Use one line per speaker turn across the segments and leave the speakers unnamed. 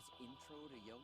this intro to Yo.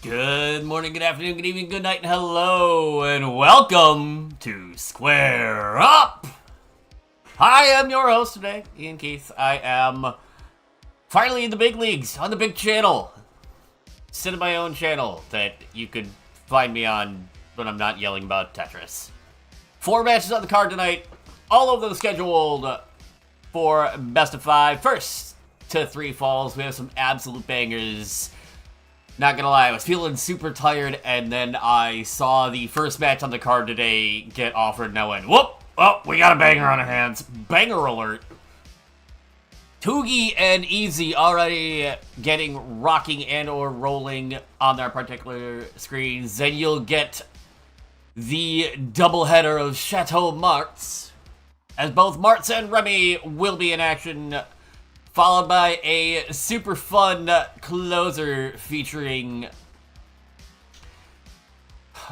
Good morning, good afternoon, good evening, good night, and hello, and welcome to Square Up! I am your host today, Iankeith. I am finally in the big leagues, on the big channel. Sit in my own channel that you could find me on when I'm not yelling about Tetris. 4 matches on the card tonight, all of them scheduled for best of 5. First to 3 falls, we have some absolute bangers. Not gonna lie, I was feeling super tired, and then I saw the first match on the card today get offered, and I went, whoop! Oh, we got a banger on our hands. Banger alert. Tugi and Eezy already getting rocking and or rolling on their particular screens. Then you'll get the doubleheader of Chateau Marts, as both Marts and Remy will be in action, followed by a super fun closer featuring...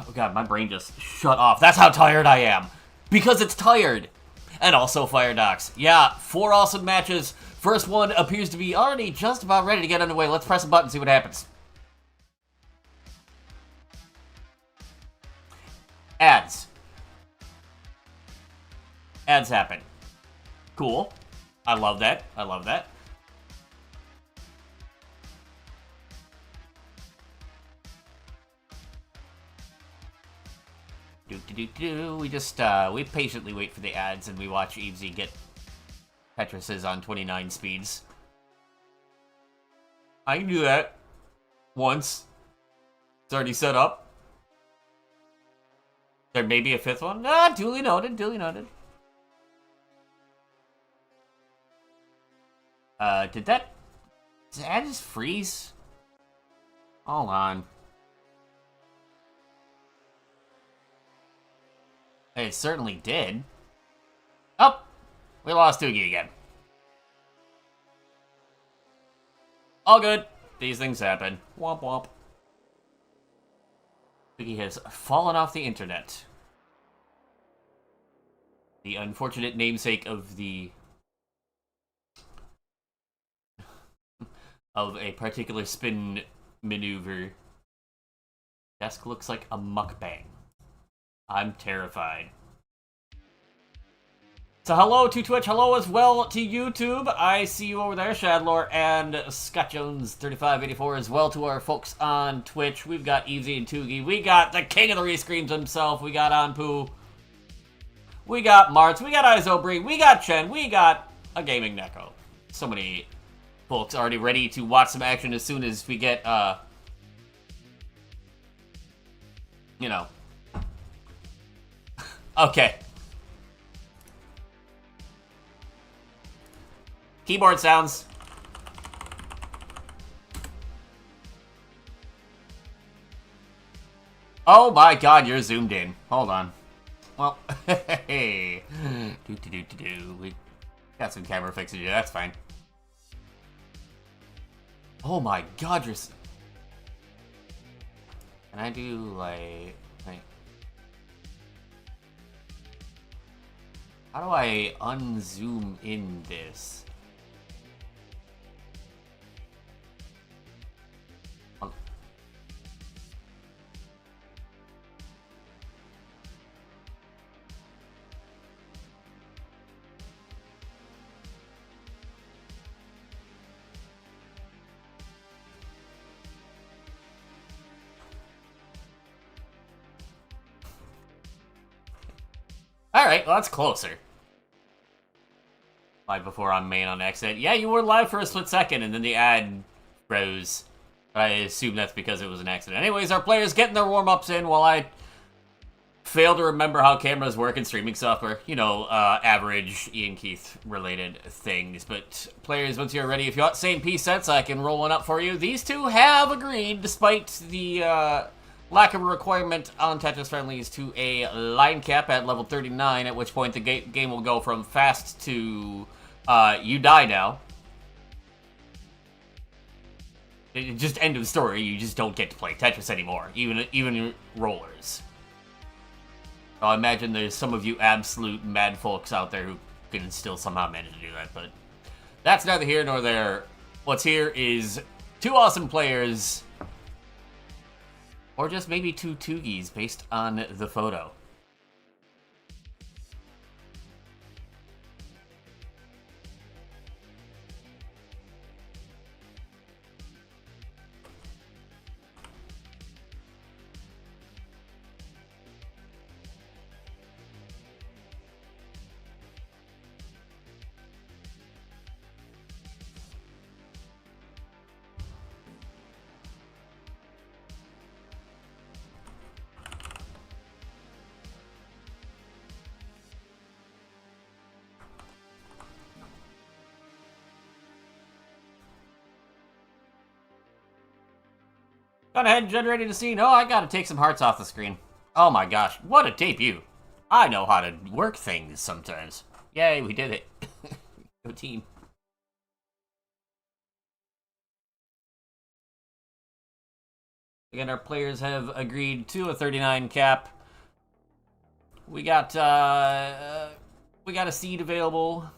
Oh god, my brain just shut off. That's how tired I am. Because it's tired. And also Firedox. Yeah, 4 awesome matches. First one appears to be already just about ready to get underway. Let's press a button and see what happens. Ads. Ads happen. Cool. I love that. I love that. We just, we patiently wait for the ads and we watch Evesy get Tetris's on 29 speeds. I can do that. Once. It's already set up. There may be a 5th one. Ah, duly noted, duly noted. Did that ad just freeze? Hold on. It certainly did. Oh! We lost Tugi again. All good. These things happen. Womp womp. Tugi has fallen off the internet. The unfortunate namesake of the... of a particular spin maneuver. Desk looks like a mukbang. I'm terrified. So hello to Twitch, hello as well to YouTube. I see you over there, Shadlore and Scott Jones 3584 as well to our folks on Twitch. We've got Eezy and Tugi. We got the king of the rescreams himself. We got Anpu. We got Marts. We got Isobri. We got Chen. We got a gaming Neko. So many folks already ready to watch some action as soon as we get, you know. Okay. Keyboard sounds. Oh my god, you're zoomed in. Hold on. Well, hey. We got some camera fixes here, that's fine. Oh my god, you're... Can I do, like... How do I unzoom in this? Alright, well that's closer. Live before on main on exit. Yeah, you were live for a split second and then the ad froze. But I assume that's because it was an accident. Anyways, our players getting their warm-ups in while I fail to remember how cameras work in streaming software. You know, average Iankeith related things. But players, once you're ready, if you want same piece sets, I can roll one up for you. These two have agreed, despite the lack of a requirement on Tetris friendlies, to a line cap at level 39, at which point the game will go from fast to you die now. Just end of story. You just don't get to play Tetris anymore, even rollers. I imagine there's some of you absolute mad folks out there who can still somehow manage to do that, but that's neither here nor there. What's here is two awesome players Or just maybe 2 Tugis based on the photo. Gone ahead and generating the scene. Oh, I gotta take some hearts off the screen. Oh my gosh, what a debut. I know how to work things sometimes. Yay, we did it. Go team. Again, our players have agreed to a 39 cap. We got a seed available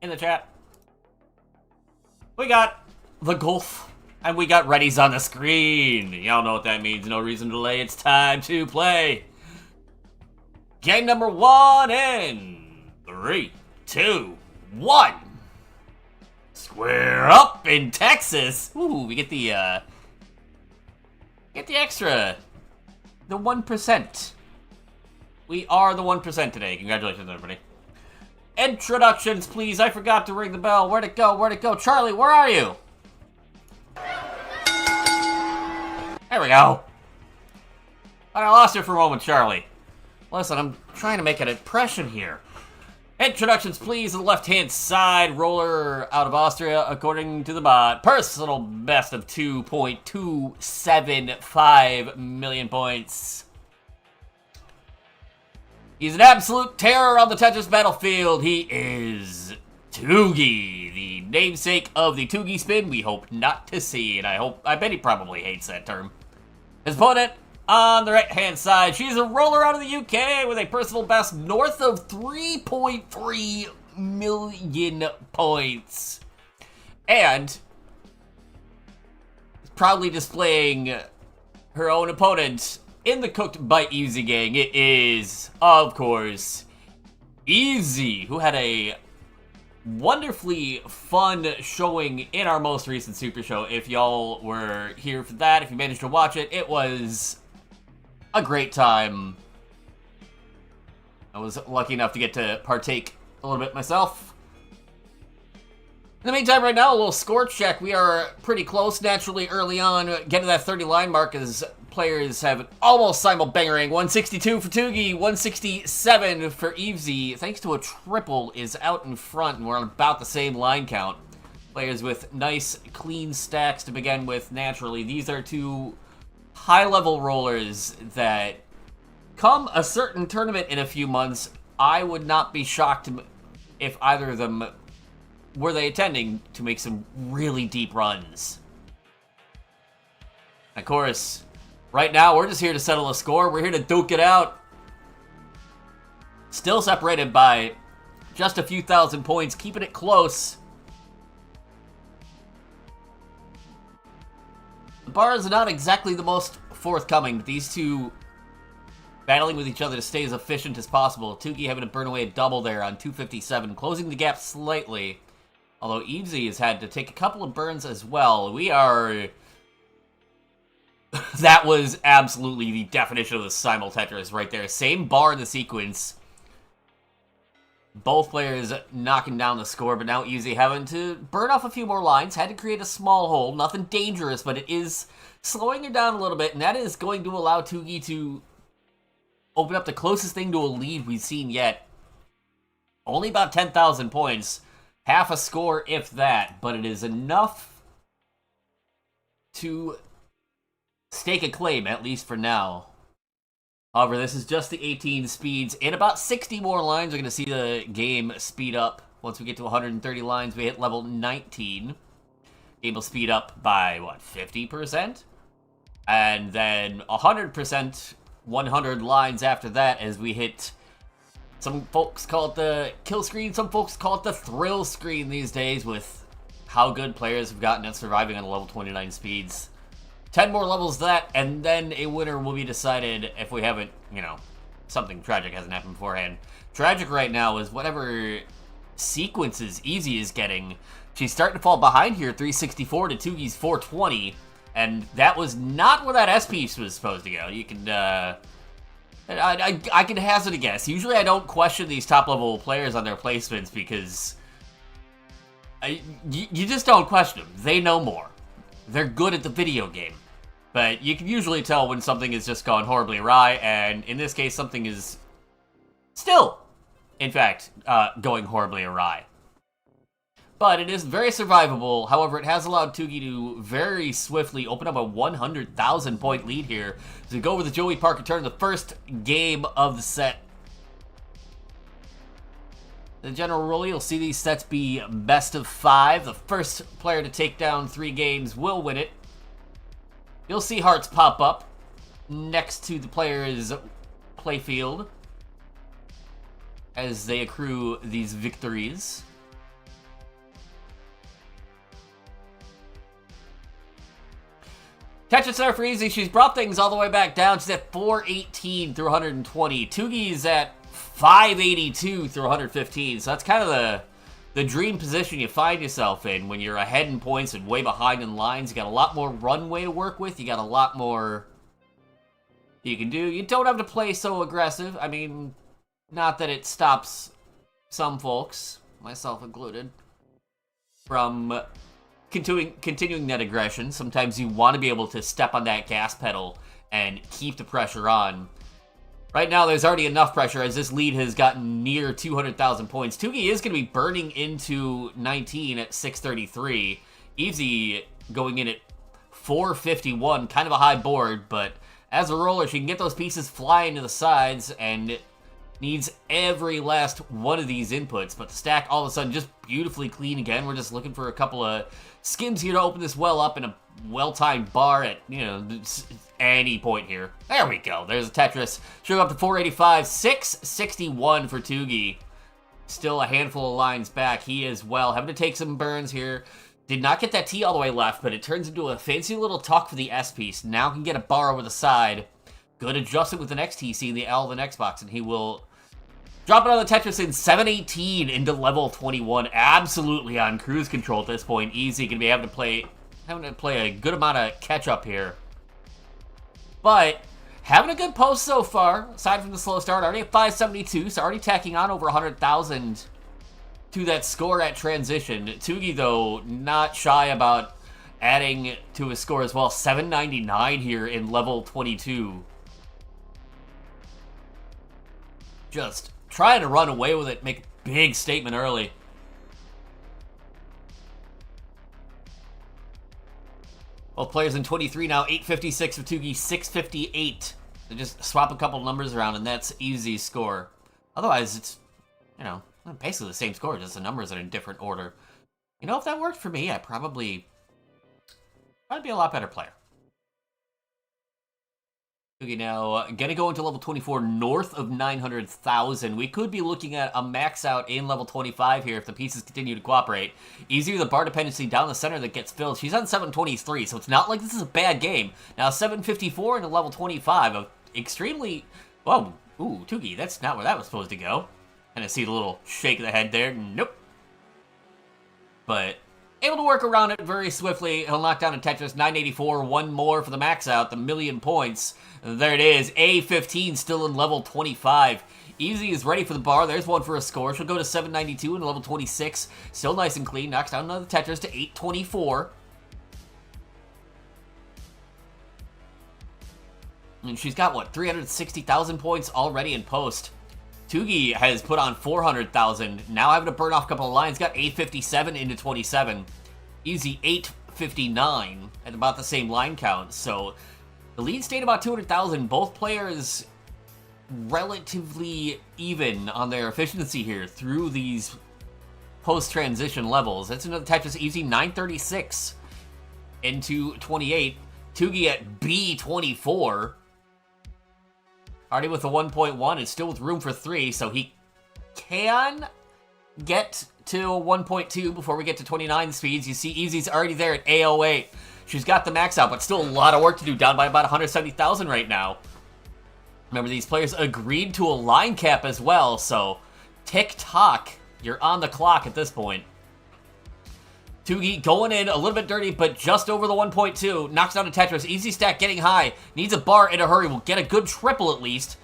in the chat. We got the golf. And we got readies on the screen. Y'all know what that means. No reason to delay. It's time to play. Game number 1 in 3, 2, 1. Square up in Texas. Ooh, we get the extra. The 1%. We are the 1% today. Congratulations, everybody. Introductions, please. I forgot to ring the bell. Where'd it go? Where'd it go? Charlie, where are you? There we go. I lost you for a moment, Charlie. Listen, I'm trying to make an impression here. Introductions, please. On the left-hand side, roller out of Austria, according to the bot. Personal best of 2.275 million points. He's an absolute terror on the Tetris battlefield. He is Tugi, the namesake of the Tugi spin we hope not to see, and I bet he probably hates that term. His opponent on the right-hand side, she's a roller out of the UK with a personal best north of 3.3 million points. And proudly displaying her own opponent in the Cooked by Eezy gang. It is, of course, Eezy, who had a wonderfully fun showing in our most recent Super Show. If y'all were here for that, if you managed to watch it, it was a great time. I was lucky enough to get to partake a little bit myself. In the meantime, right now, a little score check. We are pretty close, naturally, early on, getting to that 30 line mark as players have almost simul-bangering. 162 for Tugi, 167 for Evesy. Thanks to a triple, is out in front, and we're on about the same line count. Players with nice, clean stacks to begin with, naturally. These are two high-level rollers that, come a certain tournament in a few months, I would not be shocked if either of them were they attending to make some really deep runs. Of course, right now we're just here to settle a score. We're here to duke it out. Still separated by just a few thousand points, keeping it close. The bar is not exactly the most forthcoming, but these two battling with each other to stay as efficient as possible. Tugi having to burn away a double there on 257, closing the gap slightly. Although Eezy has had to take a couple of burns as well. We are... That was absolutely the definition of the simul Tetris right there. Same bar in the sequence. Both players knocking down the score, but now Eezy having to burn off a few more lines. Had to create a small hole. Nothing dangerous, but it is slowing it down a little bit, and that is going to allow Tugi to open up the closest thing to a lead we've seen yet. Only about 10,000 points. Half a score, if that, but it is enough to stake a claim, at least for now. However, this is just the 18 speeds. In about 60 more lines, we're going to see the game speed up. Once we get to 130 lines, we hit level 19. Game will speed up by, what, 50%? And then 100%, 100 lines after that as we hit... Some folks call it the kill screen, some folks call it the thrill screen these days with how good players have gotten at surviving on level 29 speeds. 10 more levels of that, and then a winner will be decided if we haven't, you know, something tragic hasn't happened beforehand. Tragic right now is whatever sequences Eezy is getting. She's starting to fall behind here, 364 to Tugi's 420, and that was not where that SP was supposed to go. You can, I can hazard a guess. Usually I don't question these top-level players on their placements because you just don't question them. They know more. They're good at the video game. But you can usually tell when something has just gone horribly awry, and in this case, something is still, in fact, going horribly awry. But it is very survivable. However, it has allowed Tugi to very swiftly open up a 100,000 point lead here to go with the Joey Parker turn, the first game of the set. The general rule, you'll see these sets be best of 5. The first player to take down 3 games will win it. You'll see hearts pop up next to the player's playfield as they accrue these victories. Tetris there for Eezy. She's brought things all the way back down. She's at 418 through 120. Tugi's at 582 through 115. So that's kind of the dream position you find yourself in when you're ahead in points and way behind in lines. You got a lot more runway to work with. You got a lot more you can do. You don't have to play so aggressive. I mean, not that it stops some folks, myself included, from continuing that aggression. Sometimes you want to be able to step on that gas pedal and keep the pressure on. Right now, there's already enough pressure as this lead has gotten near 200,000 points. Tugi is going to be burning into 19 at 633. Eezy going in at 451, kind of a high board, but as a roller, she can get those pieces flying to the sides and needs every last one of these inputs. But the stack all of a sudden just beautifully clean again. We're just looking for a couple of skims here to open this well up in a well-timed bar at, you know, any point here. There we go. There's a Tetris. Should go up to 485. 661 for Tugi. Still a handful of lines back. He as well. Having to take some burns here. Did not get that T all the way left, but it turns into a fancy little tuck for the S piece. Now can get a bar over the side. Good adjustment with the next TC, the L of the next box, and he will drop it on the Tetris in 718 into level 21. Absolutely on cruise control at this point. Eezy gonna be having to play a good amount of catch up here. But having a good post so far, aside from the slow start, already at 572, so already tacking on over 100,000 to that score at transition. Tugi, though, not shy about adding to his score as well. 799 here in level 22. Just trying to run away with it, make a big statement early. Both players in 23 now, 856 for Tugi, 658. So just swap a couple numbers around, and that's Eezy's score. Otherwise, it's, you know, basically the same score, just the numbers are in a different order. You know, if that worked for me, I'd be a lot better player. Tugi now gonna go into level 24 north of 900,000. We could be looking at a max out in level 25 here if the pieces continue to cooperate. Eezy with the bar dependency down the center that gets filled. She's on 723, so it's not like this is a bad game. Now 754 into level 25 of extremely, whoa, ooh, Tugi, that's not where that was supposed to go. And I see the little shake of the head there. Nope. But able to work around it very swiftly. He'll knock down a Tetris. 984. One more for the max out. The 1,000,000 points. There it is. A15 still in level 25. Eezy is ready for the bar. There's one for a score. She'll go to 792 in level 26. Still nice and clean. Knocks down another Tetris to 824. And she's got, what, 360,000 points already in post. Tugi has put on 400,000, now having to burn off a couple of lines, got 857 into 27. Eezy 859 at about the same line count, so the lead stayed about 200,000. Both players relatively even on their efficiency here through these post-transition levels. That's another Tetris. Eezy 936 into 28. Tugi at B24. Already with a 1.1 and still with room for 3, so he can get to 1.2 before we get to 29 speeds. You see Eezy's already there at A08. She's got the max out, but still a lot of work to do, down by about 170,000 right now. Remember, these players agreed to a line cap as well, so tick-tock, you're on the clock at this point. Tugi going in a little bit dirty, but just over the 1.2. Knocks down a Tetris. Easy stack getting high. Needs a bar in a hurry. We'll get a good triple at least.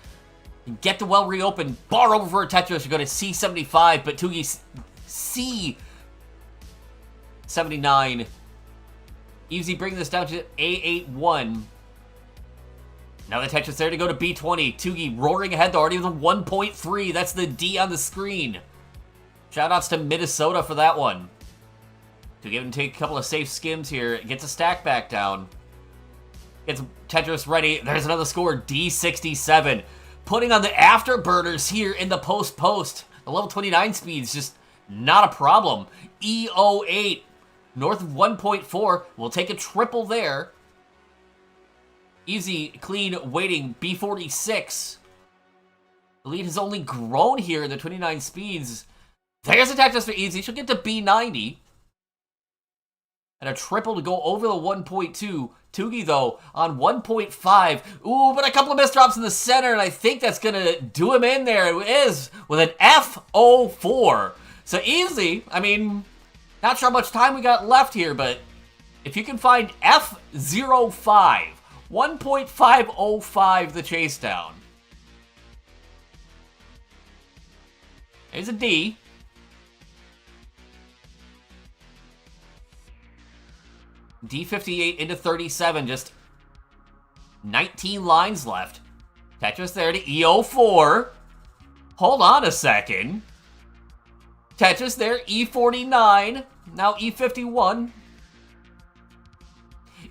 Get the well reopened. Bar over for a Tetris. You're going to C75, but Tugi C79. Eezy bringing this down to A81. Now the Tetris there to go to B20. Tugi roaring ahead though, already with a 1.3. That's the D on the screen. Shoutouts to Minnesota for that one. To give him take a couple of safe skims here. Gets a stack back down. Gets Tetris ready. There's another score, D67. Putting on the afterburners here in the post-post. The level 29 speed's just not a problem. E08. North of 1.4. We'll take a triple there. Eezy, clean, waiting. B46. The lead has only grown here in the 29 speeds. There's a Tetris for Eezy. She'll get to B90. And a triple to go over the 1.2. Tugi, though, on 1.5. Ooh, but a couple of misdrops in the center, and I think that's going to do him in there. It is with an F04. So Eezy, I mean, not sure how much time we got left here, but if you can find F05, 1.505 the chase down. There's a D. D58 into 37, just 19 lines left. Tetris there to E04. Hold on a second. Tetris there, E49. Now E51.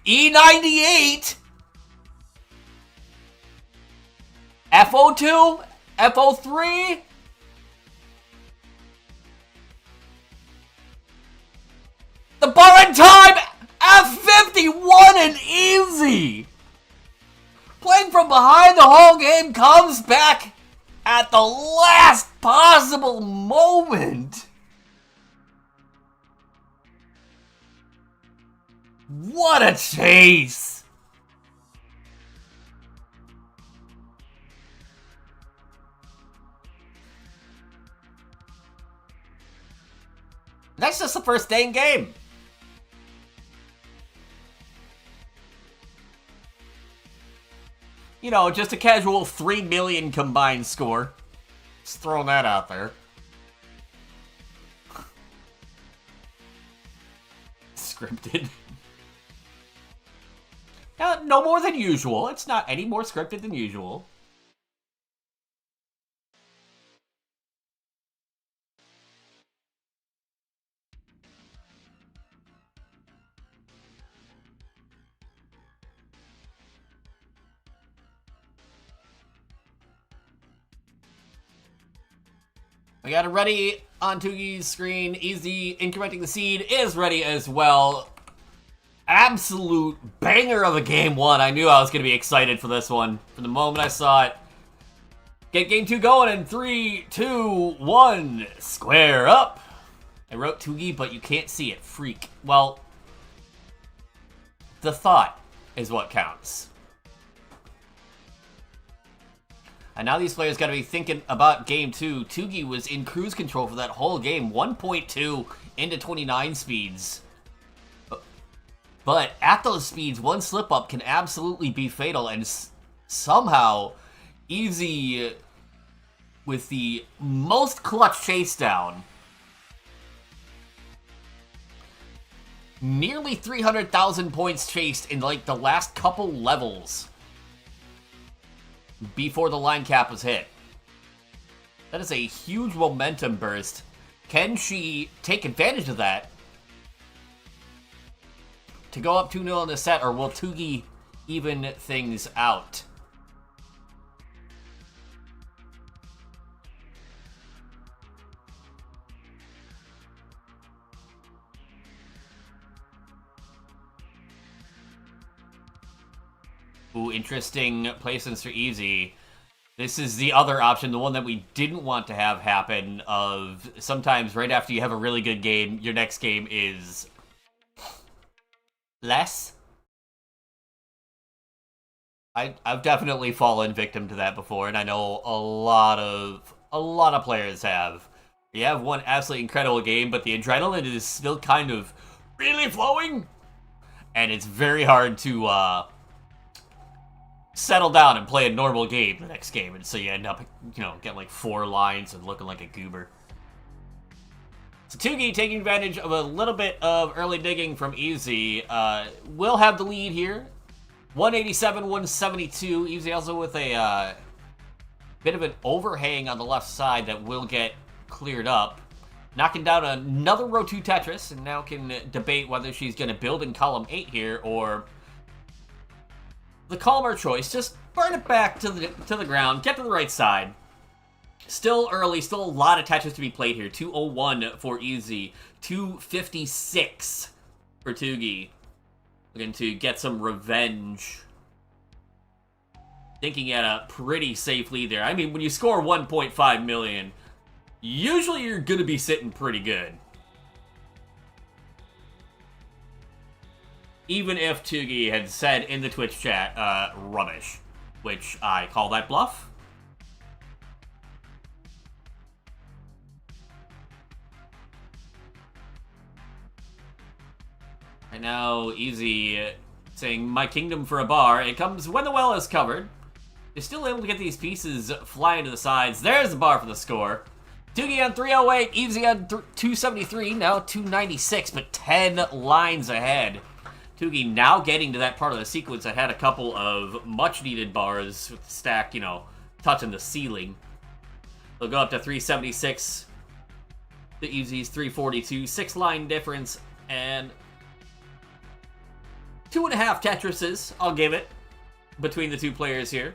E98. F02. F03. The bar in time. F51 and Eezy. Playing from behind the whole game, comes back at the last possible moment. What a chase. That's just the first dang game. You know, just a casual 3 million combined score. Just throwing that out there. Scripted. No more than usual. It's not any more scripted than usual. We got it ready on Tugi's screen. Eezy incrementing the seed is ready as well. Absolute banger of a game one. I knew I was going to be excited for this one from the moment I saw it. Get game two going in 3, 2, 1. Square up. I wrote Tugi, but you can't see it. Freak. Well, the thought is what counts. And now these players got to be thinking about game two. Tugi was in cruise control for that whole game. 1.2 into 29 speeds. But at those speeds, one slip-up can absolutely be fatal. And somehow, Eezy, with the most clutch chase down, nearly 300,000 points chased in like the last couple levels before the line cap was hit. That is a huge momentum burst. Can she take advantage of that to go up 2-0 in the set, or will Tugi even things out? Ooh, interesting placements for Eezy. This is the other option, the one that we didn't want to have happen, of sometimes right after you have a really good game, your next game is less I've definitely fallen victim to that before, and I know a lot of players have. You have one absolutely incredible game, but the adrenaline is still kind of really flowing, and it's very hard to settle down and play a normal game the next game, and so you end up, getting like 4 lines and looking like a goober. So Tugi taking advantage of a little bit of early digging from Eezy, will have the lead here. 187, 172. Eezy also with a bit of an overhang on the left side that will get cleared up. Knocking down another row 2 Tetris, and now can debate whether she's going to build in column 8 here, or the calmer choice, just burn it back to the ground, get to the right side. Still early, still a lot of Tetris to be played here. 201 for Eezy, 256 for Tugi. Looking to get some revenge. Thinking at a pretty safe lead there. I mean, when you score 1.5 million, usually you're going to be sitting pretty good. Even if Tugi had said in the Twitch chat, rubbish. Which I call that bluff. And now Eezy saying, my kingdom for a bar. It comes when the well is covered. They're still able to get these pieces flying to the sides. There's the bar for the score. Tugi on 308, Eezy on 273, now 296, but 10 lines ahead. Tugi now getting to that part of the sequence that had a couple of much-needed bars with the stack, touching the ceiling. They'll go up to 376. The Eezy's 342, 6-line difference, and 2.5 Tetrises, I'll give it, between the two players here.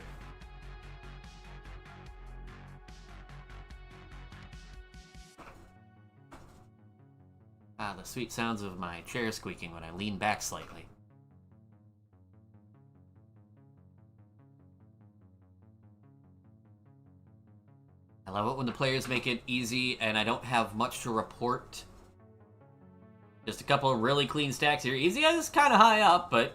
Ah, the sweet sounds of my chair squeaking when I lean back slightly. I love it when the players make it easy and I don't have much to report. Just a couple of really clean stacks here. Eezy is kind of high up, but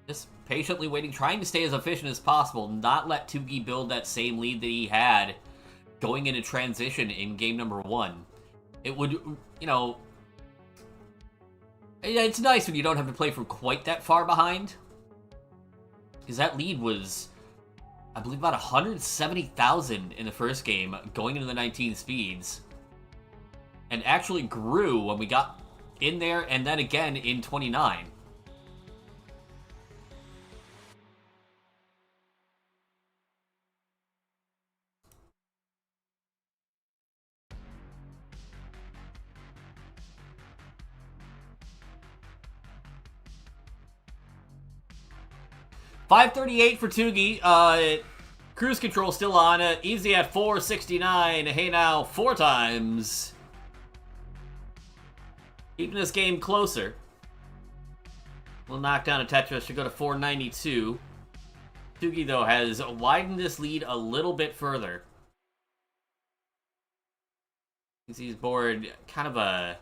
just patiently waiting, trying to stay as efficient as possible, not let Tugi build that same lead that he had going into transition in game number 1. It would, it's nice when you don't have to play from quite that far behind. Because that lead was, I believe, about 170,000 in the first game, going into the 19 speeds. And actually grew when we got in there, and then again in 29. $538 for Tugi. Cruise control still on. Eezy at 469. Hey now, 4 times. Keeping this game closer. We'll knock down a Tetris to go to 492. Tugi, though, has widened this lead a little bit further. Eezy's board, kind of a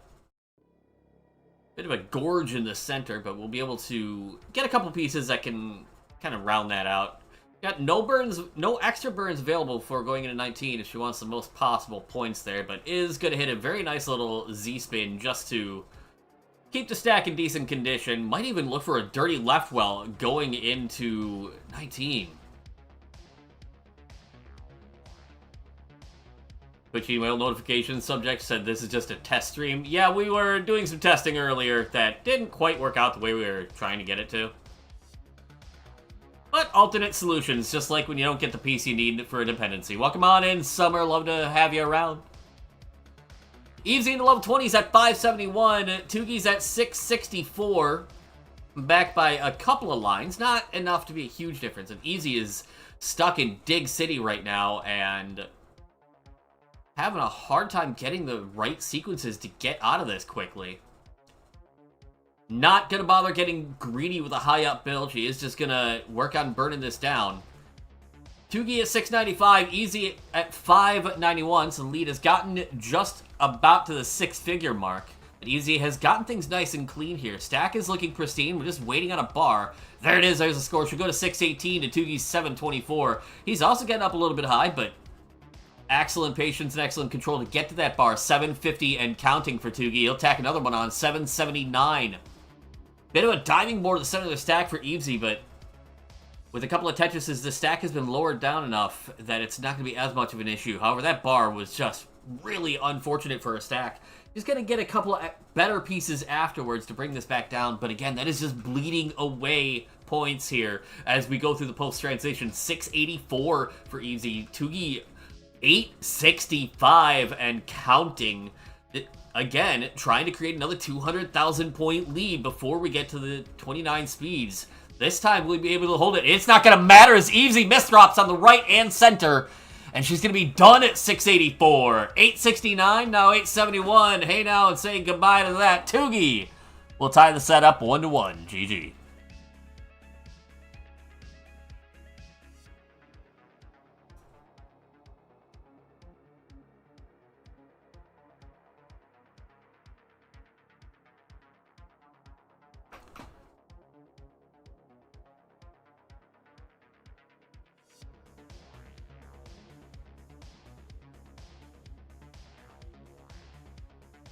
bit of a gorge in the center, but we'll be able to get a couple pieces that can kind of round that out. Got no burns, no extra burns available for going into 19 if she wants the most possible points there, but is going to hit a very nice little Z-spin just to keep the stack in decent condition. Might even look for a dirty left well going into 19. Twitch email notification subject said this is just a test stream. Yeah, we were doing some testing earlier that didn't quite work out the way we were trying to get it to. But alternate solutions, just like when you don't get the piece you need for a dependency. Welcome on in, Summer. Love to have you around. Eezy in the level 20s at 571. Tugi's at 664. Back by a couple of lines. Not enough to be a huge difference. And Eezy is stuck in Dig City right now and having a hard time getting the right sequences to get out of this quickly. Not gonna bother getting greedy with a high up build. She is just gonna work on burning this down. Tugi at 695, Eezy at 591, so the lead has gotten just about to the 6-figure mark. But Eezy has gotten things nice and clean here. Stack is looking pristine. We're just waiting on a bar. There it is. There's a score. Should go to 618 to Tugi's 724. He's also getting up a little bit high, but excellent patience and excellent control to get to that bar. 750 and counting for Tugi. He'll tack another one on. 779. Bit of a diving board at the center of the stack for Evesy, but with a couple of Tetrises, the stack has been lowered down enough that it's not going to be as much of an issue. However, that bar was just really unfortunate for a stack. He's going to get a couple of better pieces afterwards to bring this back down. But again, that is just bleeding away points here as we go through the post-transition. 684 for Eezy. Tugi, 865 and counting. Again, trying to create another 200,000 point lead before we get to the 29 speeds. This time we'll be able to hold it. It's not going to matter as Eezy misdrops on the right and center. And she's going to be done at 684. 869, now 871. Hey now, and saying goodbye to that. Tugi will tie the set up 1-1. GG.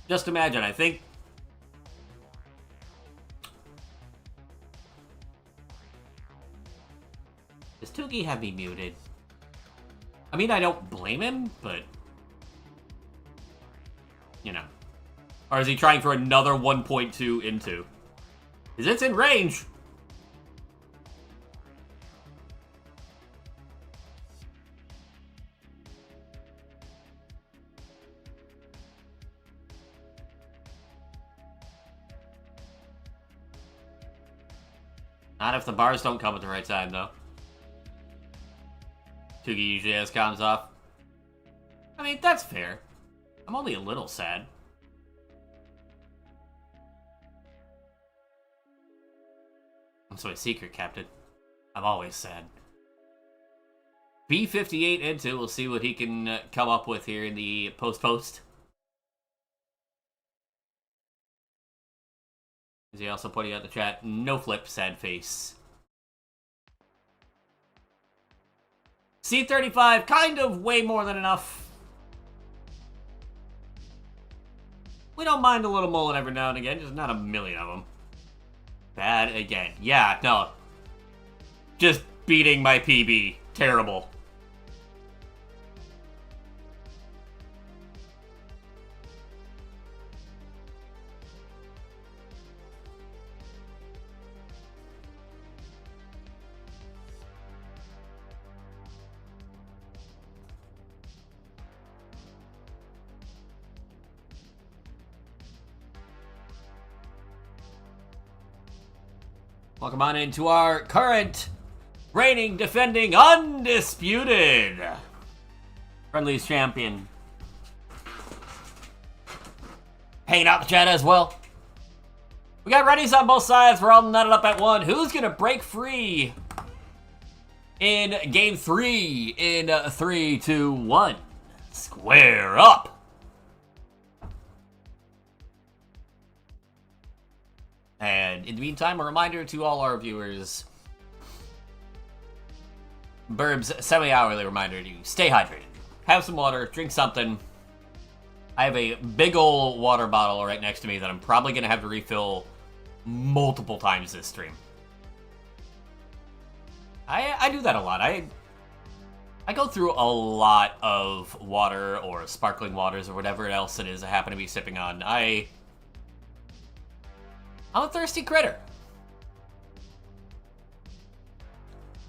Just imagine, I think... Does Tugi have me muted? I mean, I don't blame him, but... You know. Or is he trying for another 1.2 into? Because it's in range! Not if the bars don't come at the right time, though. Tugi usually has comms off. I mean, that's fair. I'm only a little sad. I'm so a secret, Captain. I'm always sad. B58 into, we'll see what he can come up with here in the post-post. Is he also putting out the chat? No flip, sad face. C35, kind of way more than enough. We don't mind a little mullet every now and again, just not a million of them. Bad again. Yeah, no. Just beating my PB. Terrible. Welcome on into our current reigning, defending, undisputed Friendlies champion. Hanging out in the chat as well. We got readies on both sides. We're all nutted up at one. Who's going to break free in game 3 in 3, 2, 1? Square up. And in the meantime, a reminder to all our viewers, Burb's semi-hourly reminder to stay hydrated. Have some water, drink something. I have a big ol' water bottle right next to me that I'm probably going to have to refill multiple times this stream. I do that a lot. I go through a lot of water or sparkling waters or whatever else it is I happen to be sipping on. I'm a thirsty critter.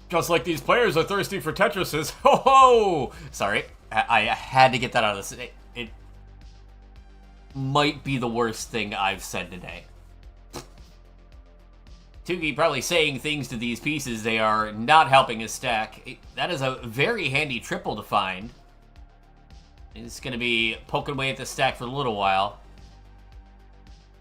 Just like these players are thirsty for Tetrises. Ho ho! Sorry, I had to get that out of this. It might be the worst thing I've said today. Tugi probably saying things to these pieces. They are not helping his stack. That is a very handy triple to find. It's going to be poking away at the stack for a little while.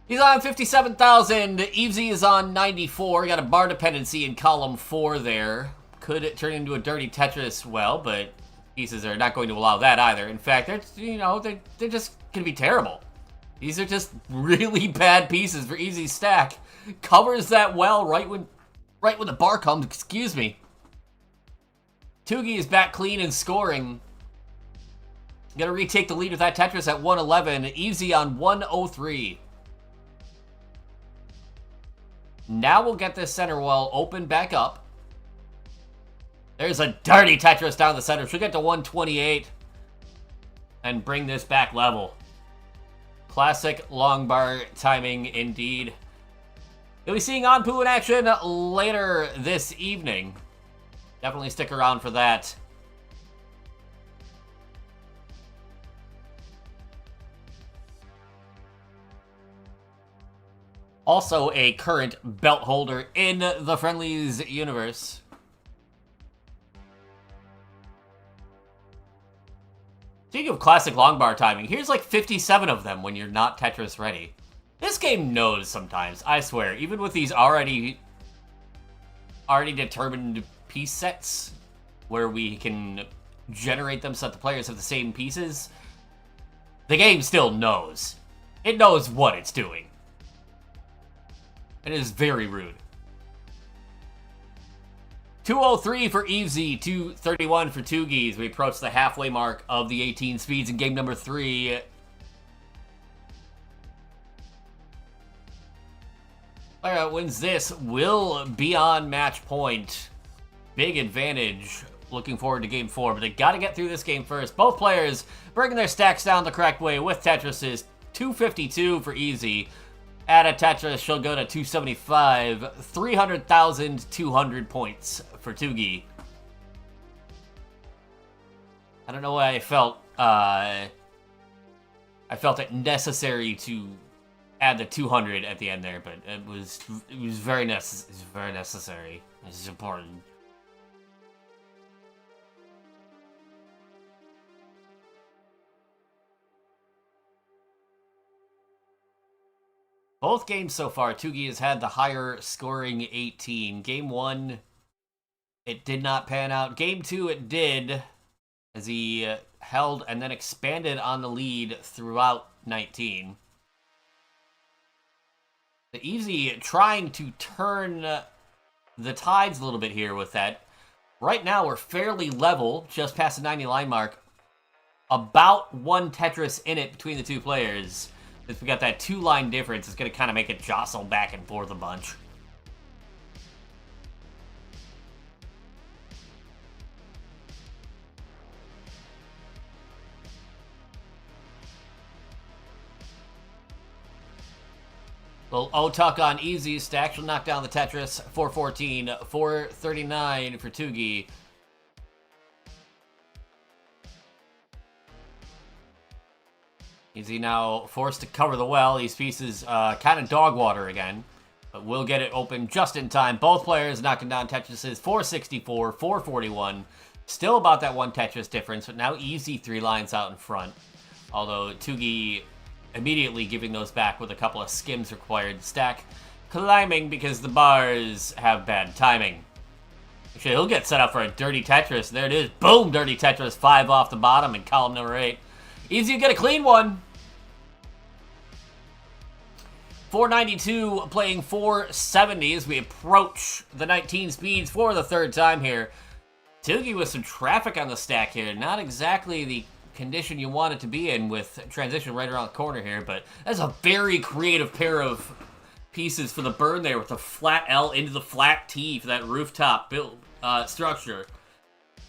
He's on 57,000. Evesy is on 94. Got a bar dependency in column 4 there. Could it turn into a dirty Tetris? Well, but pieces are not going to allow that either. In fact, they're just going to be terrible. These are just really bad pieces for Eezy's stack. Covers that well right when the bar comes, excuse me. Tugi is back clean and scoring. Gonna retake the lead with that Tetris at 111. Eezy on 103. Now we'll get this center wall open back up. There's a dirty Tetris down the center. She'll get to 128 and bring this back level. Classic long bar timing indeed. You'll be seeing Anpu in action later this evening. Definitely stick around for that. Also a current belt holder in the Friendlies universe. Speaking of classic long bar timing, here's like 57 of them when you're not Tetris ready. This game knows sometimes, I swear. Even with these already determined piece sets, where we can generate them so that the players have the same pieces, the game still knows. It knows what it's doing. It is very rude. 203 for Eezy, 231 for Tugi as we approach the halfway mark of the 18 speeds in game number 3. Player that wins this will be on match point. Big advantage. Looking forward to game 4, but they got to get through this game first. Both players bringing their stacks down the correct way with Tetrises. 252 for Eezy. Add a Tetris, she'll go to 275. 300,200 points for Tugi. I don't know why I felt it necessary to add the 200 at the end there, but it was very necessary. This is important. Both games so far, Tugi has had the higher scoring 18. Game 1, it did not pan out. Game 2, it did, as he held and then expanded on the lead throughout 19. The Eezy trying to turn the tides a little bit here with that. Right now, we're fairly level, just past the 90 line mark. About one Tetris in it between the two players. If we got that 2-line difference, it's going to kind of make it jostle back and forth a bunch. Little O-Tuck on Eezy. Stack will knock down the Tetris. 414, 439 for Tugi. Eezy now forced to cover the well. These pieces kind of dog water again. But we'll get it open just in time. Both players knocking down Tetrises. 464, 441. Still about that one Tetris difference, but now Eezy 3 lines out in front. Although Tugi immediately giving those back with a couple of skims required. Stack climbing because the bars have bad timing. Actually, he'll get set up for a dirty Tetris. There it is. Boom! Dirty Tetris. 5 off the bottom in column number 8. Eezy to get a clean one. 492 playing 470 as we approach the 19 speeds for the third time here. Tugi with some traffic on the stack here. Not exactly the condition you want it to be in with transition right around the corner here, but that's a very creative pair of pieces for the burn there with the flat L into the flat T for that rooftop build structure.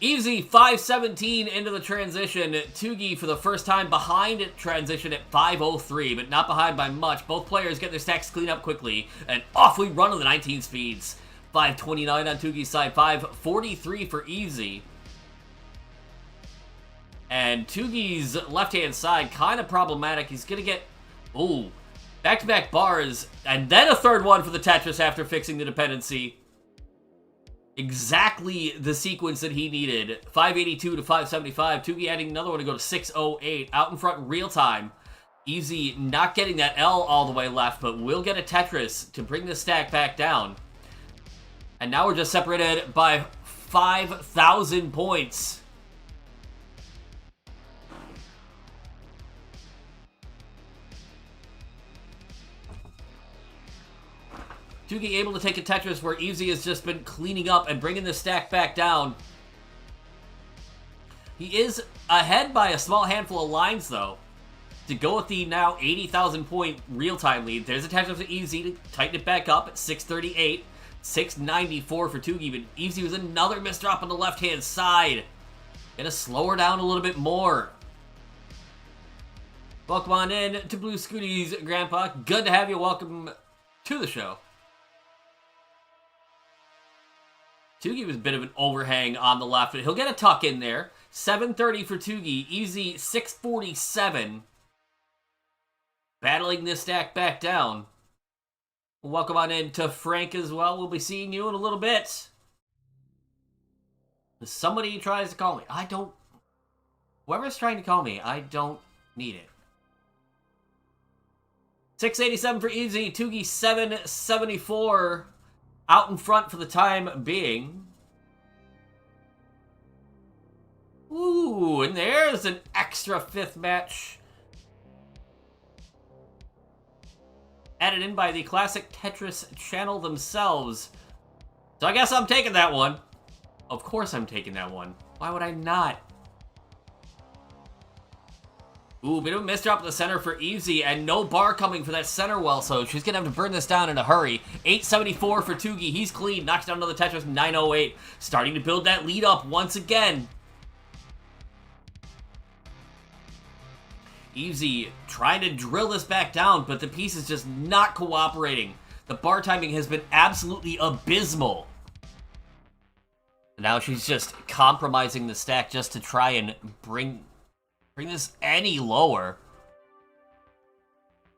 Eezy 517 into the transition. Tugi for the first time behind at transition at 503, but not behind by much. Both players get their stacks cleaned up quickly. And off we run on the 19 speeds. 529 on Tugi's side, 543 for Eezy. And Tugi's left-hand side, kind of problematic. He's going to get, back-to-back bars, and then a third one for the Tetris after fixing the dependency. Exactly the sequence that he needed. 582 to 575. Tugi adding another one to go to 608. Out in front real time. Eezy not getting that L all the way left, but will get a Tetris to bring the stack back down. And now we're just separated by 5,000 points. Tugi able to take a Tetris where Eezy has just been cleaning up and bringing the stack back down. He is ahead by a small handful of lines, though. To go with the now 80,000 point real-time lead, there's a Tetris for Eezy to tighten it back up at 638. 694 for Tugi, but Eezy was another misdrop on the left-hand side. Gonna slow her down a little bit more. Welcome on in to Blue Scooty's Grandpa. Good to have you. Welcome to the show. Tugi was a bit of an overhang on the left, but he'll get a tuck in there. 730 for Tugi. Eezy 647. Battling this stack back down. Welcome on in to Frank as well. We'll be seeing you in a little bit. Somebody tries to call me. Whoever's trying to call me, I don't need it. 687 for Eezy. Tugi 774. Out in front for the time being. Ooh, and there's an extra fifth match. Added in by the Classic Tetris channel themselves. So I guess I'm taking that one. Of course I'm taking that one. Why would I not? Ooh, bit of a misdrop in the center for Eezy, and no bar coming for that center well, so she's gonna have to burn this down in a hurry. 874 for Tugi. He's clean. Knocks down another Tetris. 908. Starting to build that lead up once again. Eezy trying to drill this back down, but the piece is just not cooperating. The bar timing has been absolutely abysmal. Now she's just compromising the stack just to try and bring this any lower.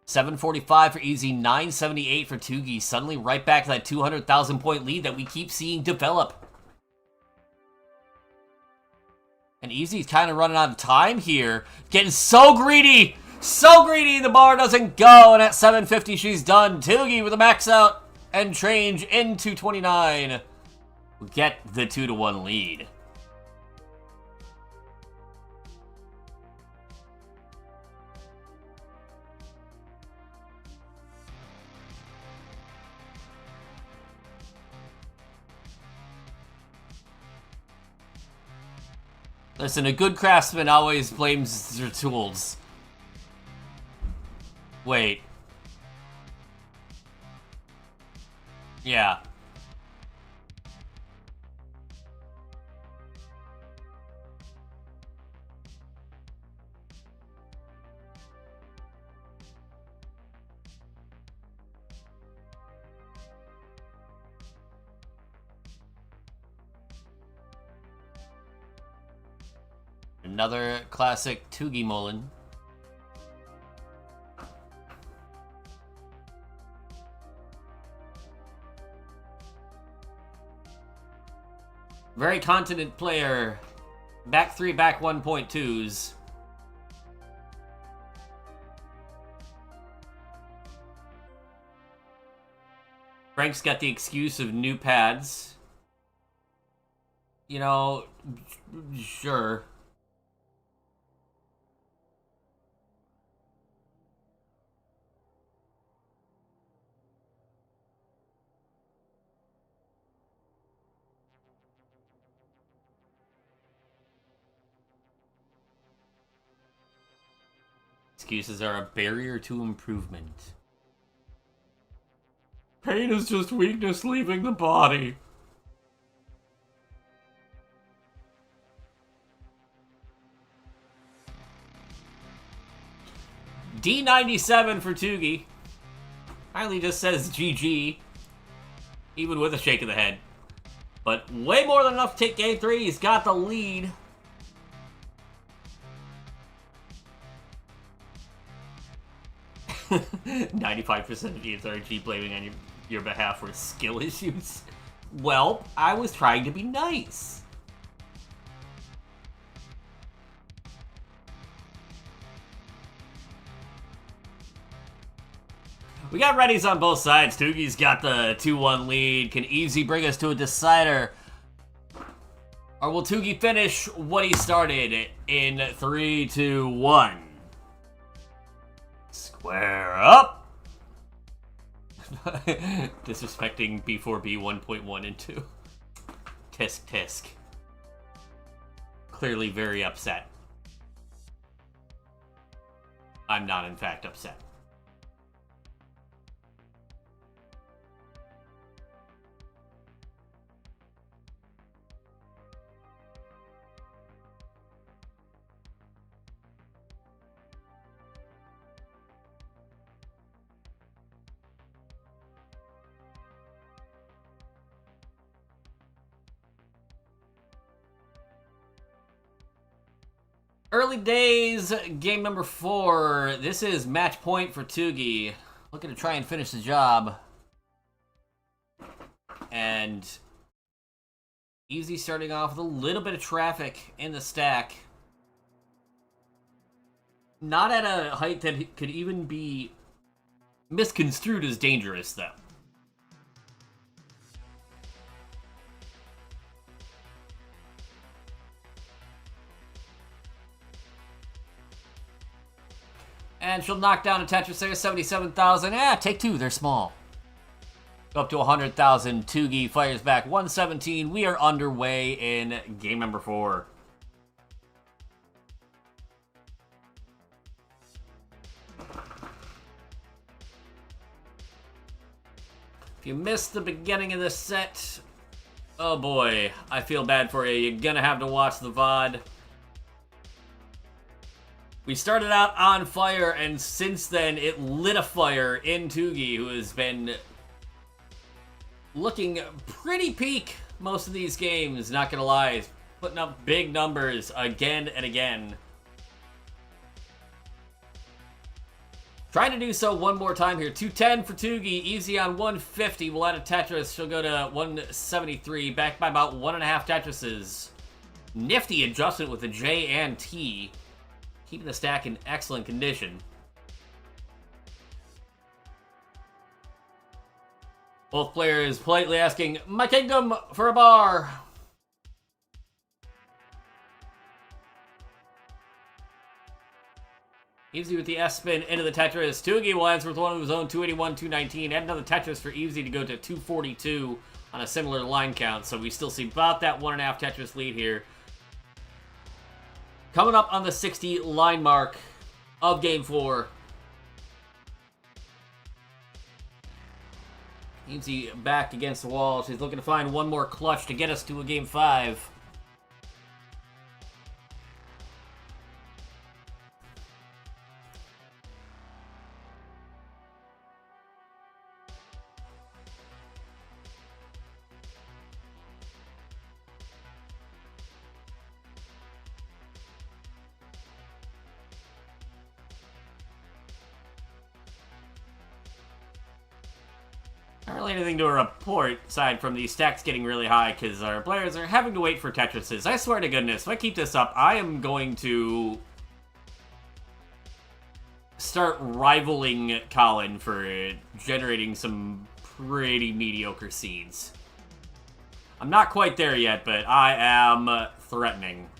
745 for Eezy, 978 for Tugi. Suddenly right back to that 200,000 point lead that we keep seeing develop. And Eezy's kind of running out of time here. Getting so greedy! So greedy, the bar doesn't go. And at 750, she's done. Tugi with a max out and change into 29. We get the 2-1 lead. Listen, a good craftsman always blames their tools. Wait. Yeah. Another classic Tugi Mullen. Very continent player. Back 3, back 1.2s. Frank's got the excuse of new pads. You know, sure. Excuses are a barrier to improvement. Pain is just weakness leaving the body. D97 for Tugi. Finally just says GG. Even with a shake of the head. But way more than enough to take game 3. He's got the lead. "95% of the RG blaming on your behalf for skill issues." Well, I was trying to be nice. We got readies on both sides. Tugi's got the 2-1 lead. Can Eezy bring us to a decider? Or will Tugi finish what he started in 3, 2, 1? Square up. Disrespecting B4B 1.1 and 2. Tisk tisk. Clearly very upset. I'm not, in fact, upset. Early days, game number 4. This is match point for Tugi. Looking to try and finish the job. And Eezy starting off with a little bit of traffic in the stack. Not at a height that could even be misconstrued as dangerous, though. And she'll knock down a Tetris there, 77,000. Take 2, they're small. Go up to 100,000. Tugi fires back 117. We are underway in game number 4. If you missed the beginning of this set, oh boy, I feel bad for you. You're gonna have to watch the VOD. We started out on fire, and since then, it lit a fire in Tugi, who has been looking pretty peak most of these games, not gonna lie. Putting up big numbers again and again. Trying to do so one more time here. 210 for Tugi, Eezy on 150. We'll add a Tetris. She'll go to 173, back by about 1.5 Tetrises. Nifty adjustment with the J and T. Keeping the stack in excellent condition. Both players politely asking, "My kingdom for a bar." Eezy with the S-spin into the Tetris. Tugi will answer with one of his own, 281, 219. Add another Tetris for Eezy to go to 242 on a similar line count. So we still see about that 1.5 Tetris lead here. Coming up on the 60 line mark of game 4. Eezy back against the wall. She's looking to find one more clutch to get us to a game 5. Not really anything to report, aside from the stacks getting really high, because our players are having to wait for Tetrises. I swear to goodness, if I keep this up, I am going to start rivaling Kann for generating some pretty mediocre seeds. I'm not quite there yet, but I am threatening.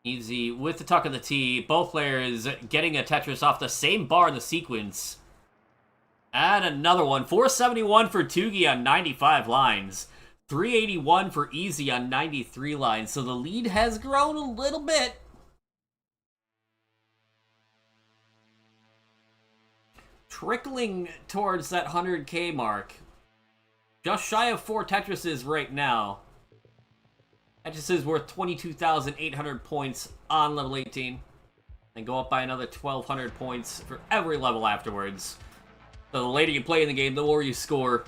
Eezy with the tuck of the T. Both players getting a Tetris off the same bar in the sequence. And another one. 471 for Tugi on 95 lines. 381 for Eezy on 93 lines. So the lead has grown a little bit. Trickling towards that 100K mark. Just shy of 4 Tetrises right now. Tetris is worth 22,800 points on level 18. And go up by another 1,200 points for every level afterwards. So the later you play in the game, the more you score.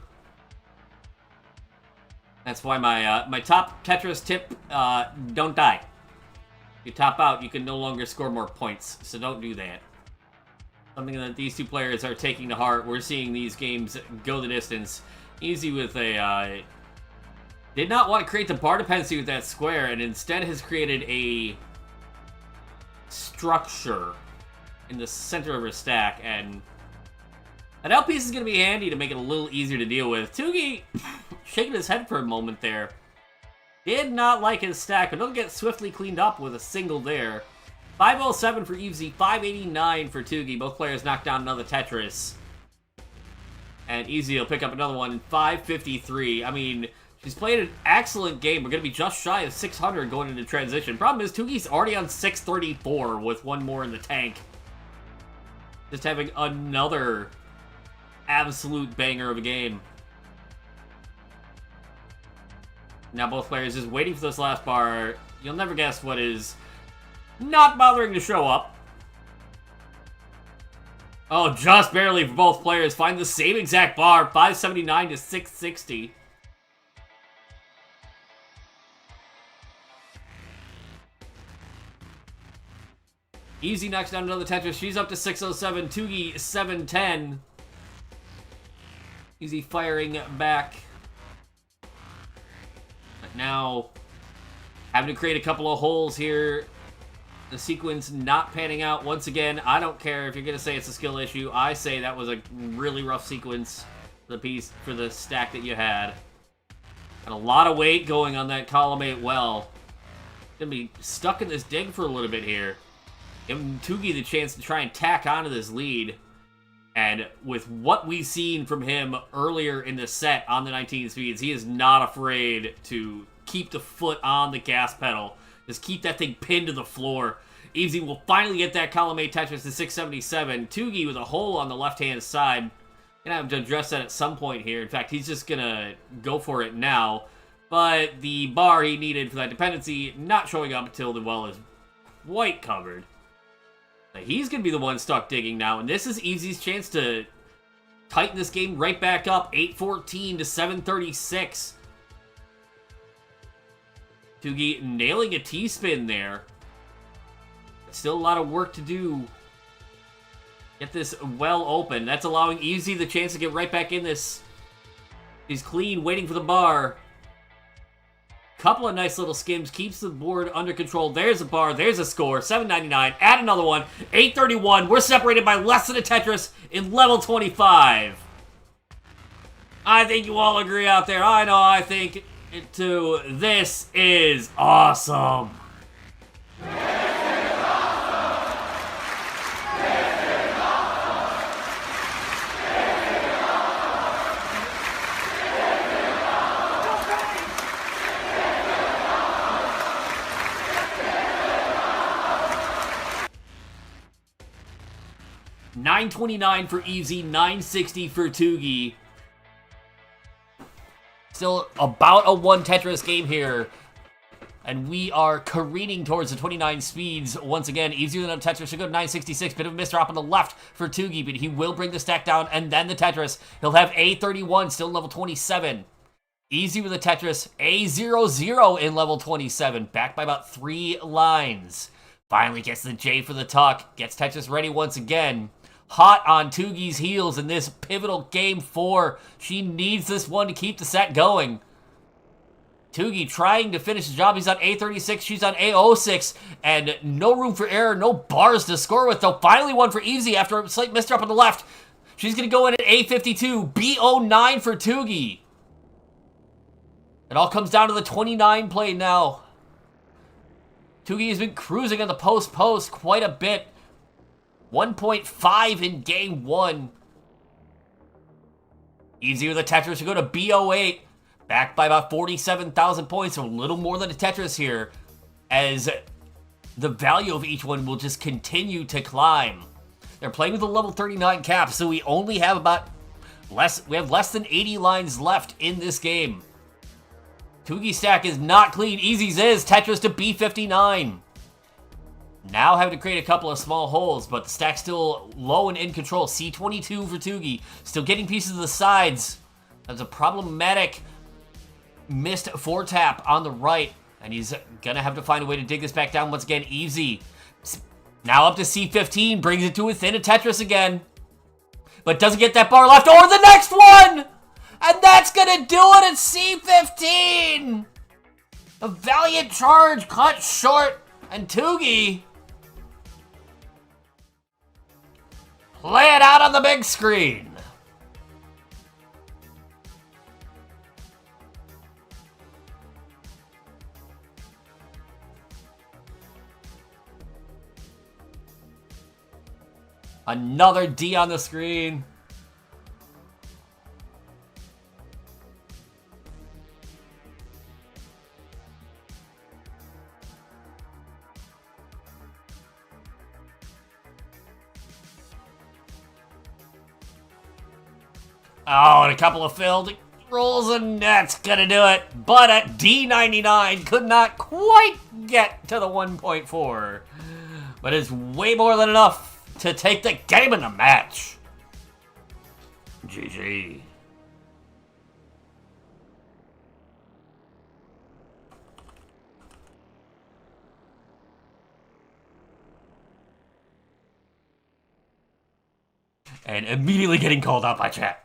That's why my top Tetris tip, don't die. If you top out, you can no longer score more points, so don't do that. Something that these two players are taking to heart. We're seeing these games go the distance. Eezy with a... did not want to create the bar dependency with that square, and instead has created a structure in the center of her stack, and An out piece is going to be handy to make it a little easier to deal with. Tugi shaking his head for a moment there. Did not like his stack, but he'll get swiftly cleaned up with a single there. 507 for Evesy, 589 for Tugi. Both players knocked down another Tetris. And Eezy will pick up another one, 553. I mean, she's played an excellent game. We're going to be just shy of 600 going into transition. Problem is, Tugi's already on 634 with one more in the tank. Just having another absolute banger of a game. Now both players just waiting for this last bar. You'll never guess what is not bothering to show up. Oh, just barely for both players. Find the same exact bar, 579 to 660. Eezy knocks down another Tetris. She's up to 607. Tugi 710. Eezy firing back. But now, having to create a couple of holes here. The sequence not panning out once again. I don't care if you're going to say it's a skill issue. I say that was a really rough sequence for the piece, for the stack that you had. And a lot of weight going on that column 8 well. Going to be stuck in this dig for a little bit here. Giving Tugi the chance to try and tack onto this lead. And with what we've seen from him earlier in the set on the 19 speeds, he is not afraid to keep the foot on the gas pedal. Just keep that thing pinned to the floor. Eezy will finally get that column 8 Tetris to 677. Tugi with a hole on the left-hand side. Gonna have to address that at some point here. In fact, he's just gonna go for it now. But the bar he needed for that dependency not showing up until the well is quite covered. Now he's gonna be the one stuck digging now, and this is Eezy's chance to tighten this game right back up. 814 to 736. Tugi nailing a T-spin there. Still a lot of work to do. Get this well open. That's allowing Eezy the chance to get right back in this. He's clean, waiting for the bar. Couple of nice little skims. Keeps the board under control. There's a bar. There's a score. 799. Add another one. 831. We're separated by less than a Tetris in level 25. I think you all agree out there. I know I think it too. This is awesome. 929 for Eezy, 960 for Tugi. Still about a 1 Tetris game here. And we are careening towards the 29 speeds. Once again, easier than a Tetris. Should go to 966. Bit of a misdrop on the left for Tugi, but he will bring the stack down and then the Tetris. He'll have A31, still level 27. Eezy with a Tetris. A00 in level 27. Back by about 3 lines. Finally gets the J for the tuck. Gets Tetris ready once again. Hot on Tugi's heels in this pivotal game 4. She needs this one to keep the set going. Tugi trying to finish the job. He's on A36. She's on A06. And no room for error. No bars to score with, though. Finally one for Eezy after a slight misdrop on the left. She's going to go in at A52. B09 for Tugi. It all comes down to the 29 play now. Tugi has been cruising on the post quite a bit. 1.5 in game 1. Eezy with a Tetris to go to B08. Back by about 47,000 points, so a little more than a Tetris here, as the value of each one will just continue to climb. They're playing with a level 39 cap, so we only have we have less than 80 lines left in this game. Tugi's stack is not clean. Eezy's is. Tetris to B59. Now having to create a couple of small holes, but the stack's still low and in control. C22 for Tugi. Still getting pieces of the sides. That's a problematic missed 4-tap on the right, and he's gonna have to find a way to dig this back down once again. Eezy now up to C15, brings it to within a Tetris again, but doesn't get that bar left, or the next one! And that's gonna do it at C15! A valiant charge cut short, and Tugi play it out on the big screen. Another D on the screen. Oh, and a couple of failed rolls, and that's gonna do it. But at D99, could not quite get to the 1.4. But it's way more than enough to take the game in the match. GG. And immediately getting called out by chat.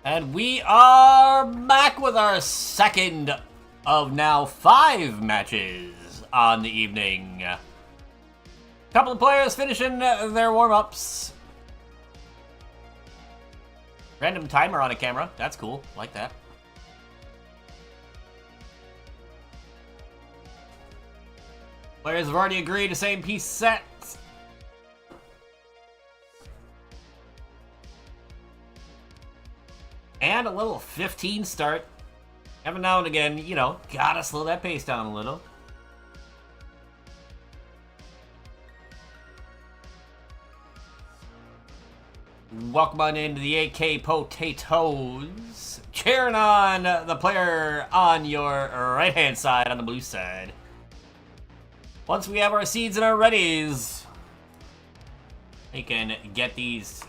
And we are back with our second of now 5 matches on the evening. Couple of players finishing their warm-ups. Random timer on a camera. That's cool. Like that. Players have already agreed to same piece set. And a little 15 start. Every now and again, you know, gotta slow that pace down a little. Welcome on into the AK Potatoes. Cheering on the player on your right-hand side, on the blue side. Once we have our seeds and our readies, we can get these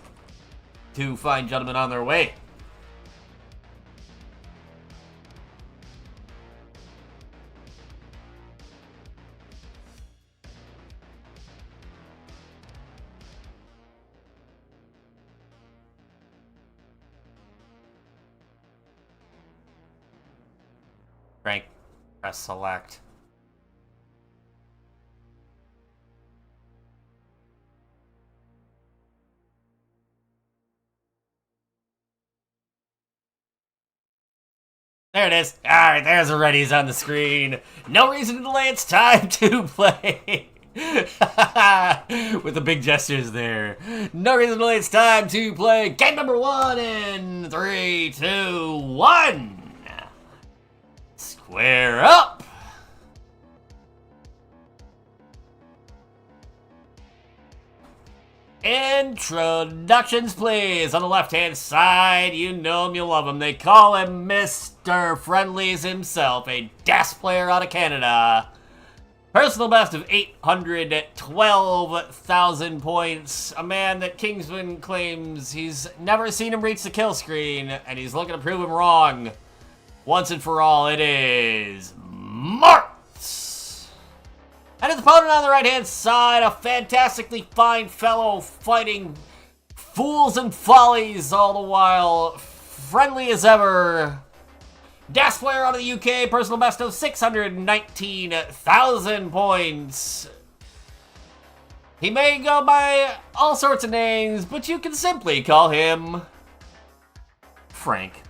two fine gentlemen on their way. Frank, press select. There it is. Alright, there's the readies on the screen. No reason to delay, it's time to play. With the big gestures there. No reason to delay, it's time to play game number 1 in 3, 2, 1. Square up! Introductions, please. On the left-hand side, you know him, you love him. They call him Mr. Friendlies himself, a DAS player out of Canada. Personal best of 812,000 points. A man that Kingsman claims he's never seen him reach the kill screen, and he's looking to prove him wrong. Once and for all, it is Marts! And his opponent on the right-hand side, a fantastically fine fellow fighting fools and follies all the while. Friendly as ever. DAS player out of the UK, personal best of 619,000 points. He may go by all sorts of names, but you can simply call him Frank.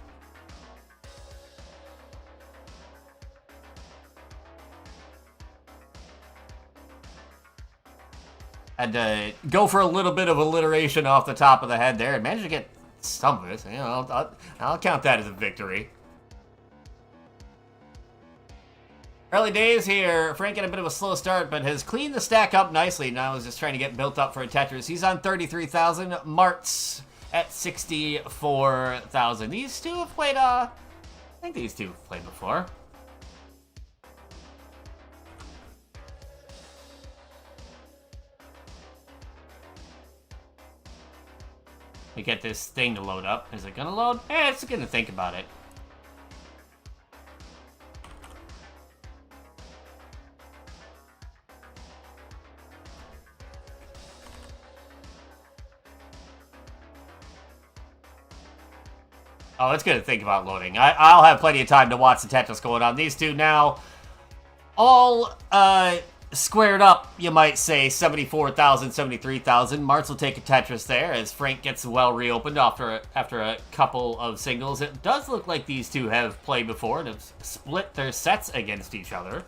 Had to go for a little bit of alliteration off the top of the head there and managed to get some of it. You know, I'll count that as a victory. Early days here, Frank had a bit of a slow start, but has cleaned the stack up nicely. Now he's just trying to get built up for a Tetris. He's on 33,000. Marts at 64,000. These two have played, I think these two have played before. We get this thing to load up. Is it gonna load? It's gonna think about it. Oh, it's gonna think about loading. I'll have plenty of time to watch the Tetris going on. These two now, all squared up, you might say, 74,000, 73,000. Marts will take a Tetris there as Frank gets well reopened after a couple of singles. It does look like these two have played before and have split their sets against each other.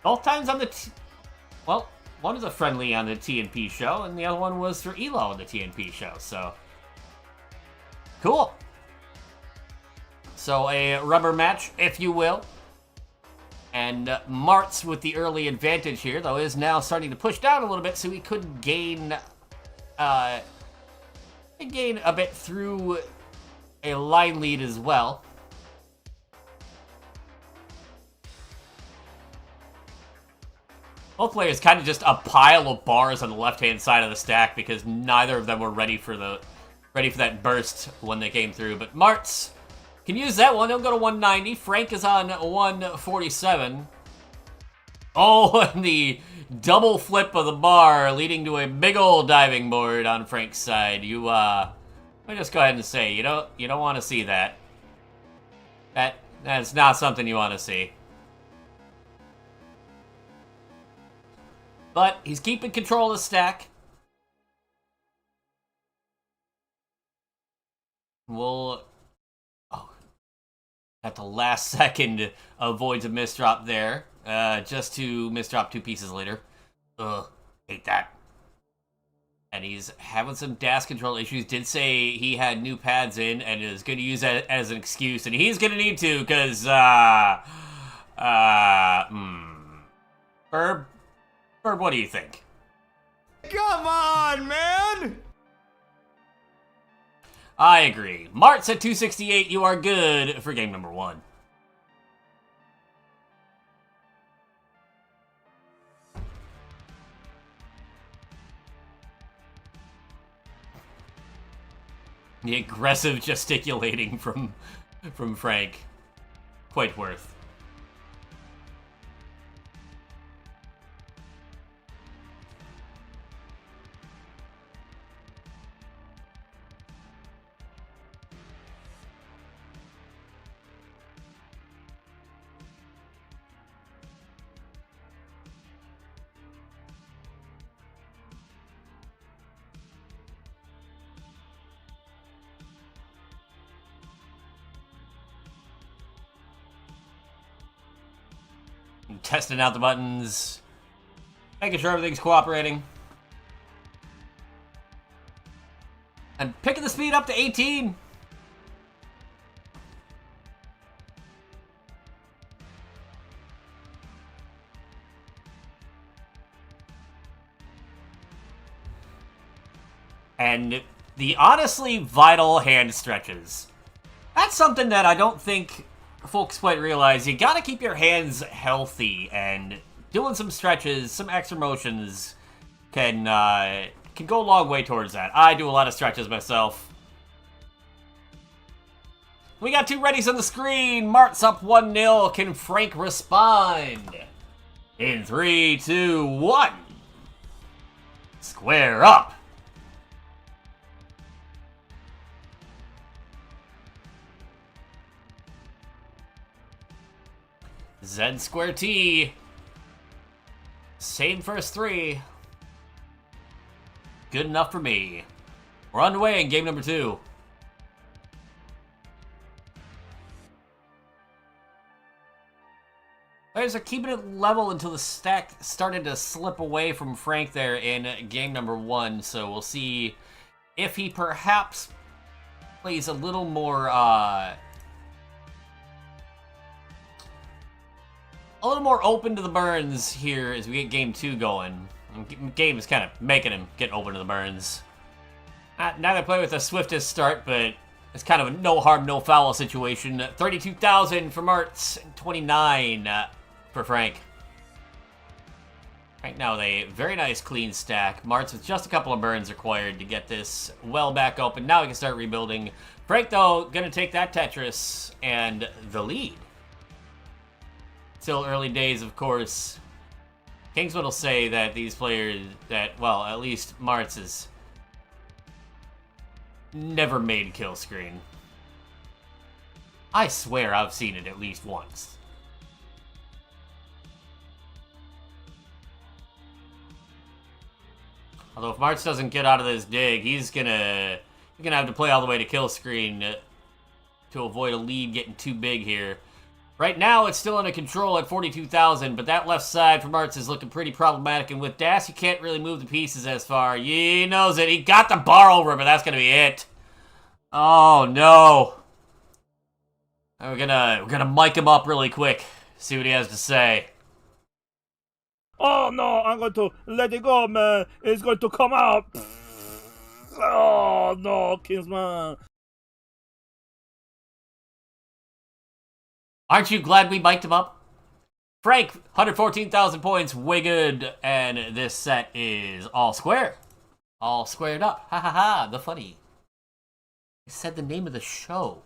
Both times on the... well, one was a friendly on the TNP show, and the other one was for Elo on the TNP show, so... cool. So a rubber match, if you will. And Marts with the early advantage here, though, is now starting to push down a little bit, so he could gain a bit through a line lead as well. Both players kind of just a pile of bars on the left-hand side of the stack because neither of them were ready for that burst when they came through. But Marts can use that one. He'll go to 190. Frank is on 147. Oh, and the double flip of the bar, leading to a big old diving board on Frank's side. Let me just go ahead and say, you don't want to see that. That's not something you want to see. But he's keeping control of the stack. We'll... Oh. At the last second, avoids a misdrop there. Just to misdrop 2 pieces later. Ugh, hate that. And he's having some dash control issues. Did say he had new pads in and is going to use that as an excuse. And he's going to need to because, Burb, what do you think?
Come on, man!
I agree. Marts at 268, you are good for game number 1. The aggressive gesticulating from Frank. Quite worth. Testing out the buttons, making sure everything's cooperating, and picking the speed up to 18. And the honestly vital hand stretches. That's something that I don't think folks quite realize. You gotta keep your hands healthy, and doing some stretches, some extra motions can go a long way towards that. I do a lot of stretches myself. We got 2 readies on the screen. Mart's up 1-0. Can Frank respond? In 3, 2, 1. Square up. Z square T. Same first 3. Good enough for me. We're underway in game number 2. Players are keeping it level until the stack started to slip away from Frank there in game number 1. So we'll see if he perhaps plays a little more open to the burns here as we get game 2 going. Game is kind of making him get open to the burns. Now they play with the swiftest start, but it's kind of a no harm, no foul situation. 32,000 for Marts, 29 for Frank. Right now, a very nice clean stack. Marts with just a couple of burns required to get this well back open. Now we can start rebuilding. Frank, though, gonna take that Tetris and the lead. Still early days, of course. Kingswood will say that these players, well, at least Marts has never made kill screen. I swear I've seen it at least once. Although if Marts doesn't get out of this dig, he's gonna have to play all the way to kill screen to avoid a lead getting too big here. Right now, it's still under control at 42,000, but that left side for Marts is looking pretty problematic, and with Dash, you can't really move the pieces as far. He knows it. He got the bar over, but that's gonna be it. Oh, no. We're gonna mic him up really quick, see what he has to say.
Oh no, I'm going to let it go, man. It's going to come out. Oh no, Kingsman.
Aren't you glad we mic'd him up? Frank, 114,000 points, way good. And this set is all square. All squared up. Ha ha ha, the funny. I said the name of the show.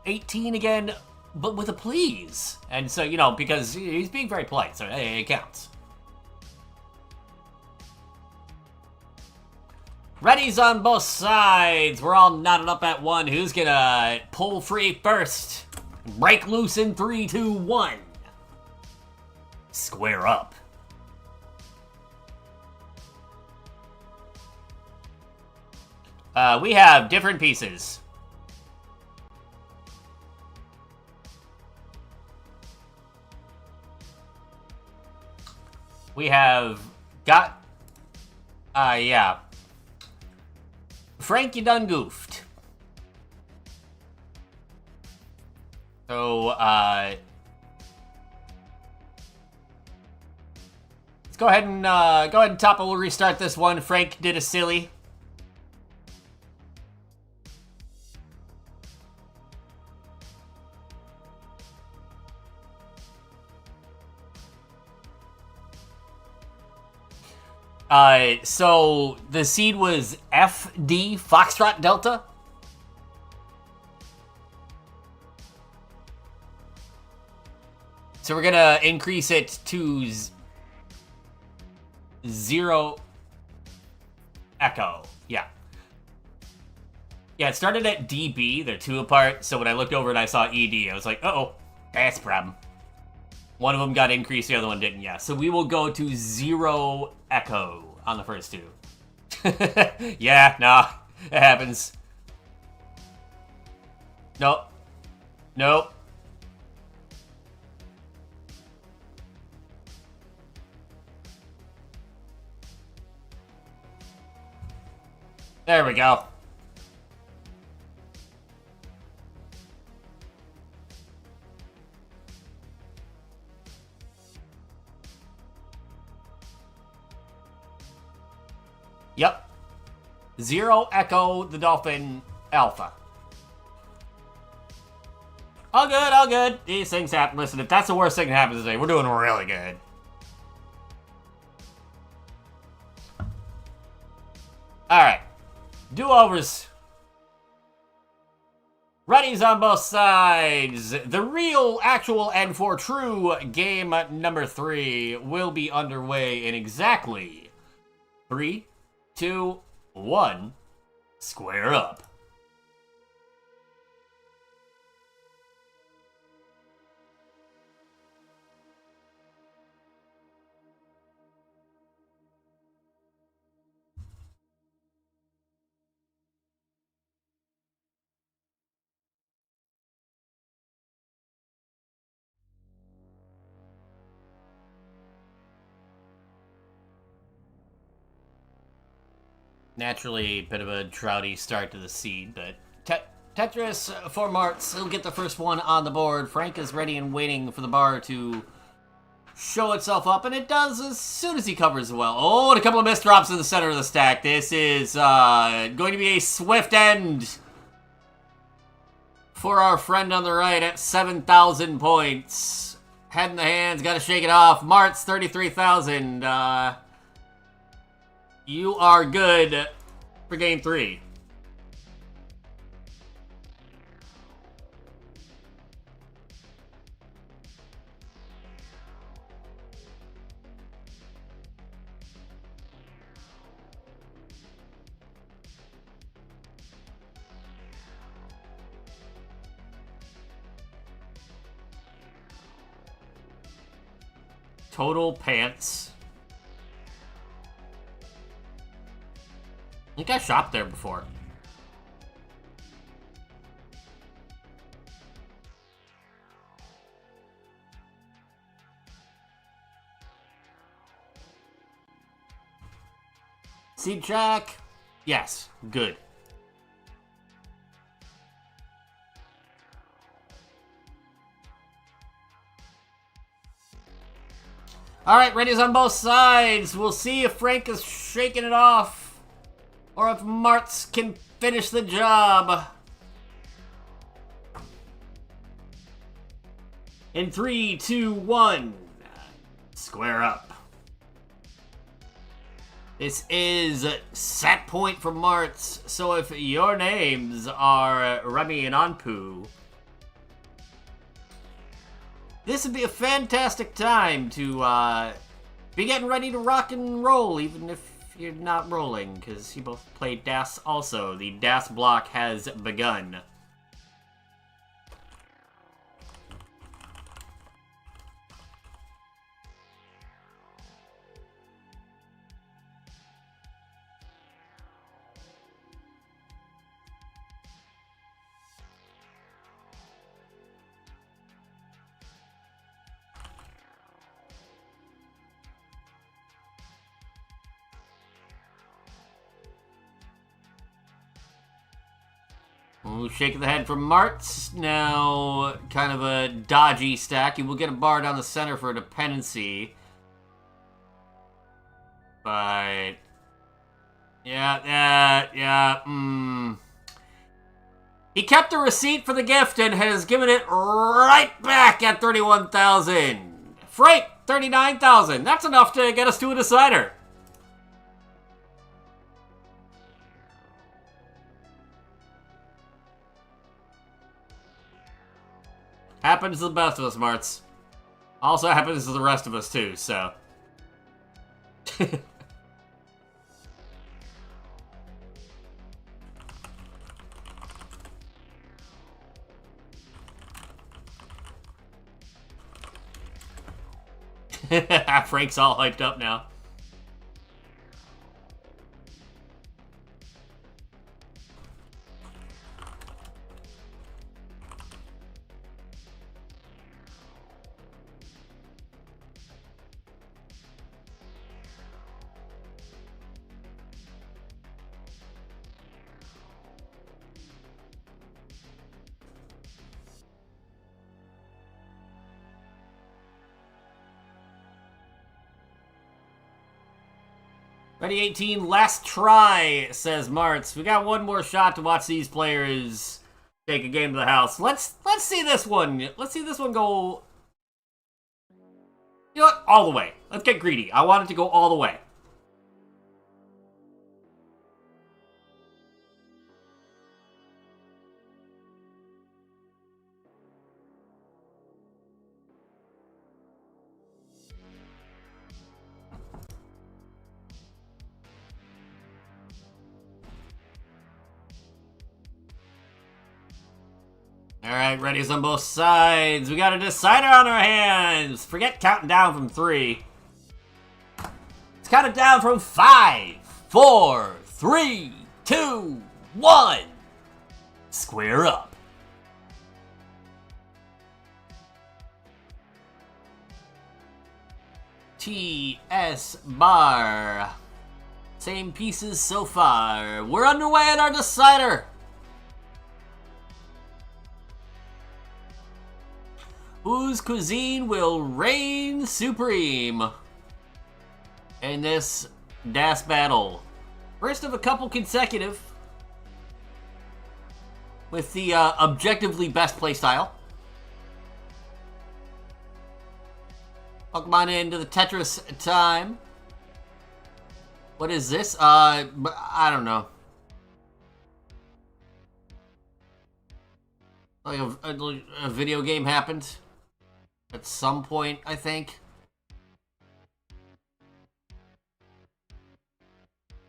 18 again, but with a please. And so, you know, because he's being very polite, so hey, it counts. Ready's on both sides. We're all knotted up at one. Who's gonna pull free first? Break loose in 3, 2, 1. Square up. We have different pieces. We have got... yeah. Frank, you done goofed. So, let's go ahead and topple. We'll restart this one. Frank did a silly. So the seed was FD, Foxtrot Delta. So we're gonna increase it to 0 Echo. Yeah. Yeah, it started at DB. They're 2 apart. So when I looked over and I saw ED, I was like, uh-oh, that's a problem. One of them got increased, the other one didn't, yeah. So we will go to 0 Echo on the first 2. Yeah, nah, it happens. Nope. Nope. There we go. Yep. 0 Echo the Dolphin Alpha. All good, all good. These things happen. Listen, if that's the worst thing that happens today, we're doing really good. Alright. Do-overs. Ready's on both sides. The real, actual, and for true game number 3 will be underway in exactly 3, 2, 1, square up. Naturally, a bit of a droughty start to the seed, but Tetris for Marts. He'll get the first one on the board. Frank is ready and waiting for the bar to show itself up, and it does as soon as he covers well. Oh, and a couple of missed drops in the center of the stack. This is going to be a swift end for our friend on the right at 7,000 points. Head in the hands, gotta shake it off. Marts, 33,000. You are good for game 3. Total pants. I think I shopped there before. Seed track. Yes, good. Alright, ready's on both sides. We'll see if Frank is shaking it off, or if Marts can finish the job. In 3, 2, 1, square up. This is set point for Marts, so if your names are Remy and Anpoo, This would be a fantastic time to be getting ready to rock and roll, even if you're not rolling, because you both play DAS also. The DAS block has begun. Ooh, shaking the head from Marts. Now, kind of a dodgy stack. You will get a bar down the center for a dependency. But... yeah. He kept the receipt for the gift and has given it right back at 31,000. Frank, 39,000. That's enough to get us to a decider. Happens to the best of us, Marts. Also happens to the rest of us, too, so. Frank's all hyped up now. Ready 18, last try, says Marts. We got one more shot to watch these players take a game to the house. Let's see this one. Let's see this one go. You know what? All the way. Let's get greedy. I want it to go all the way. Alright, ready's on both sides. We got a decider on our hands. Forget counting down from 3. Let's count it down from 5, 4, 3, 2, 1. Square up. TS bar. Same pieces so far. We're underway at our decider. Whose cuisine will reign supreme in this DAS battle? First of a couple consecutive with the objectively best playstyle. Welcome on into the Tetris time. What is this? I don't know. Like a video game happened. At some point, I think.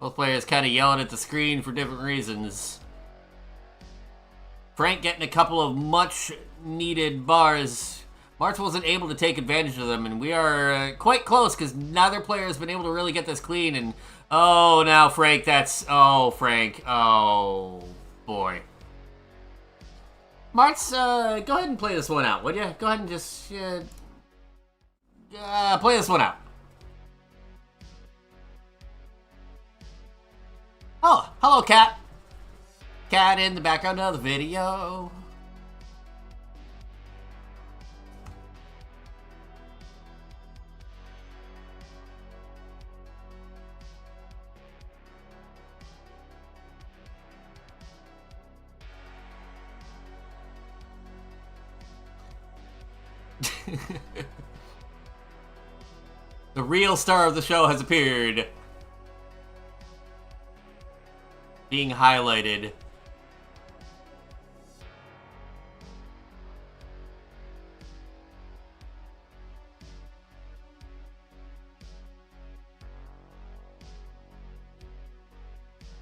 Both players kind of yelling at the screen for different reasons. Frank getting a couple of much-needed bars. Marts wasn't able to take advantage of them, and we are quite close because neither player has been able to really get this clean. And oh, now Frank, that's... oh, Frank. Oh, boy. Marts, go ahead and play this one out, would you? Go ahead and just play this one out. Oh, hello, Cat. Cat in the background of the video. The real star of the show has appeared. Being highlighted.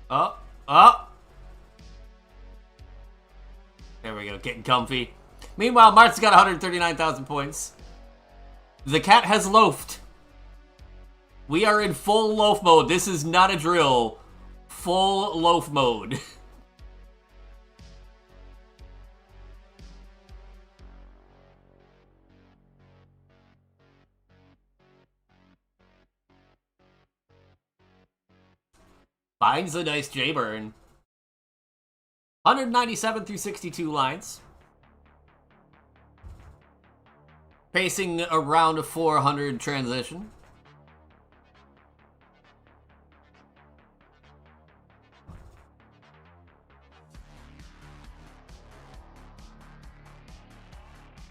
Up, up. There we go, getting comfy. Meanwhile, Mart's got 139,000 points. The cat has loafed. We are in full loaf mode. This is not a drill. Full loaf mode. Finds a nice J-burn. 197 through 62 lines. Pacing around a 400 transition.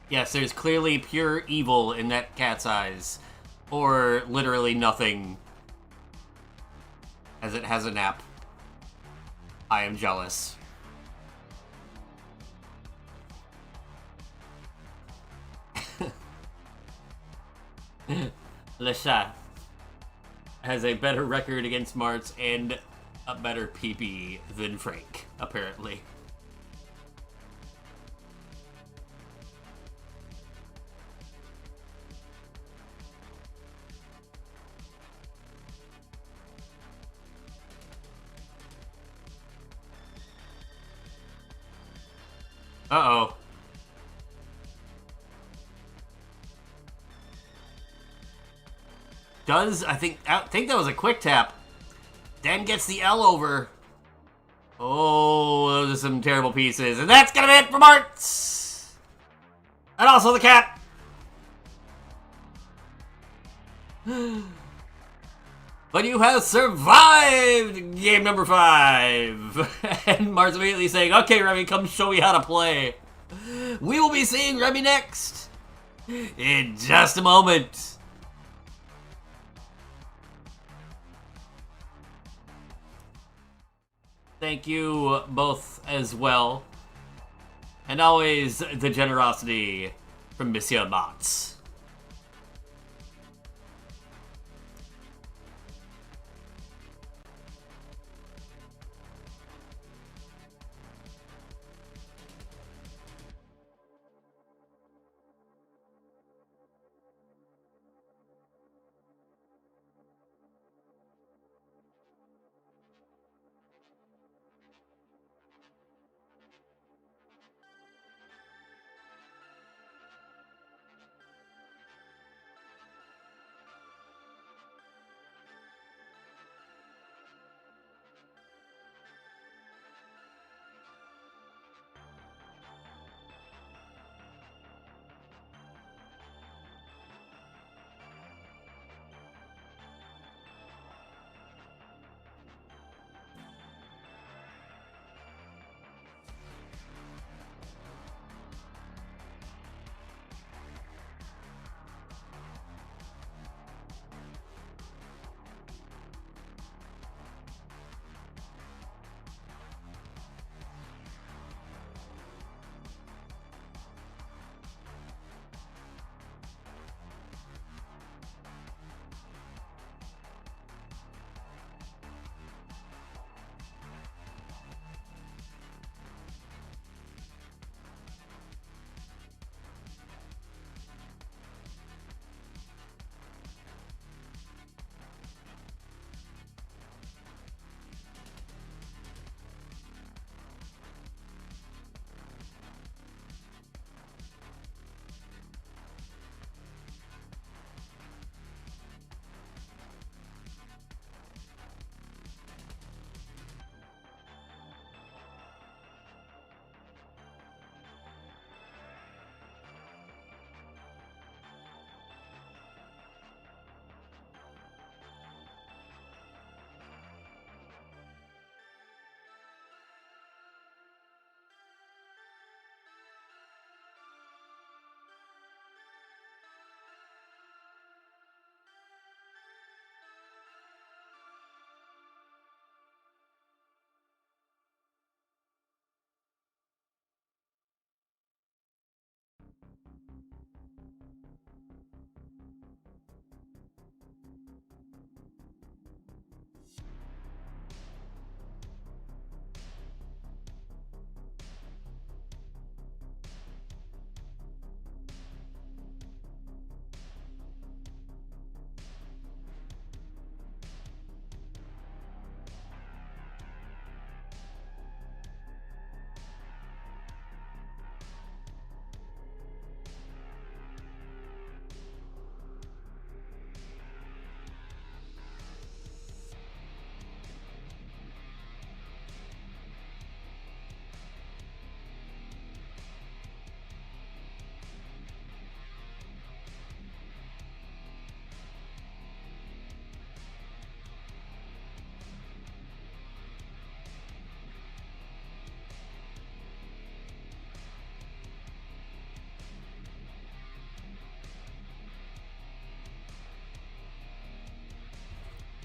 Yes, there's clearly pure evil in that cat's eyes. Or literally nothing. As it has a nap. I am jealous. Le Chat has a better record against Marts and a better PP than Frank, apparently. Uh-oh. I think that was a quick tap. Then gets the L over. Oh, those are some terrible pieces. And that's gonna be it for Marts! And also the cat! But you have survived game number 5! And Mart's immediately saying, okay, Remy, come show me how to play. We will be seeing Remy next in just a moment. Thank you both as well. And always the generosity from Monsieur Marts.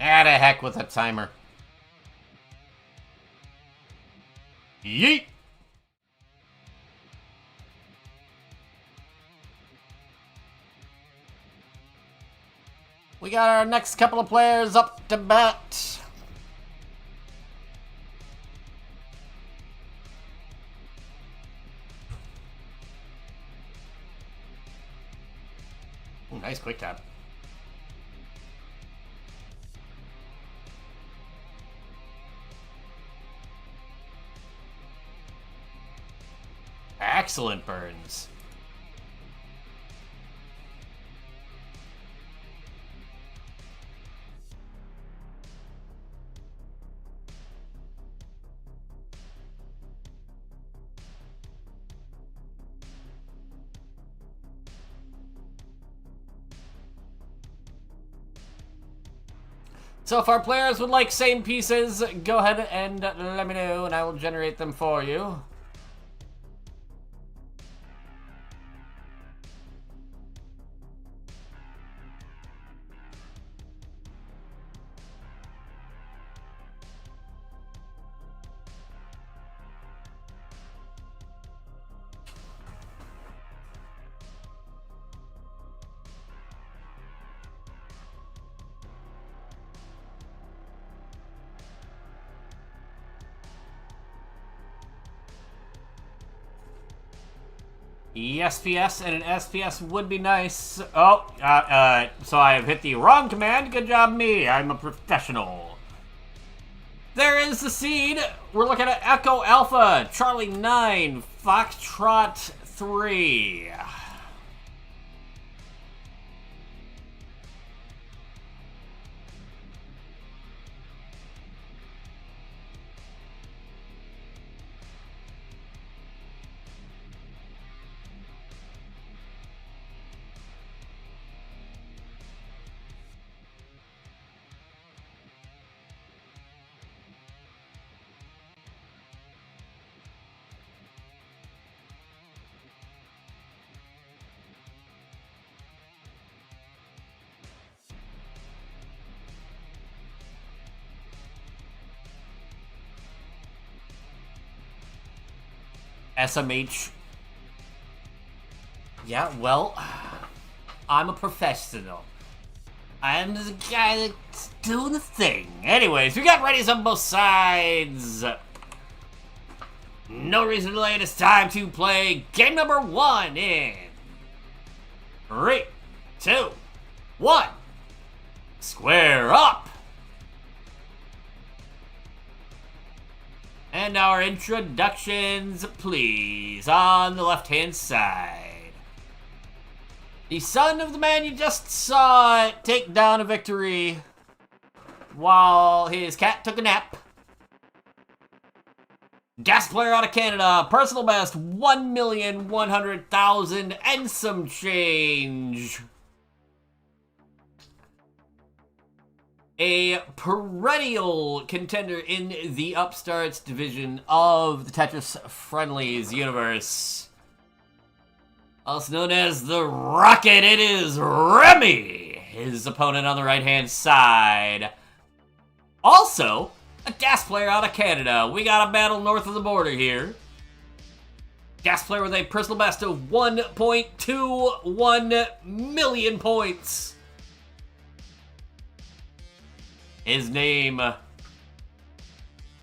Ah, the heck with the timer. Yeet! We got our next couple of players up to bat. Ooh, nice quick tap. Excellent burns. So if our players would like same pieces, go ahead and let me know and I will generate them for you. SPS and an SPS would be nice. Oh, so I have hit the wrong command. Good job, me. I'm a professional. There is the seed. We're looking at Echo Alpha, Charlie 9, Foxtrot 3. SMH. Yeah, well, I'm a professional. I'm the guy that's doing the thing. Anyways, we got readies on both sides. No reason to delay it. It's time to play game number 1 in 3, 2, 1. Square up. And our introductions, please, on the left-hand side. The son of the man you just saw take down a victory while his cat took a nap. Gas player out of Canada, personal best 1,100,000 and some change. A perennial contender in the Upstarts division of the Tetris Friendlies universe. Also known as the Rocket, it is Remy, his opponent on the right-hand side. Also, a gas player out of Canada. We got a battle north of the border here. Gas player with a personal best of 1.21 million points. His name,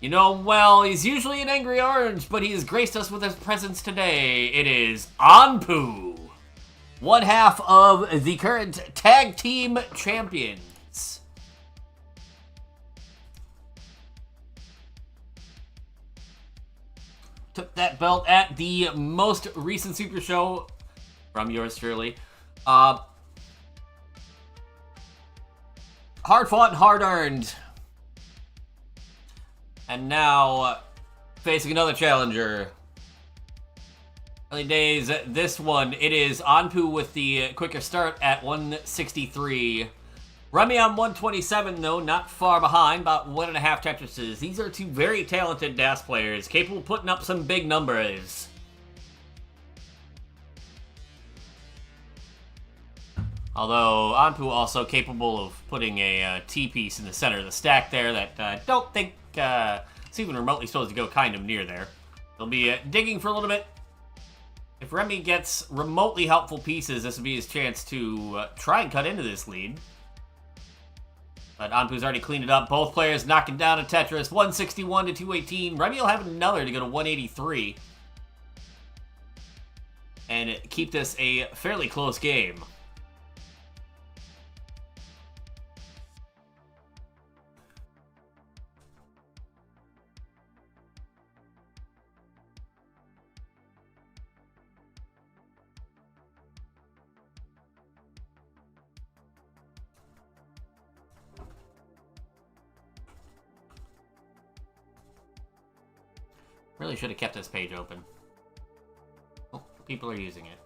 you know him well, he's usually an angry orange, but he has graced us with his presence today. It is Anpu, one half of the current tag team champions. Took that belt at the most recent Super Show from yours truly. Hard fought and hard earned. And now, facing another challenger. Early days, this one, it is Anpu with the quicker start at 163. Remy on 127, though, not far behind, about 1.5 Tetrises. These are two very talented DAS players, capable of putting up some big numbers. Although Anpu also capable of putting a T-piece in the center of the stack there that I don't think it's even remotely supposed to go kind of near there. They'll be digging for a little bit. If Remy gets remotely helpful pieces, this would be his chance to try and cut into this lead. But Anpu's already cleaned it up. Both players knocking down a Tetris. 161 to 218. Remy will have another to go to 183. And keep this a fairly close game. Really should have kept this page open. Oh, people are using it.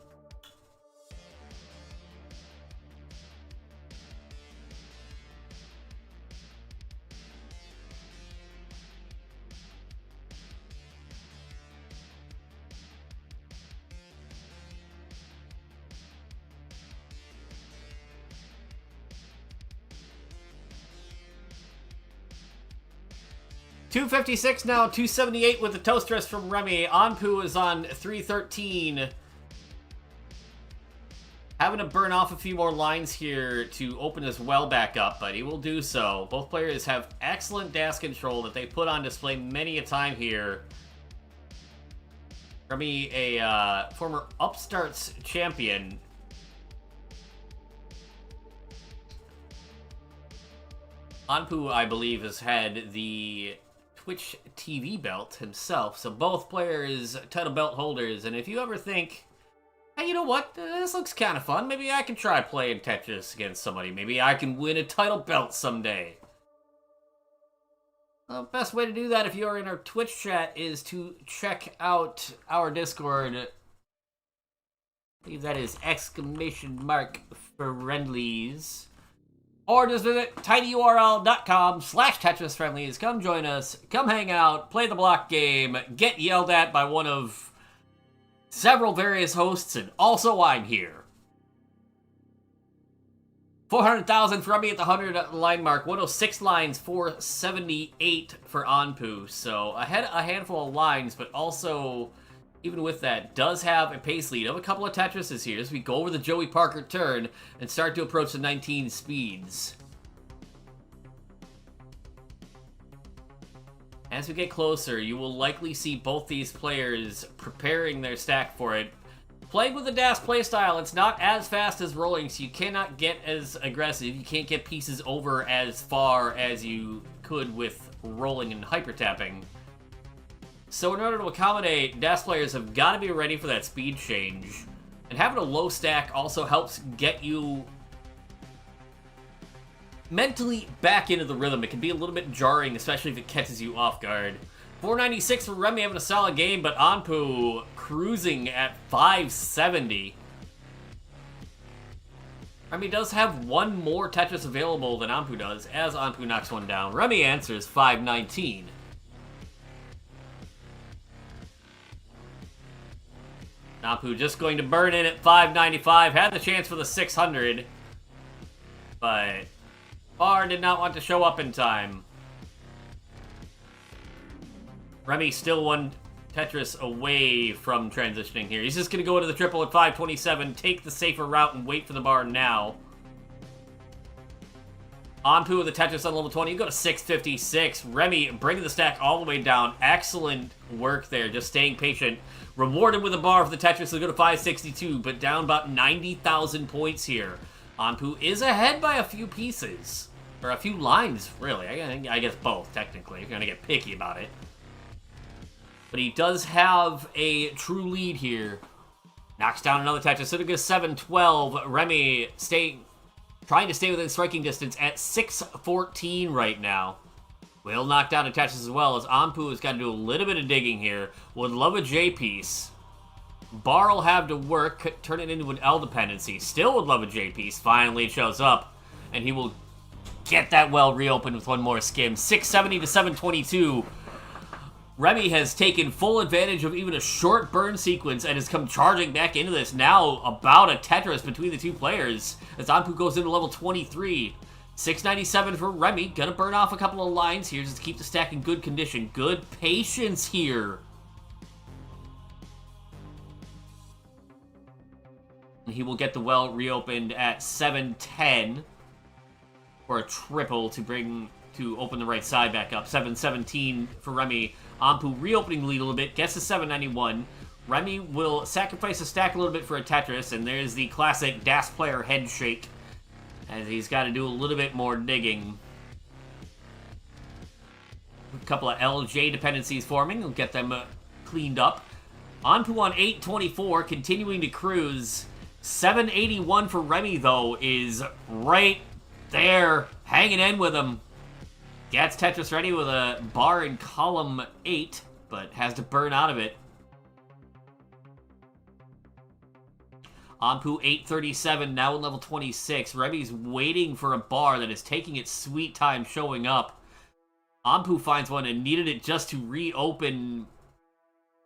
$256 now, $278 with the toastress from Remy. Anpu is on $313. Having to burn off a few more lines here to open this well back up, but he will do so. Both players have excellent dash control that they put on display many a time here. Remy, a former Upstarts champion. Anpu, I believe, has had the Twitch TV belt himself, so both players title belt holders. And if you ever think, hey, you know what, this looks kind of fun, maybe I can try playing Tetris against somebody, maybe I can win a title belt someday. The best way to do that if you are in our Twitch chat is to check out our Discord. I believe that is !friendlies. Or just visit tinyurl.com/TetrisFriendlies. Come join us, come hang out, play the block game, get yelled at by one of several various hosts, and also I'm here. 400,000 for Remy at the 100 line mark, 106 lines, 478 for Anpu. So ahead a handful of lines, but also, even with that, does have a pace lead of a couple of Tetrises here as we go over the Joey Parker turn and start to approach the 19 speeds. As we get closer, you will likely see both these players preparing their stack for it. Playing with the dash playstyle, it's not as fast as rolling, so you cannot get as aggressive. You can't get pieces over as far as you could with rolling and hyper tapping. So in order to accommodate, dash players have got to be ready for that speed change. And having a low stack also helps get you mentally back into the rhythm. It can be a little bit jarring, especially if it catches you off guard. 496 for Remy, having a solid game, but Anpu cruising at 570. Remy does have one more Tetris available than Anpu does, as Anpu knocks one down. Remy answers 519. Anpu just going to burn in at 595. Had the chance for the 600. But Bar did not want to show up in time. Remy still one Tetris away from transitioning here. He's just going to go into the triple at 527. Take the safer route and wait for the bar now. Anpu with the Tetris on level 20. You go to 656. Remy bringing the stack all the way down. Excellent work there. Just staying patient. Rewarded with a bar for the Tetris. He'll go to 562, but down about 90,000 points here. Anpu is ahead by a few pieces. Or a few lines, really. I guess both, technically, if you're going to get picky about it. But he does have a true lead here. Knocks down another Tetris. So it goes 7-12. Remy trying to stay within striking distance at 614 right now. Will knock down a Tetris as well, as Anpu has got to do a little bit of digging here. Would love a J piece. Bar will have to work, turn it into an L dependency. Still would love a J piece. Finally it shows up, and he will get that well reopened with one more skim. 670 to 722. Remy has taken full advantage of even a short burn sequence and has come charging back into this. Now about a Tetris between the two players as Anpu goes into level 23. 697 for Remy. Gonna burn off a couple of lines here just to keep the stack in good condition. Good patience here. He will get the well reopened at 710 for a triple to open the right side back up. 717 for Remy. Anpu reopening the lead a little bit, gets to 791. Remy will sacrifice a stack a little bit for a Tetris, and there's the classic DAS player head shake, as he's got to do a little bit more digging. A couple of LJ dependencies forming, we'll get them cleaned up. Anpu on 824, continuing to cruise. 781 for Remy, though, is right there, hanging in with him. Gets Tetris ready with a bar in column 8, but has to burn out of it. Anpu 837, now in level 26. Remy's waiting for a bar that is taking its sweet time showing up. Anpu finds one and needed it just to reopen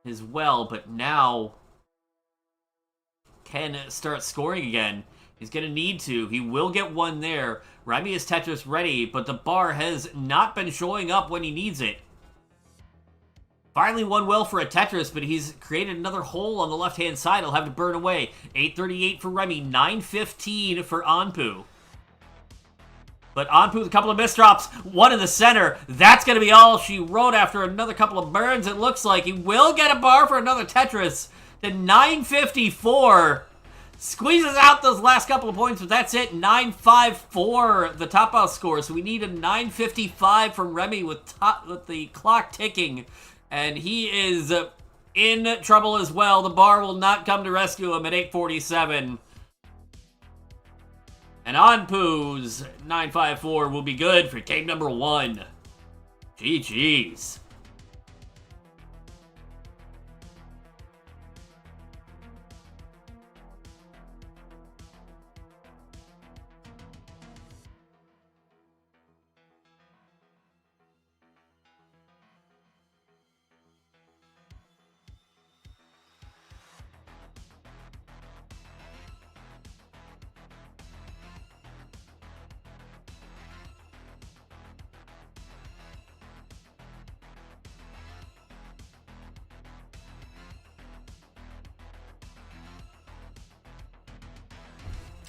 his well, but now Kann start scoring again. He's going to need to. He will get one there. Remy is Tetris ready, but the bar has not been showing up when he needs it. Finally one well for a Tetris, but he's created another hole on the left-hand side. He'll have to burn away. 838 for Remy, 915 for Anpu. But Anpu with a couple of misdrops, one in the center. That's going to be all she wrote after another couple of burns, it looks like. He will get a bar for another Tetris. To 954. Squeezes out those last couple of points, but that's it. 954, the top out score. So we need a 955 from Remy with the clock ticking. And he is in trouble as well. The bar will not come to rescue him at 847. And Anpu's 954 will be good for game number 1. GG's.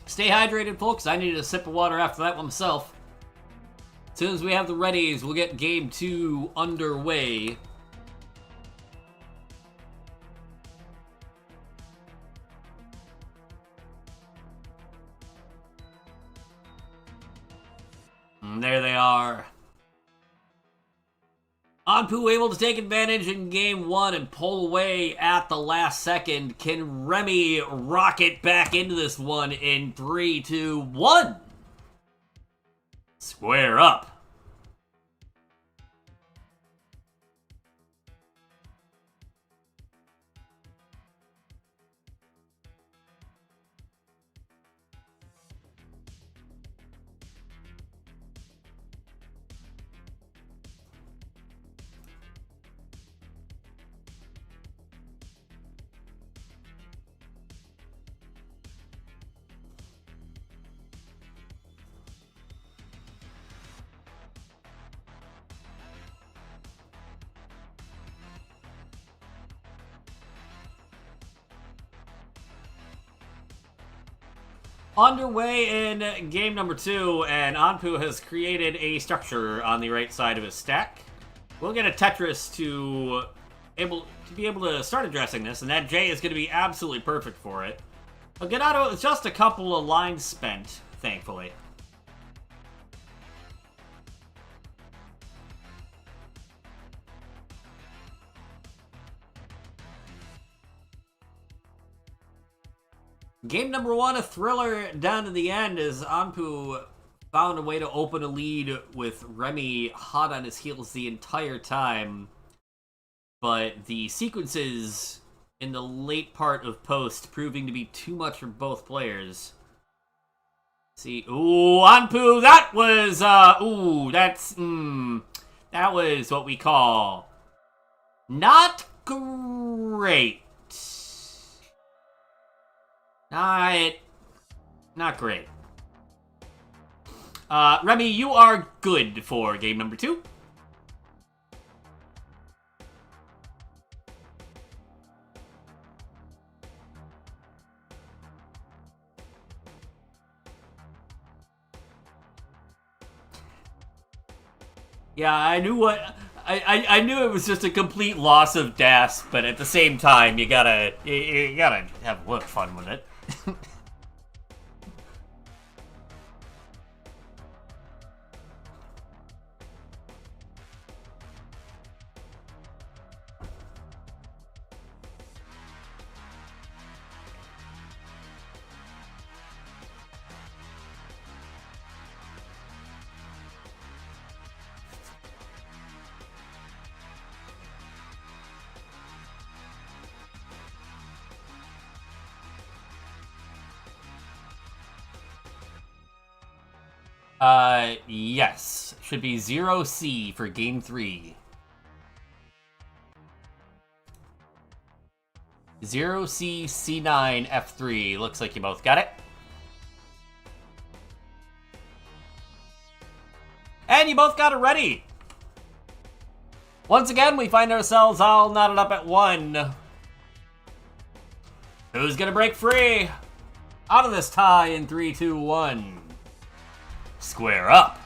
Stay hydrated, folks. I needed a sip of water after that one myself. As soon as we have the readies, we'll get game 2 underway. And there they are. Anpu able to take advantage in game 1 and pull away at the last second. Can Remy rocket back into this one in 3, 2, 1? Square up. Underway in game number 2, and Anpu has created a structure on the right side of his stack. We'll get a Tetris to be able to start addressing this, and that J is going to be absolutely perfect for it. I'll get out of it with just a couple of lines spent, thankfully. Game number 1, a thriller down to the end as Anpu found a way to open a lead with Remy hot on his heels the entire time. But the sequences in the late part of post proving to be too much for both players. See, ooh, Anpu, that was, that was what we call Not great. Not great. Remy, you are good for game number 2. Yeah, I knew what... I knew it was just a complete loss of DAS, but at the same time, you gotta have a little fun with it. Yes. Should be 0C for game 3. 0C, C9, F3. Looks like you both got it. And you both got it ready. Once again, we find ourselves all knotted up at 1. Who's gonna break free out of this tie in 3, 2, 1? Square up.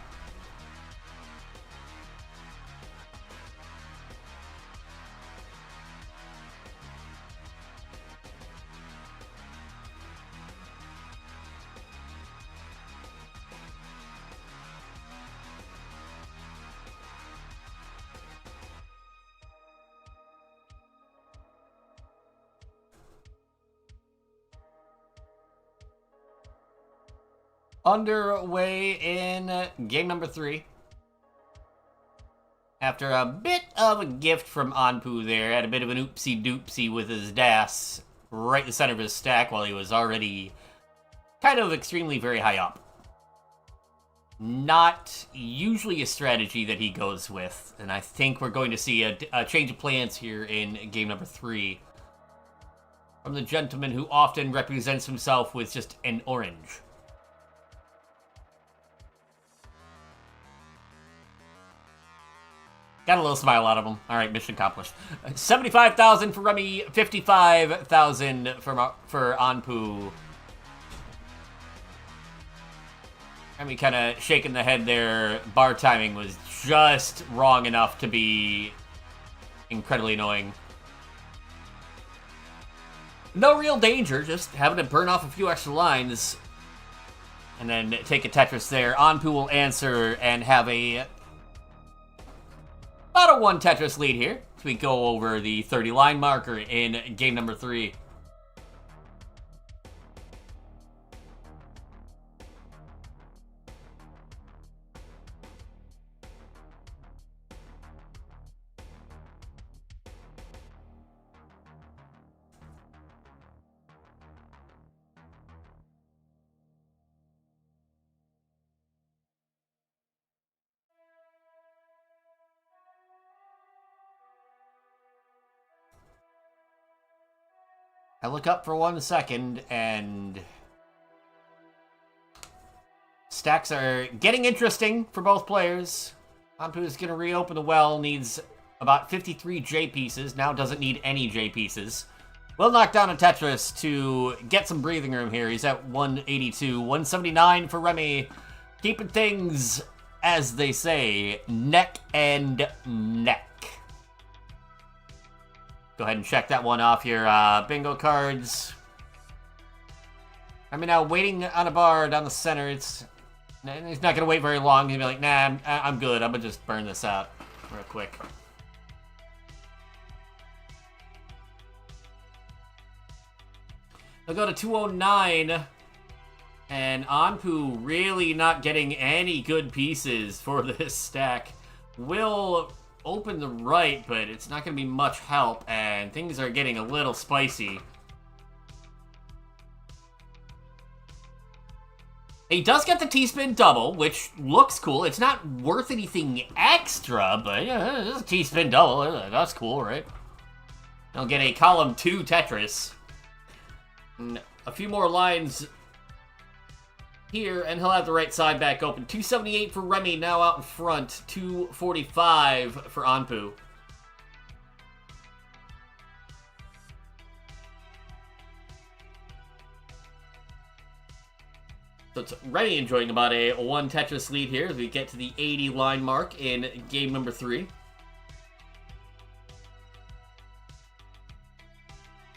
Underway in game number 3. After a bit of a gift from Anpu there, had a bit of an oopsie-doopsie with his DAS right in the center of his stack while he was already kind of extremely very high up. Not usually a strategy that he goes with, and I think we're going to see a change of plans here in game number 3 from the gentleman who often represents himself with just an orange. Got a little smile out of him. All right, mission accomplished. 75,000 for Remy, 55,000 for Anpu. Remy kind of shaking the head there. Bar timing was just wrong enough to be incredibly annoying. No real danger, just having to burn off a few extra lines. And then take a Tetris there. Anpu will answer and have about a 1 Tetris lead here as we go over the 30 line marker in game number 3. I look up for 1 second, and stacks are getting interesting for both players. Anpu is going to reopen the well, needs about 53 J pieces, now doesn't need any J pieces. Will knock down a Tetris to get some breathing room here. He's at 182, 179 for Remy, keeping things, as they say, neck and neck. Go ahead and check that one off your bingo cards. I mean, now waiting on a bar down the center, he's not going to wait very long. He'll be like, nah, I'm good. I'm going to just burn this out real quick. He'll go to 209. And Anpu really not getting any good pieces for this stack. Will open the right, but it's not going to be much help, and things are getting a little spicy. He does get the T-spin double, which looks cool. It's not worth anything extra, but yeah, it's a T-spin double. That's cool, right? He'll get a column 2 Tetris. And a few more lines here, and he'll have the right side back open. 278 for Remy, now out in front. 245 for Anpu. So it's Remy enjoying about a 1 Tetris lead here as we get to the 80 line mark in game number 3.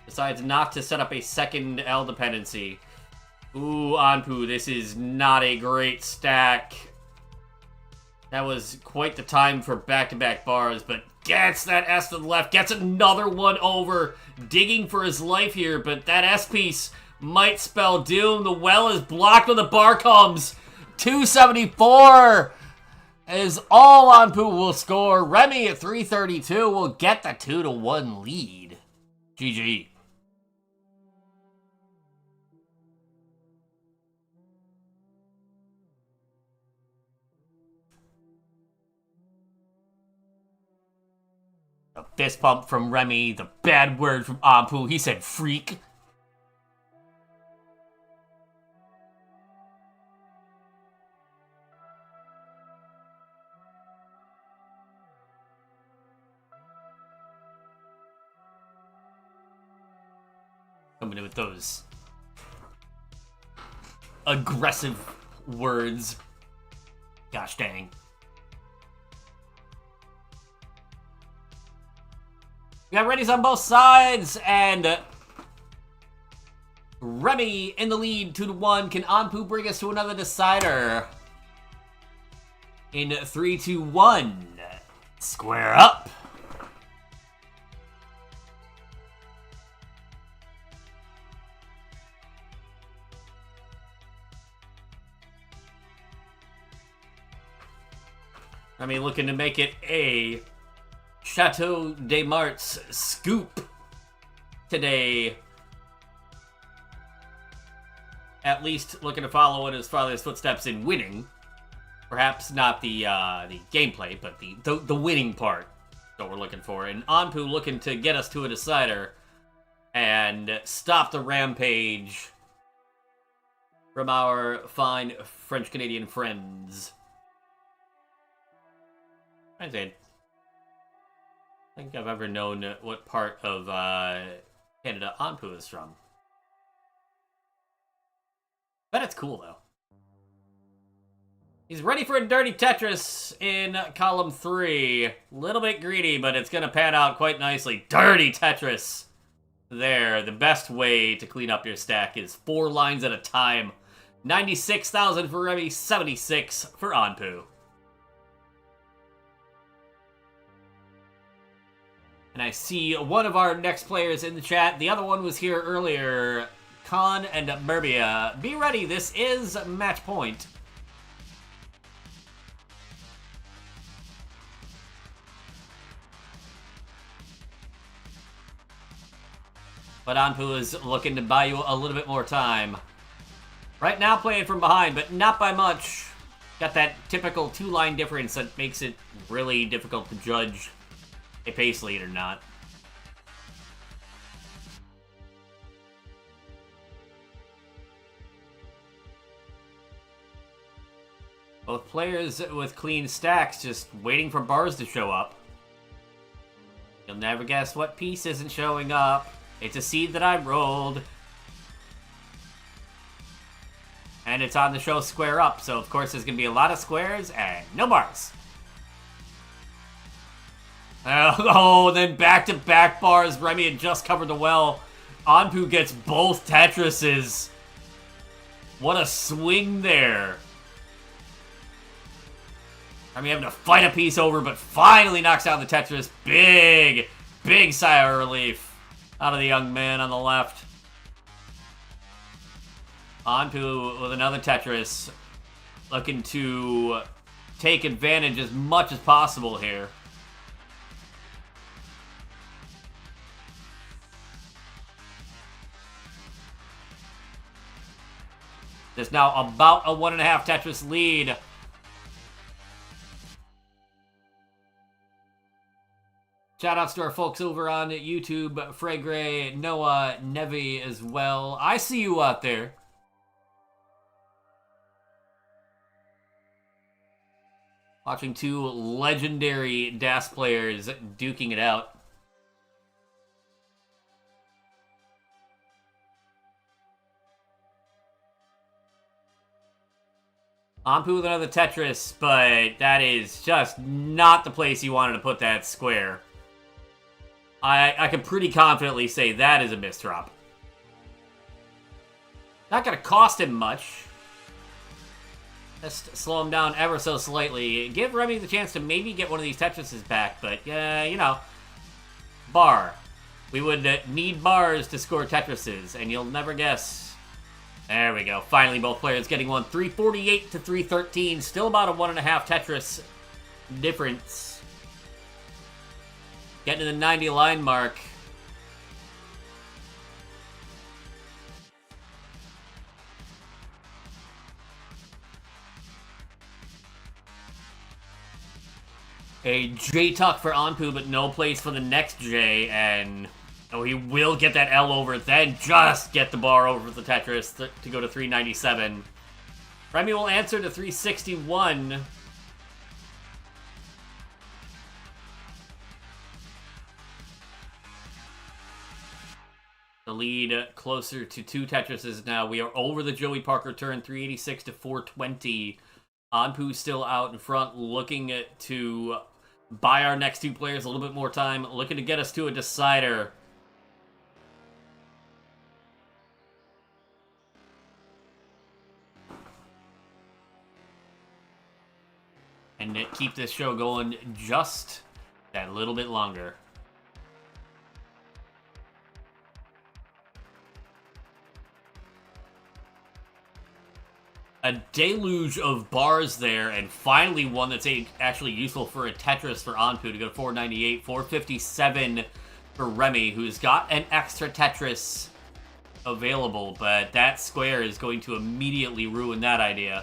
Decides not to set up a second L dependency. Ooh, Anpu, this is not a great stack. That was quite the time for back-to-back bars, but gets that S to the left, gets another one over, digging for his life here, but that S piece might spell doom. The well is blocked when the bar comes. 274 is all Anpu will score. Remy at 332 will get the 2-1 lead. GG. A fist bump from Remy, the bad word from Anpu. He said freak. Coming in with those aggressive words. Gosh dang. We got readies on both sides, and Remy in the lead, 2-1. Can Anpu bring us to another decider? In 3, 2, 1. Square up. Remy looking to make it a Chateau de Marts scoop today. At least looking to follow in his father's footsteps in winning. Perhaps not the gameplay, but the winning part that we're looking for. And Anpu looking to get us to a decider and stop the rampage from our fine French-Canadian friends. I did. I think I've ever known what part of Canada Anpu is from. But it's cool, though. He's ready for a dirty Tetris in column 3. A little bit greedy, but it's going to pan out quite nicely. Dirty Tetris. There. The best way to clean up your stack is 4 lines at a time. 96,000 for Remy, 76 for Anpu. And I see one of our next players in the chat. The other one was here earlier. Kann and Burbia. Be ready, this is match point. But Anpu is looking to buy you a little bit more time. Right now playing from behind, but not by much. Got that typical 2-line difference that makes it really difficult to judge a pace lead or not. Both players with clean stacks just waiting for bars to show up. You'll never guess what piece isn't showing up. It's a seed that I rolled. And it's on the show Square Up, so of course there's going to be a lot of squares and no bars. Oh, then back-to-back bars. Remy had just covered the well. Anpu gets both Tetrises. What a swing there. Remy having to fight a piece over, but finally knocks out the Tetris. Big, big sigh of relief out of the young man on the left. Anpu with another Tetris. Looking to take advantage as much as possible here. There's now about a 1.5 Tetris lead. Shoutouts to our folks over on YouTube, Fregray, Noah, Nevi as well. I see you out there. Watching two legendary DAS players duking it out. Anpu with another Tetris, but that is just not the place you wanted to put that square. I can pretty confidently say that is a misdrop. Not going to cost him much. Just slow him down ever so slightly. Give Remy the chance to maybe get one of these Tetrises back, but, you know, bar. We would need bars to score Tetrises, and you'll never guess. There we go. Finally, both players getting one. 348 to 313. Still about a 1.5 Tetris difference. Getting to the 90 line mark. A J-tuck for Anpu, but no place for the next J, and he will get that L over, then just get the bar over the Tetris to go to 397. Remy will answer to 361. The lead closer to 2 Tetrises now. We are over the Joey Parker turn, 386 to 420. Anpu still out in front, looking to buy our next 2 players a little bit more time, looking to get us to a decider. And keep this show going just that little bit longer. A deluge of bars there, and finally one that's actually useful for a Tetris for Anpu to go to 498, 457 for Remy, who's got an extra Tetris available, but that square is going to immediately ruin that idea.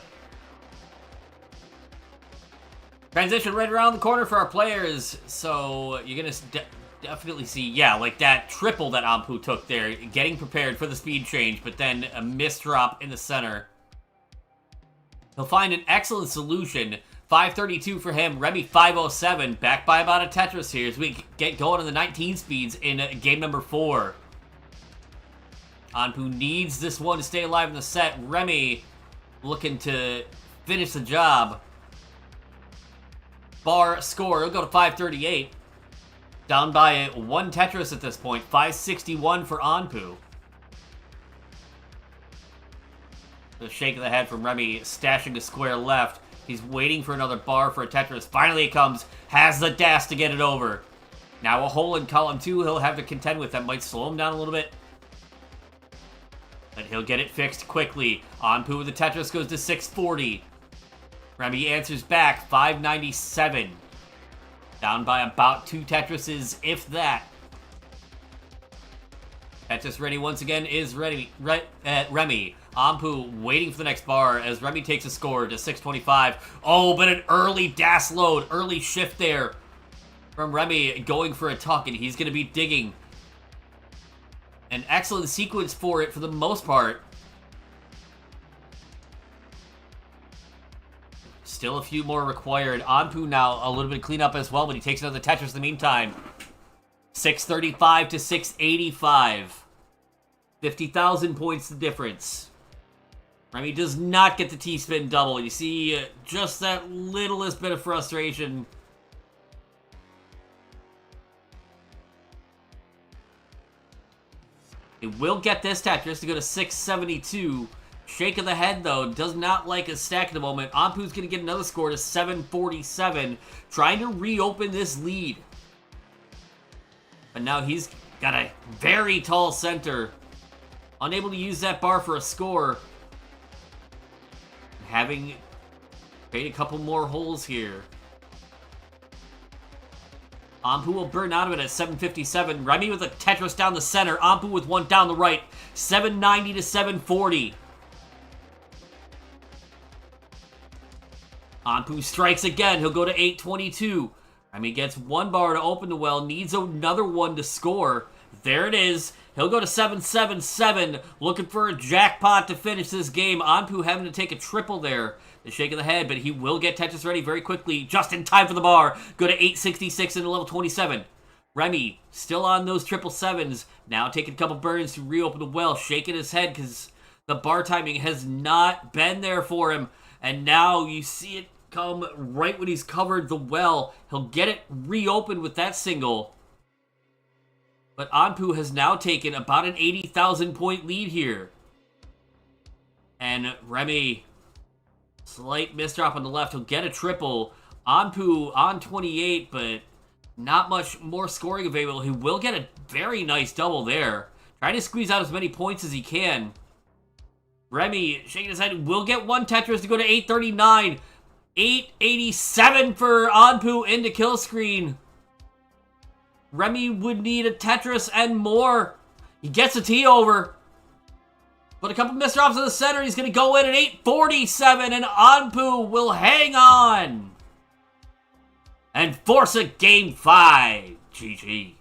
Transition right around the corner for our players, so you're going to definitely see, yeah, like that triple that Anpu took there, getting prepared for the speed change, but then a misdrop in the center. He'll find an excellent solution. 532 for him. Remy 507. Back by about a Tetris here as we get going on the 19 speeds in game number 4. Anpu needs this one to stay alive in the set. Remy looking to finish the job. Bar score. He'll go to 538. Down by 1 Tetris at this point. 561 for Anpu. The shake of the head from Remy, stashing a square left. He's waiting for another bar for a Tetris. Finally it comes. Has the dash to get it over. Now a hole in column 2 he'll have to contend with. That might slow him down a little bit. But he'll get it fixed quickly. Anpu with the Tetris goes to 640. Remy answers back. 597. Down by about 2 Tetrises, if that. Tetris ready once again is Remy. Anpu waiting for the next bar as Remy takes a score to 625. Oh, but an early dash load, early shift there from Remy going for a tuck, and he's going to be digging. An excellent sequence for it for the most part. Still a few more required. Anpu now a little bit of cleanup as well, but he takes another Tetris in the meantime. 635 to 685. 50,000 points the difference. Remy does not get the T-spin double. You see just that littlest bit of frustration. He will get this Tetris to go to 672. Shake of the head, though, does not like a stack at the moment. Anpu's going to get another score to 747, trying to reopen this lead. But now he's got a very tall center. Unable to use that bar for a score. Having made a couple more holes here. Anpu will burn out of it at 757. Remy with a Tetris down the center. Anpu with one down the right. 790 to 740. Anpu strikes again. He'll go to 822. Remy gets one bar to open the well. Needs another one to score. There it is. He'll go to 777. Looking for a jackpot to finish this game. Anpu having to take a triple there. The shake of the head, but he will get Tetris ready very quickly. Just in time for the bar. Go to 866 into level 27. Remy still on those triple sevens. Now taking a couple burns to reopen the well. Shaking his head because the bar timing has not been there for him. And now you see it come right when he's covered the well. He'll get it reopened with that single. But Anpu has now taken about an 80,000 point lead here. And Remy, slight misdrop on the left. He'll get a triple. Anpu on 28, but not much more scoring available. He will get a very nice double there. Trying to squeeze out as many points as he can. Remy, shaking his head, will get one Tetris to go to 839. 887 for Anpu into kill screen. Remy would need a Tetris and more. He gets a T over. But a couple misdrops in the center. He's going to go in at 847, and Anpu will hang on and force a game 5. GG.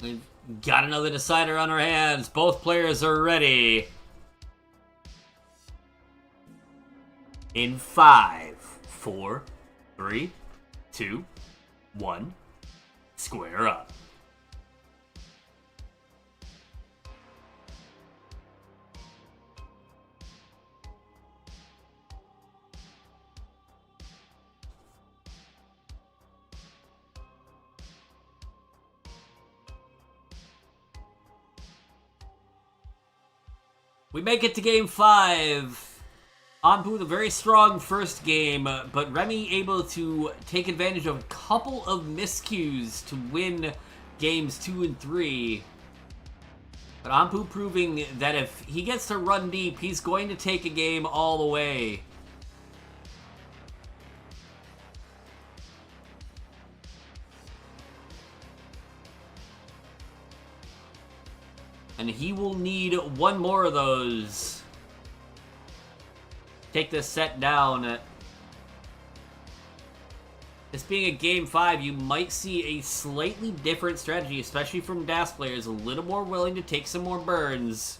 We've got another decider on our hands. Both players are ready. In 5, 4, 3, 2, 1, square up. We make it to game 5. Anpu with a very strong first game, but Remy able to take advantage of a couple of miscues to win games 2 and 3. But Anpu proving that if he gets to run deep, he's going to take a game all the way. And he will need one more of those. Take this set down. This being a game 5, you might see a slightly different strategy, especially from DAS players, a little more willing to take some more burns.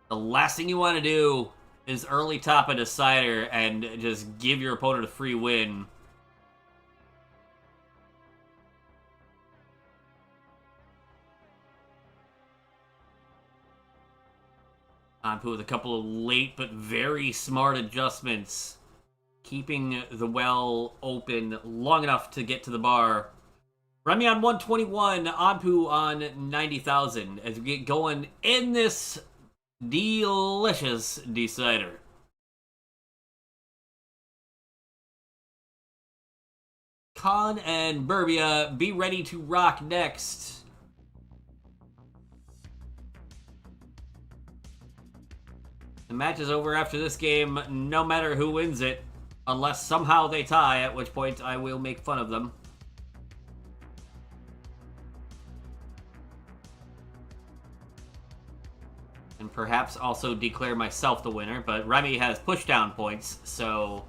The last thing you want to do is early top a decider and just give your opponent a free win. Anpu with a couple of late but very smart adjustments, keeping the well open long enough to get to the bar. Remy on 121, Anpu on 90,000 as we get going in this delicious decider. Kann and Burbia, be ready to rock next. The match is over after this game, no matter who wins it, unless somehow they tie, at which point I will make fun of them. And perhaps also declare myself the winner, but Remy has pushdown points, so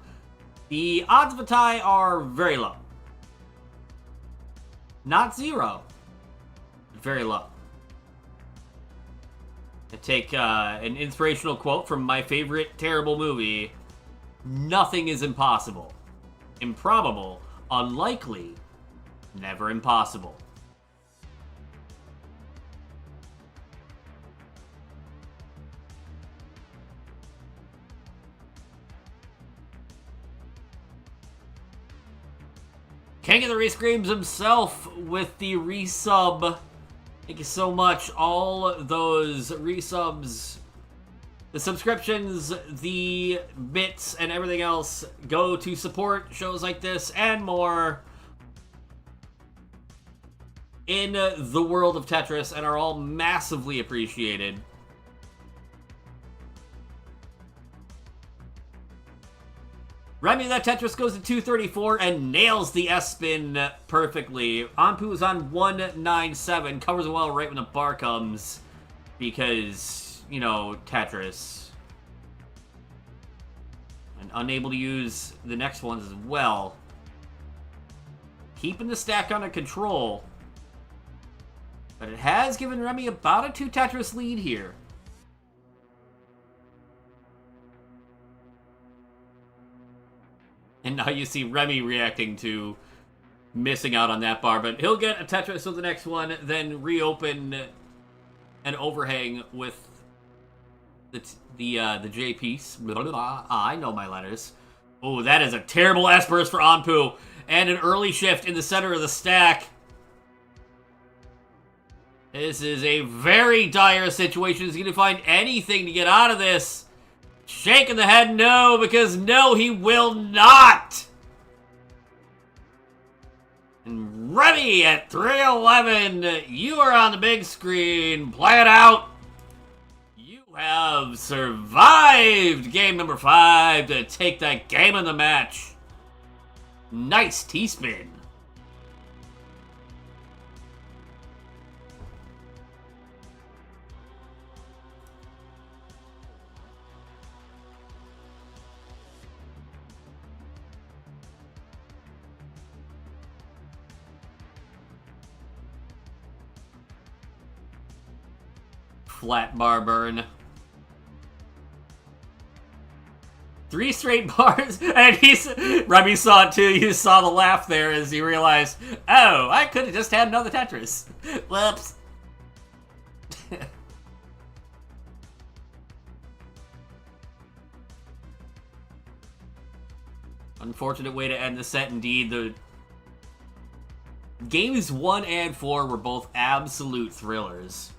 the odds of a tie are very low. Not zero, but very low. I take an inspirational quote from my favorite terrible movie. Nothing is impossible. Improbable, unlikely, never impossible. King of the Rescreams himself with the resub. Thank you so much. All those resubs, the subscriptions, the bits, and everything else go to support shows like this and more in the world of Tetris and are all massively appreciated. Remy, that Tetris goes to 234 and nails the S-spin perfectly. Anpu is on 197, covers it well right when the bar comes because, you know, Tetris. And unable to use the next ones as well. Keeping the stack under control. But it has given Remy about a 2 Tetris lead here. And now you see Remy reacting to missing out on that bar. But he'll get a Tetris with the next one, then reopen an overhang with the J piece. I know my letters. Oh, that is a terrible S-burst for Anpu. And an early shift in the center of the stack. This is a very dire situation. He's going to find anything to get out of this. Shaking the head no, because no, he will not. And Remy at 311. You are on the big screen. Play it out. You have survived game number 5 to take that game in the match. Nice T-spin. Flat bar burn. 3 straight bars, and Remy saw it too. You saw the laugh there as he realized, oh, I could have just had another Tetris. Whoops. Unfortunate way to end the set indeed. The games 1 and 4 were both absolute thrillers.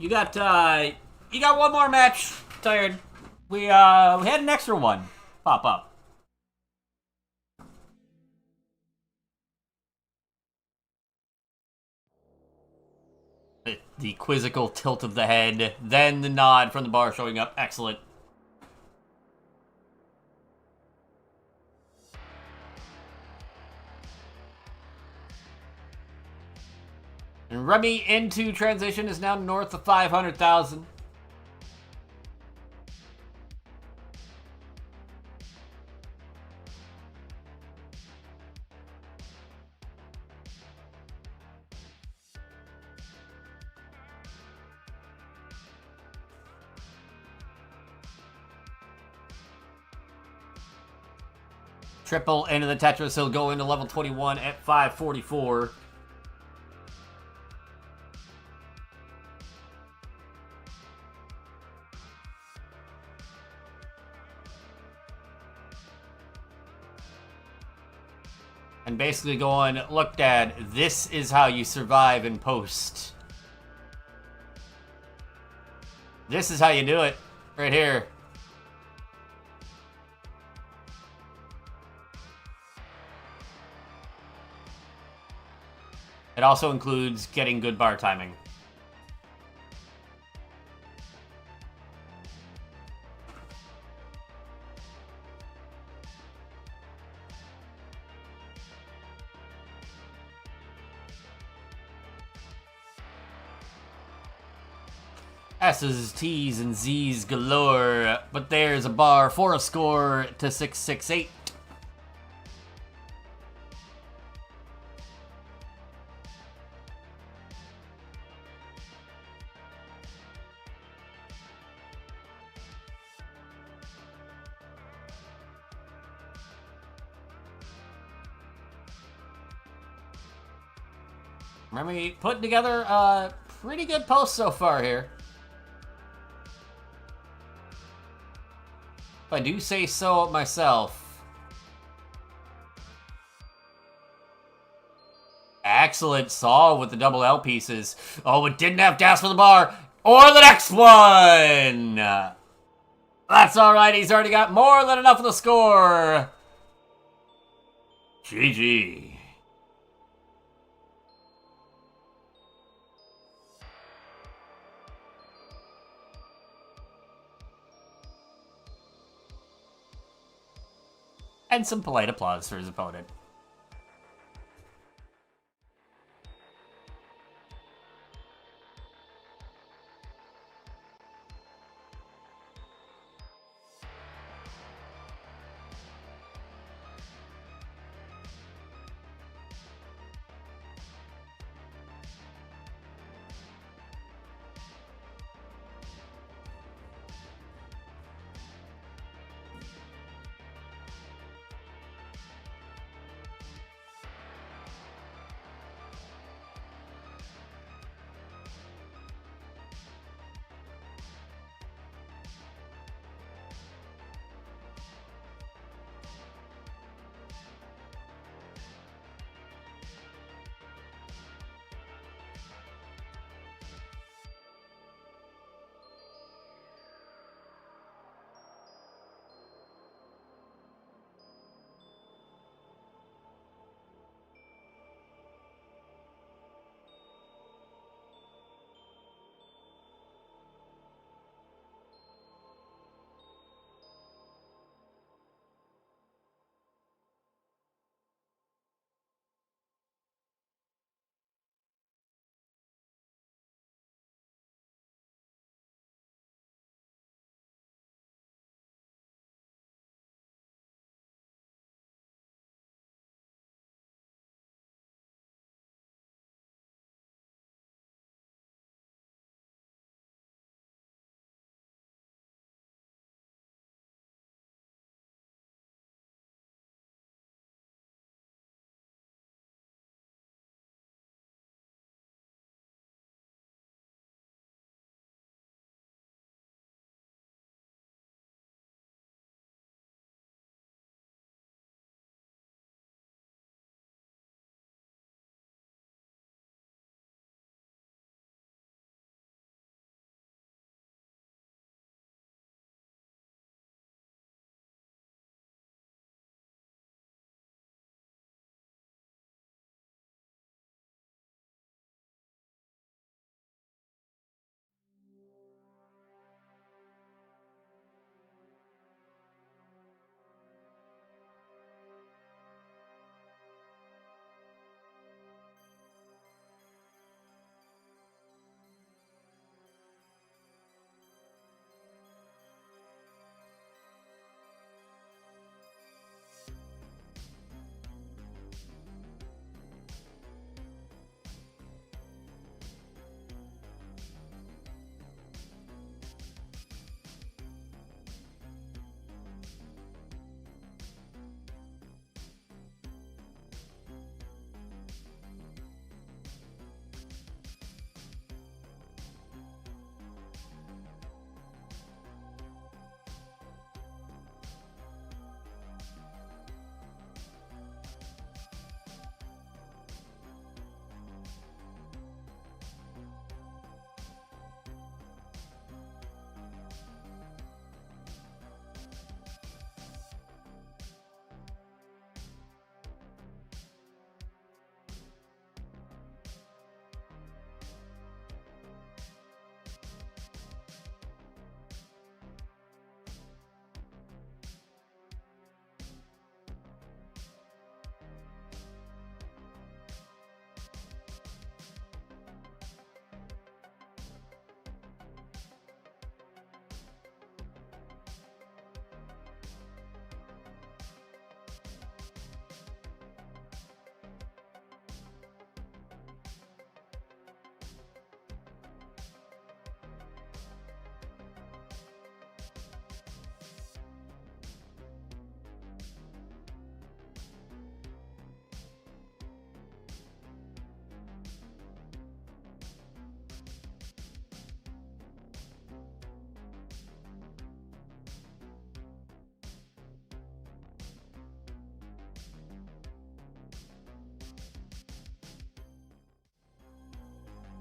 You got one more match, Tired. We had an extra one pop up. The quizzical tilt of the head, then the nod from the bar showing up. Excellent. And Remy into transition is now north of 500,000. Triple into the Tetris. He'll go into level 21 at 544. And basically going, look, Dad, this is how you survive in post. This is how you do it. Right here. It also includes getting good bar timing. S's, T's, and Z's galore, but there's a bar for a score to 668. Remy putting together a pretty good post so far here. If I do say so myself. Excellent saw with the double L pieces. Oh, it didn't have gas for the bar. Or the next one! That's alright, he's already got more than enough of the score. GG. And some polite applause for his opponent.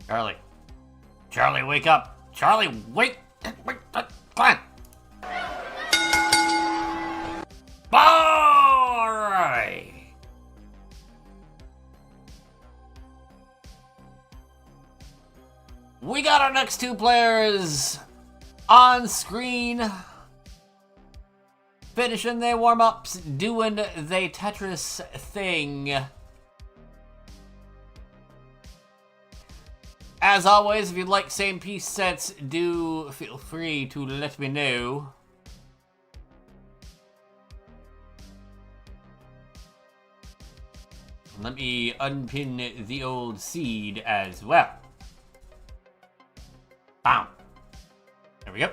Charlie. Charlie, wake up. Charlie, wake. Kann. Alright. We got our next two players on screen. Finishing their warm-ups, doing the Tetris thing. As always, if you'd like same piece sets, do feel free to let me know. Let me unpin the old seed as well. Bam. There we go.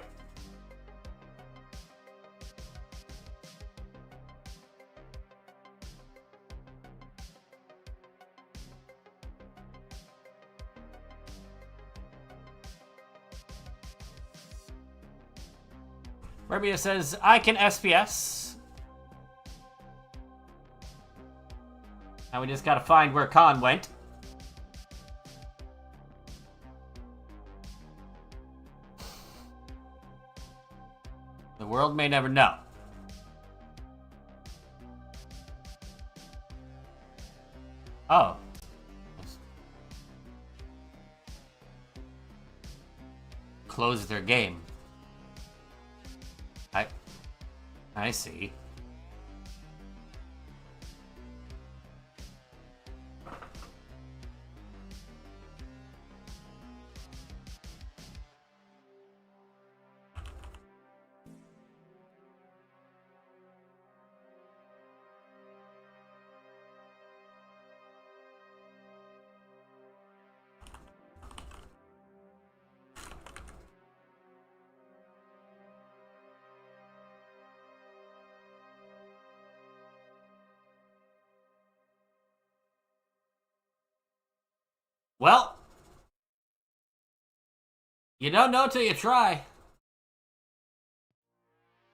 Burbia says, I can SPS. Now we just gotta find where Kann went. The world may never know. Oh. Close their game. I see. Well, you don't know till you try.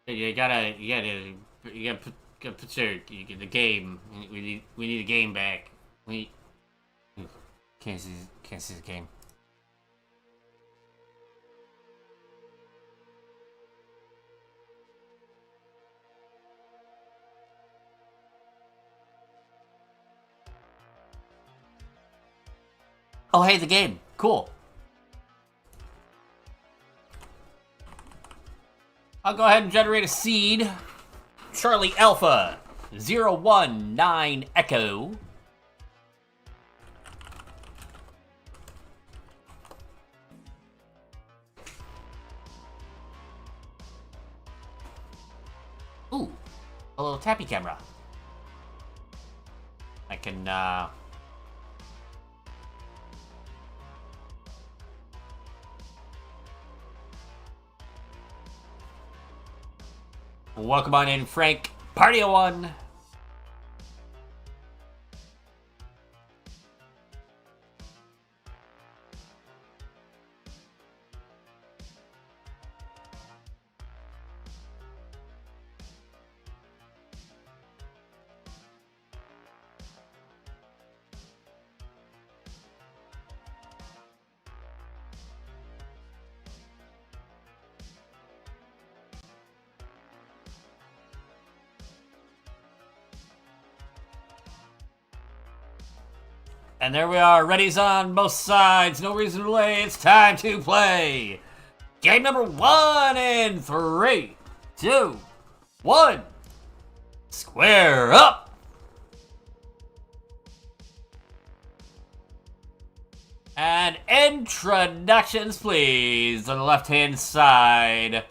You gotta put the game. We need the game back. Can't see the game. Oh, hey, the game. Cool. I'll go ahead and generate a seed. Charlie Alpha 019 Echo. Ooh, a little tappy camera. I can, welcome on in, Frank. Party of one. And there we are, ready's on both sides, no reason to delay, it's time to play! Game number 1 in 3, 2, 1, square up! And introductions, please, on the left-hand side.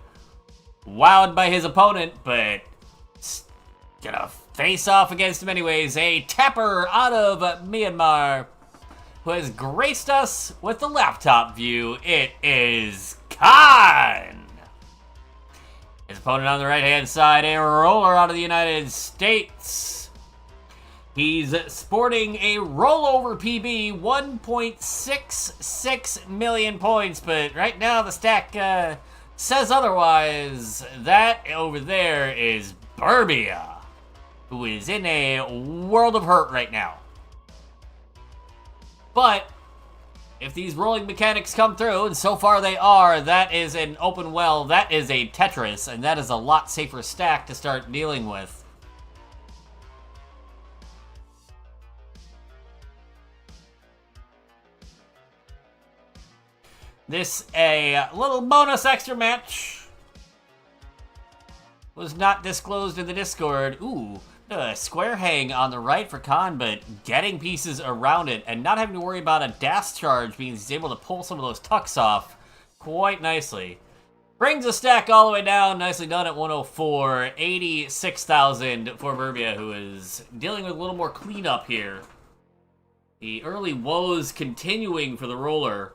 Wowed by his opponent, but gonna face off against him anyways. A tapper out of Myanmar who has graced us with the laptop view. It is Kann. His opponent on the right-hand side, a roller out of the United States. He's sporting a rollover PB, 1.66 million points, but right now the stack says otherwise. That over there is Burbia, who is in a world of hurt right now. But If these rolling mechanics come through, and so far they are, that is an open well, that is a Tetris, and that is a lot safer stack to start dealing with. This a little bonus extra match. Was not disclosed in the Discord. Ooh, square hang on the right for Kann, but getting pieces around it and not having to worry about a dash charge means he's able to pull some of those tucks off quite nicely. Brings the stack all the way down. Nicely done at 104. 86,000 for Burbia, who is dealing with a little more cleanup here. The early woes continuing for the roller.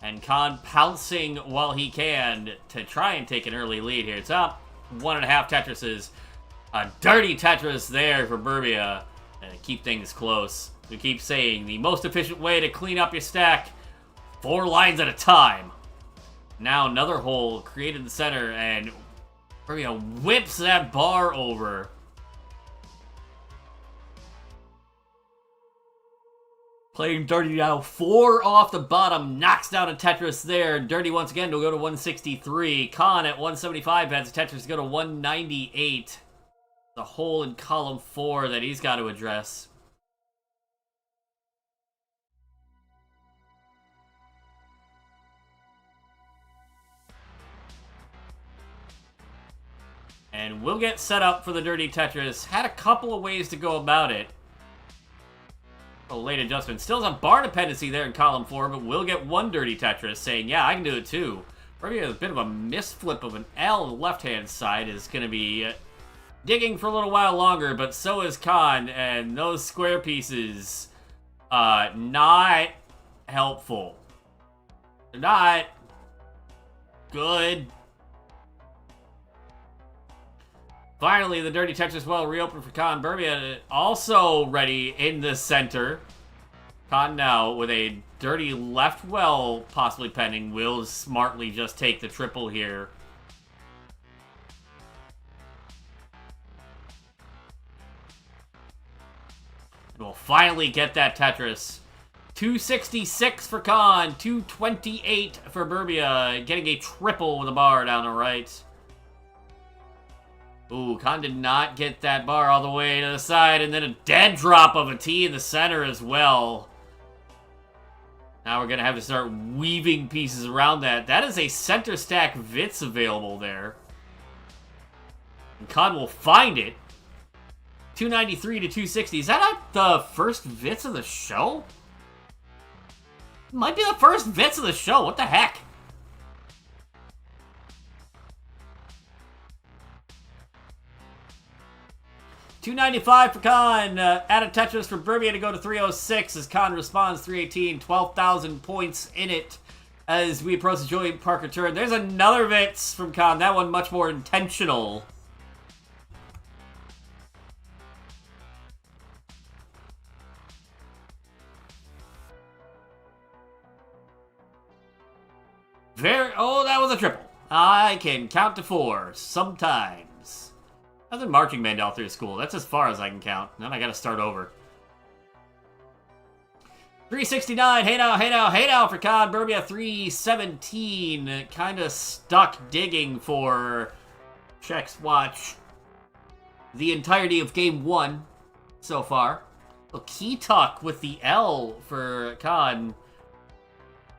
And Kann pouncing while he can to try and take an early lead here. It's up 1.5 Tetrises. A dirty Tetris there for Burbia. And keep things close. We keep saying the most efficient way to clean up your stack, 4 lines at a time. Now another hole created in the center, and Burbia whips that bar over. Playing Dirty now, 4 off the bottom, knocks down a Tetris there. Dirty once again will go to 163. Kann at 175 has a Tetris to go to 198. The hole in column 4 that he's got to address. And we'll get set up for the Dirty Tetris. Had a couple of ways to go about it. A late adjustment. Still has a bar dependency there in column 4, but we'll get 1 Dirty Tetris saying, yeah, I can do it too. Probably a bit of a misflip of an L on the left-hand side is going to be digging for a little while longer, but so is Kann, and those square pieces, not helpful. They're not good. Finally, the Dirty Tetris well reopened for Kann. Burbia also ready in the center. Kann now with a dirty left well possibly pending. Will smartly just take the triple here. And we'll finally get that Tetris. 266 for Kann, 228 for Burbia. Getting a triple with a bar down the right. Ooh, Kann did not get that bar all the way to the side, and then a dead drop of a T in the center as well. Now we're going to have to start weaving pieces around that. That is a center stack Vits available there. And Kann will find it. 293 to 260. Is that not the first Vits of the show? Might be the first Vits of the show. What the heck? $295 for Kann. Add a Tetris for Burbia to go to 306 as Kann responds. 318, 12,000 points in it as we approach the Joey Parker turn. There's another Vits from Kann. That one much more intentional. Oh, that was a triple. I can count to 4 sometimes. I've been marching band all through school. That's as far as I can count. Then I gotta start over. 369. Hey now, hey now, hey now for Kann. Burbia 317. Kinda stuck digging for checks watch the entirety of game 1 so far. A key tuck with the L for Kann.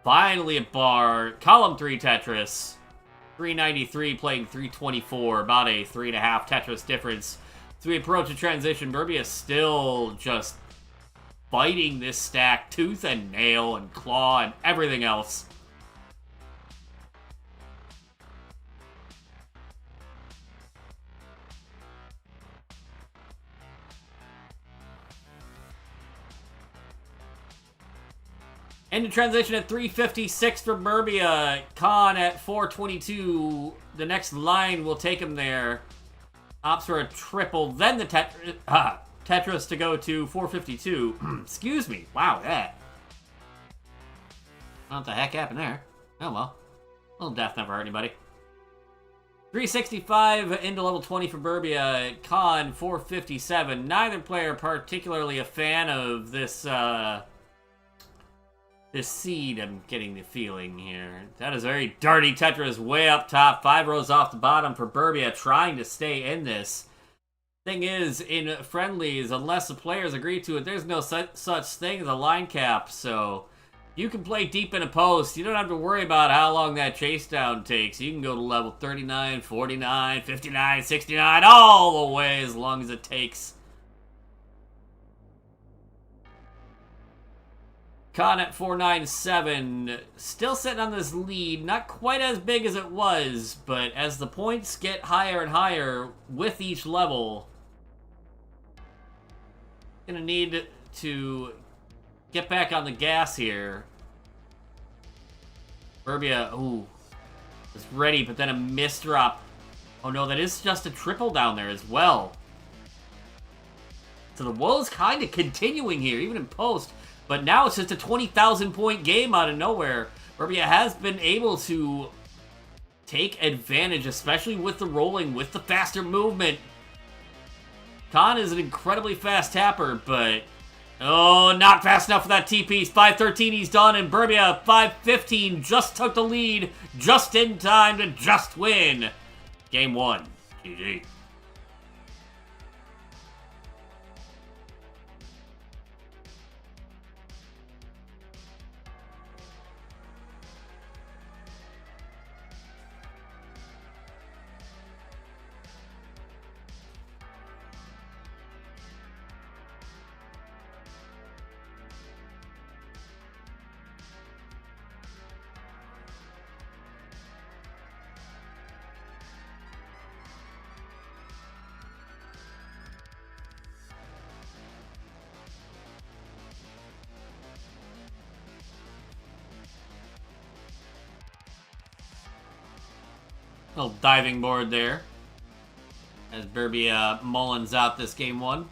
Finally a bar. Column 3 Tetris. 393 playing 324. About a 3.5 Tetris difference. As we approach a transition, Burbia is still just fighting this stack tooth and nail and claw and everything else. Into transition at 356 for Burbia. Kann at 422. The next line will take him there. Opts for a triple. Then the Tetris to go to 452. Excuse me. Wow, that. What the heck happened there? Oh well. A little death never hurt anybody. 365 into level 20 for Burbia. Kann 457. Neither player particularly a fan of this this seed, I'm getting the feeling here. That is very dirty. Tetris way up top. 5 rows off the bottom for Burbia, trying to stay in this. Thing is, in friendlies, unless the players agree to it, there's no such thing as a line cap, so you can play deep in a post. You don't have to worry about how long that chase down takes. You can go to level 39, 49, 59, 69, all the way as long as it takes. Kann at 497, still sitting on this lead, not quite as big as it was, but as the points get higher and higher with each level, gonna need to get back on the gas here. Burbia, ooh, is ready, but then a misdrop. Oh no, that is just a triple down there as well. So the woe's kind of continuing here, even in post. But now it's just a 20,000 point game out of nowhere. Burbia has been able to take advantage, especially with the rolling, with the faster movement. Kann is an incredibly fast tapper, but oh, not fast enough for that T-piece. 513 he's done, and Burbia 515 just took the lead just in time to just win. Game 1. GG. Little diving board there as Birbia mullins out this game 1.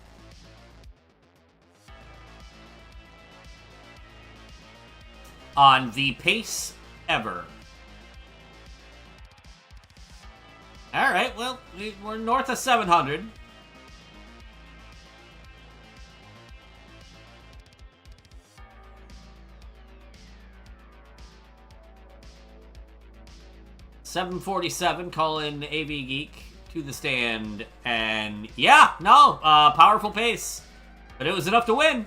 On the pace ever. Alright, well, we're north of 700. $747, calling AV Geek to the stand, and yeah, no, powerful pace, but it was enough to win.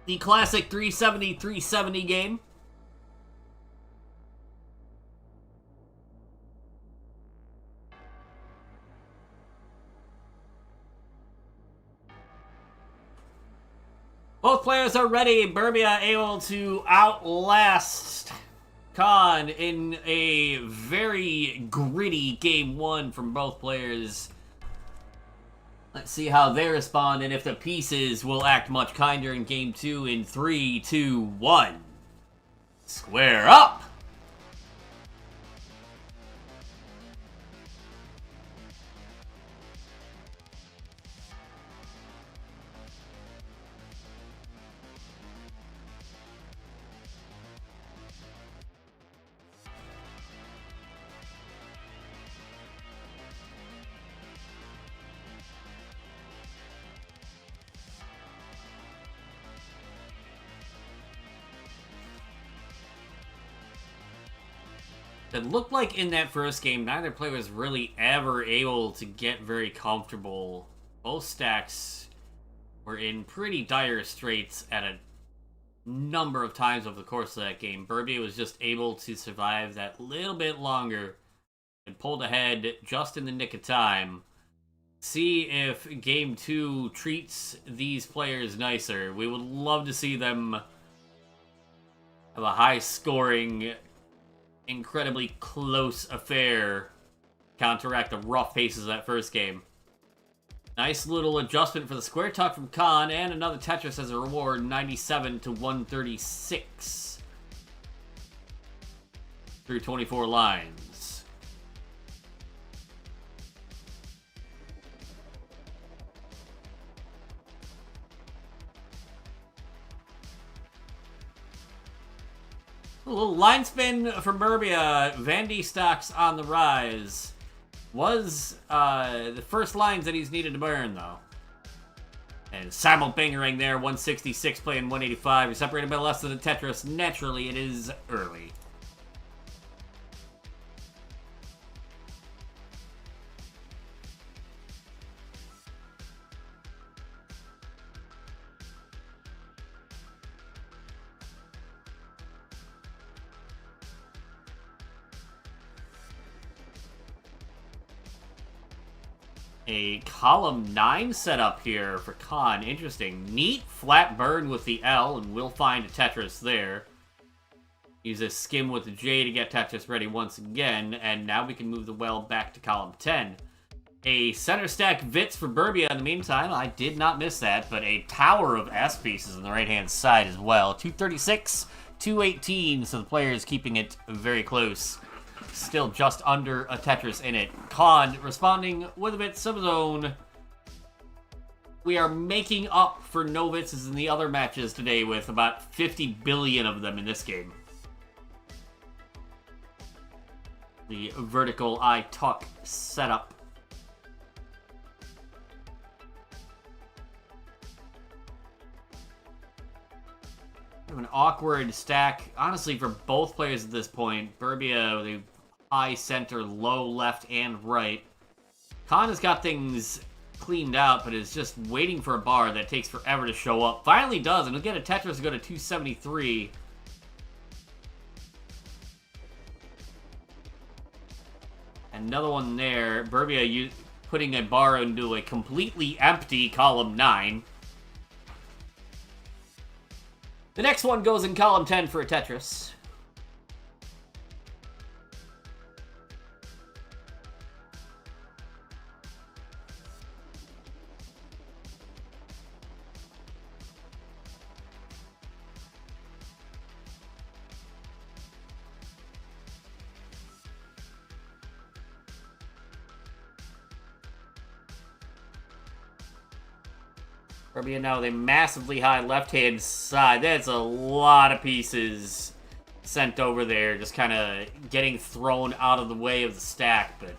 The classic 370-370 game. Both players are ready. Burbia able to outlast Kann in a very gritty game 1 from both players. Let's see how they respond and if the pieces will act much kinder in game 2 in 3, 2, 1. Square up! It looked like in that first game, neither player was really ever able to get very comfortable. Both stacks were in pretty dire straits at a number of times over the course of that game. Burbia was just able to survive that little bit longer and pulled ahead just in the nick of time. See if game 2 treats these players nicer. We would love to see them have a high-scoring, incredibly close affair counteract the rough paces of that first game. Nice little adjustment for the square tuck from Kann, and another Tetris as a reward, 97 to 136 through 24 lines. A little line spin from Burbia. Vandy stocks on the rise. Was the first lines that he's needed to burn, though. And simul-bangering there, 166 playing 185. You're separated by less than a Tetris. Naturally, it is early. A column 9 setup here for Kann. Interesting. Neat flat burn with the L, and we'll find a Tetris there. Use a skim with the J to get Tetris ready once again, and now we can move the well back to column 10. A center stack Vits for Burbia in the meantime. I did not miss that, but a tower of S pieces on the right-hand side as well. 236, 218, so the player is keeping it very close. Still just under a Tetris in it. Kann responding with a bit of his own. We are making up for no Vitses in the other matches today with about 50 billion of them in this game. The vertical I tuck setup. An awkward stack, honestly, for both players at this point. Burbia with a high center, low left and right. Kann has got things cleaned out, but is just waiting for a bar that takes forever to show up. Finally does, and he'll get a Tetris to go to 273. Another one there. Burbia putting a bar into a completely empty column 9. The next one goes in column 10 for a Tetris. Burbia now with a massively high left-hand side. That's a lot of pieces sent over there, just kind of getting thrown out of the way of the stack. But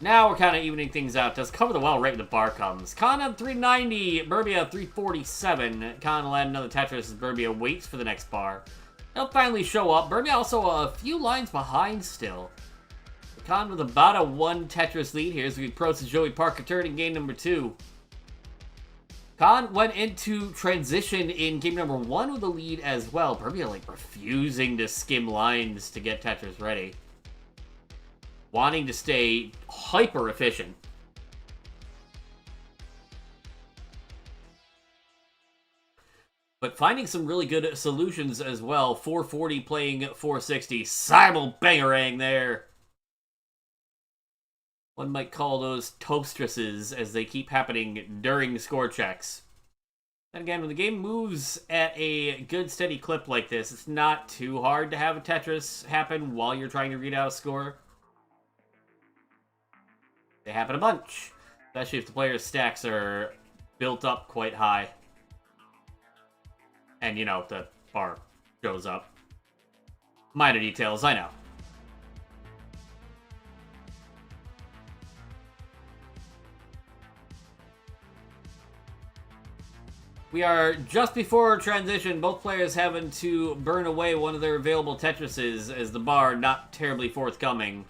now we're kind of evening things out. Does cover the well right when the bar comes. Kann on 390, Burbia 347. Kann will add another Tetris as Burbia waits for the next bar. He'll finally show up. Burbia also a few lines behind still. Kann with about a 1 Tetris lead here as we approach the Joey Parker turn in game number 2. Kann went into transition in game number 1 with a lead as well. Burbia like refusing to skim lines to get Tetris ready. Wanting to stay hyper efficient. But finding some really good solutions as well. 440 playing 460. Simul-bangerang there. One might call those toastresses as they keep happening during score checks. And again, when the game moves at a good steady clip like this, it's not too hard to have a Tetris happen while you're trying to read out a score. They happen a bunch, especially if the player's stacks are built up quite high. And, you know, the bar shows up. Minor details, I know. We are just before transition, both players having to burn away one of their available Tetrises as the bar not terribly forthcoming.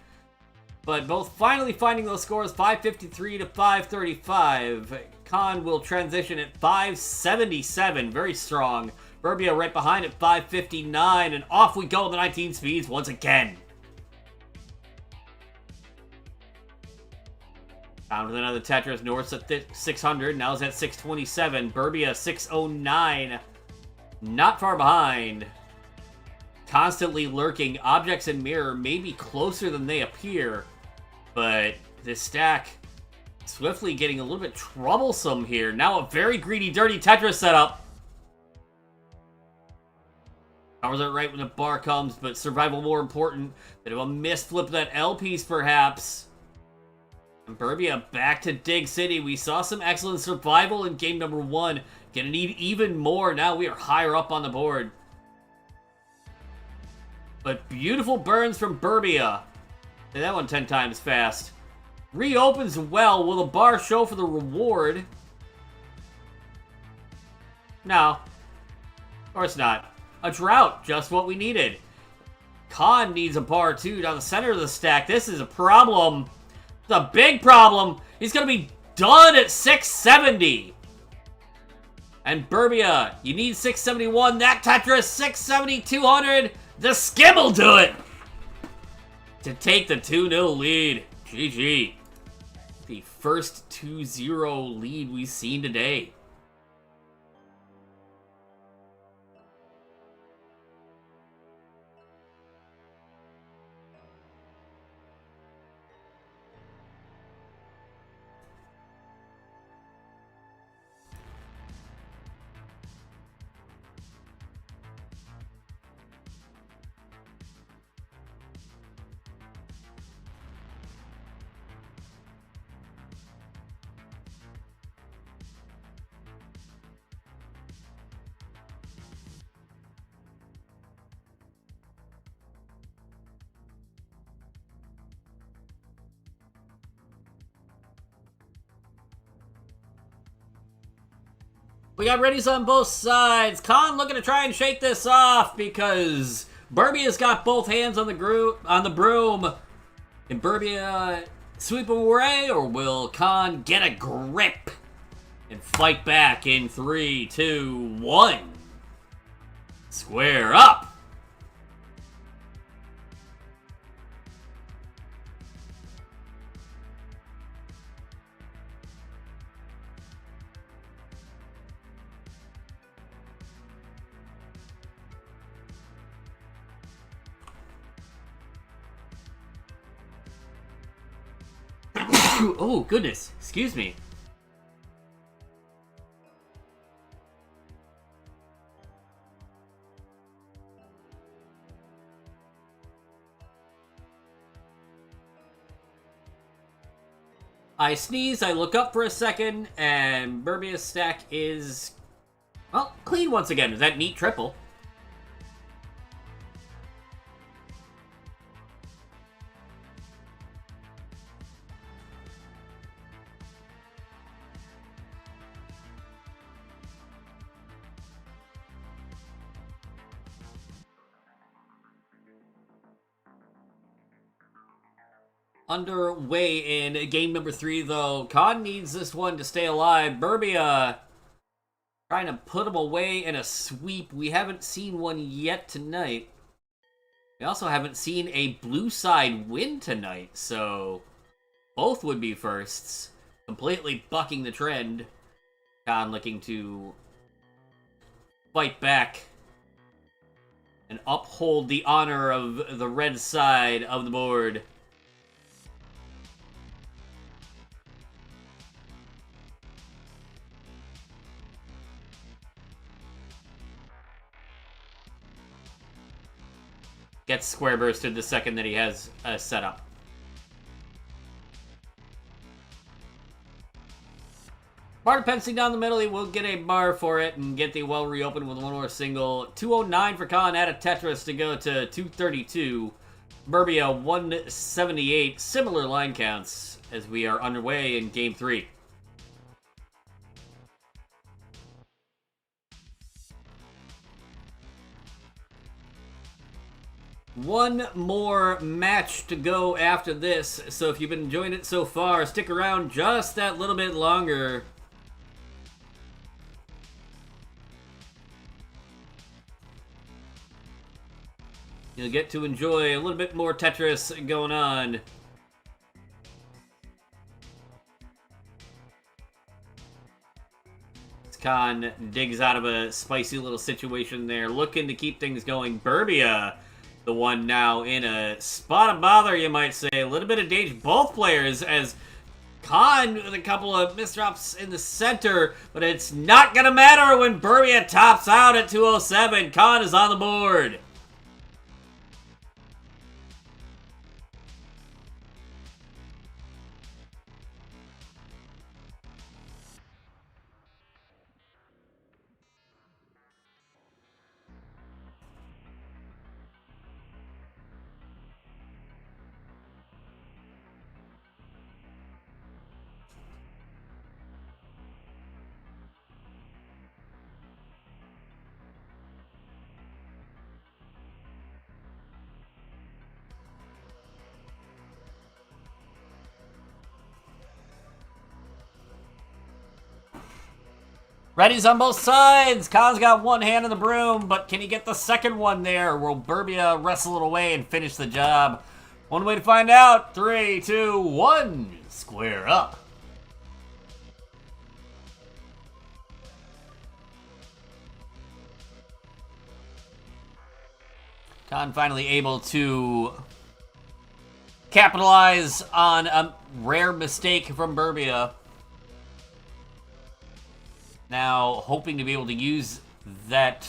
But both finally finding those scores, 553 to 535. Kann will transition at 577, very strong. Burbia right behind at 559, and off we go in the 19 speeds once again. Found with another Tetris, North's at 600, now is at 627. Burbia 609, not far behind. Constantly lurking, objects and mirror may be closer than they appear, but this stack swiftly getting a little bit troublesome here. Now a very greedy, dirty Tetris setup. Powers it right when the bar comes, but survival more important. Bit of a misflip of that L piece, perhaps. And Burbia back to Dig City. We saw some excellent survival in game number 1. Gonna need even more. Now we are higher up on the board. But beautiful burns from Burbia. That one 10 times fast. Reopens well. Will the bar show for the reward? No. Of course not. A drought. Just what we needed. Kann needs a bar too down the center of the stack. This is a problem. It's a big problem. He's going to be done at 670. And Burbia, you need 671. That Tetris, 670, 200. The skim will do it. To take the 2-0 lead. GG. The first 2-0 lead we've seen today. We got readies on both sides. Kann looking to try and shake this off because Burbia's got both hands on the broom. Can Burbia sweep away, or will Kann get a grip and fight back in 3, 2, 1? Square up. Oh, goodness. Excuse me. I sneeze, I look up for a second, and Burbia's stack is, well, clean once again. Is that neat triple? Underway in game number 3, though. Kann needs this one to stay alive. Burbia trying to put him away in a sweep. We haven't seen one yet tonight. We also haven't seen a blue side win tonight, so both would be firsts. Completely bucking the trend. Kann looking to fight back and uphold the honor of the red side of the board. Gets square bursted the second that he has a setup. Bar fencing down the middle, he will get a bar for it and get the well reopened with one more single. 209 for Kann, add a Tetris to go to 232. Burbia 178. Similar line counts as we are underway in game 3. One more match to go after this, so if you've been enjoying it so far, stick around just that little bit longer. You'll get to enjoy a little bit more Tetris going on. Kann digs out of a spicy little situation there, looking to keep things going. Burbia, the one now in a spot of bother, you might say. A little bit of danger, both players, as Kann with a couple of misdrops in the center, but it's not going to matter when Burbia tops out at 207. Kann is on the board. Ready's on both sides. Kann's got one hand on the broom, but can he get the second one there? Will Burbia wrestle it away and finish the job? One way to find out. 3, 2, 1. Square up. Kann finally able to capitalize on a rare mistake from Burbia. Now, hoping to be able to use that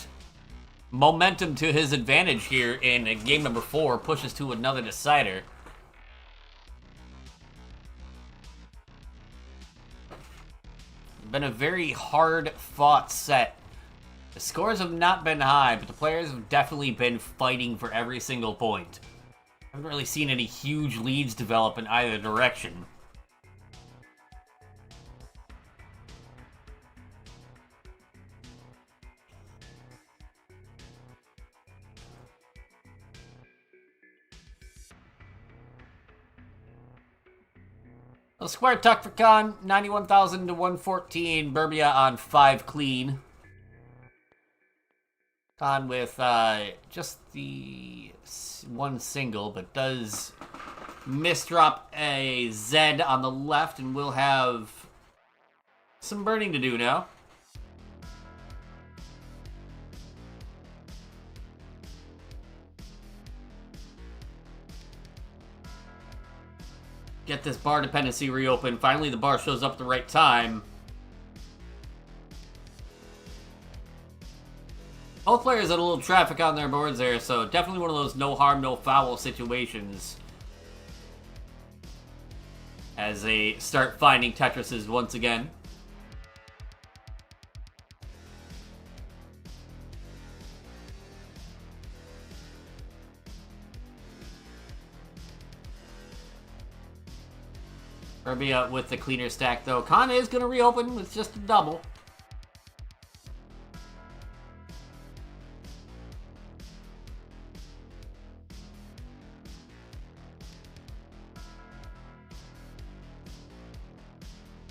momentum to his advantage here in game number 4, pushes to another decider. Been a very hard-fought set. The scores have not been high, but the players have definitely been fighting for every single point. I haven't really seen any huge leads develop in either direction. A square tuck for Kann, 91,000 to 114. Burbia on 5 clean. Kann with just the one single, but does misdrop a Z on the left, and we'll have some burning to do now. Get this bar dependency reopened. Finally, the bar shows up at the right time. Both players had a little traffic on their boards there, so definitely one of those no harm, no foul situations. As they start finding Tetrises once again. Burbia with the cleaner stack, though. Kann is going to reopen with just a double.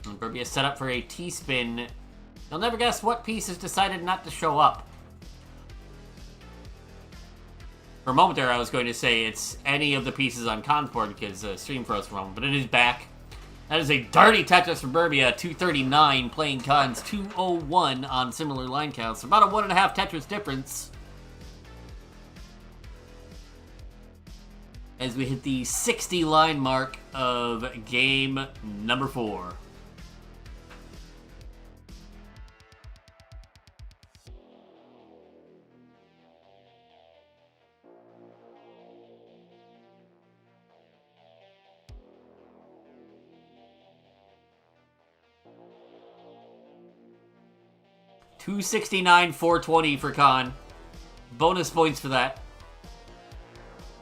And Burbia set up for a T-spin. You'll never guess what piece has decided not to show up. For a moment there, I was going to say it's any of the pieces on Kann's board because stream froze for a moment, but it is back. That is a dirty Tetris from Burbia, 239, playing Kann's 201 on similar line counts. About a 1.5 Tetris difference. As we hit the 60 line mark of game number 4. $269, $420 for Kann. Bonus points for that.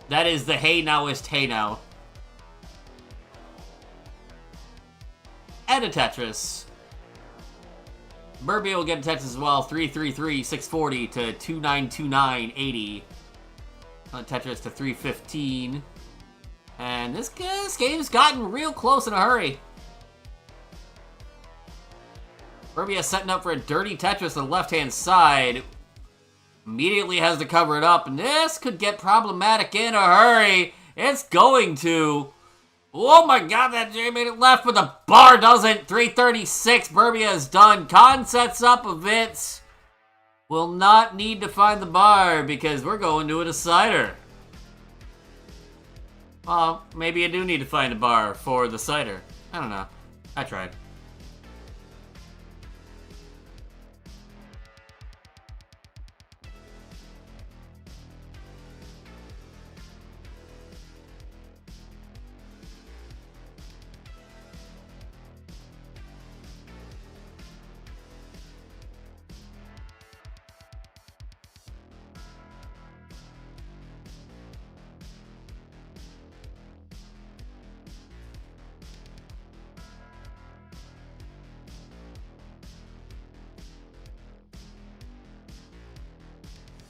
That is the hey nowist hey now. And a Tetris. Burbia will get a Tetris as well. 333, 640 to 2929, 80. Tetris to 315. And this game's gotten real close in a hurry. Burbia setting up for a dirty Tetris on the left-hand side. Immediately has to cover it up, and this could get problematic in a hurry. It's going to. Oh my god, that J made it left, but the bar doesn't. 336, Burbia is done. Kann sets up a Vince. Will not need to find the bar because we're going to a decider. Well, maybe I do need to find a bar for the cider. I don't know. I tried.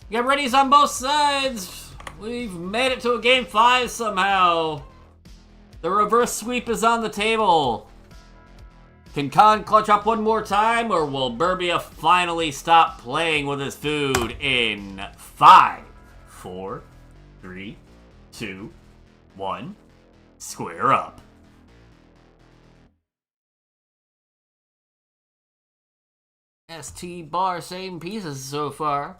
Get ready's on both sides. We've made it to a game 5 somehow. The reverse sweep is on the table. Can Kann clutch up one more time, or will Burbia finally stop playing with his food in 5, 4, 3, 2, 1, square up. ST bar, same pieces so far.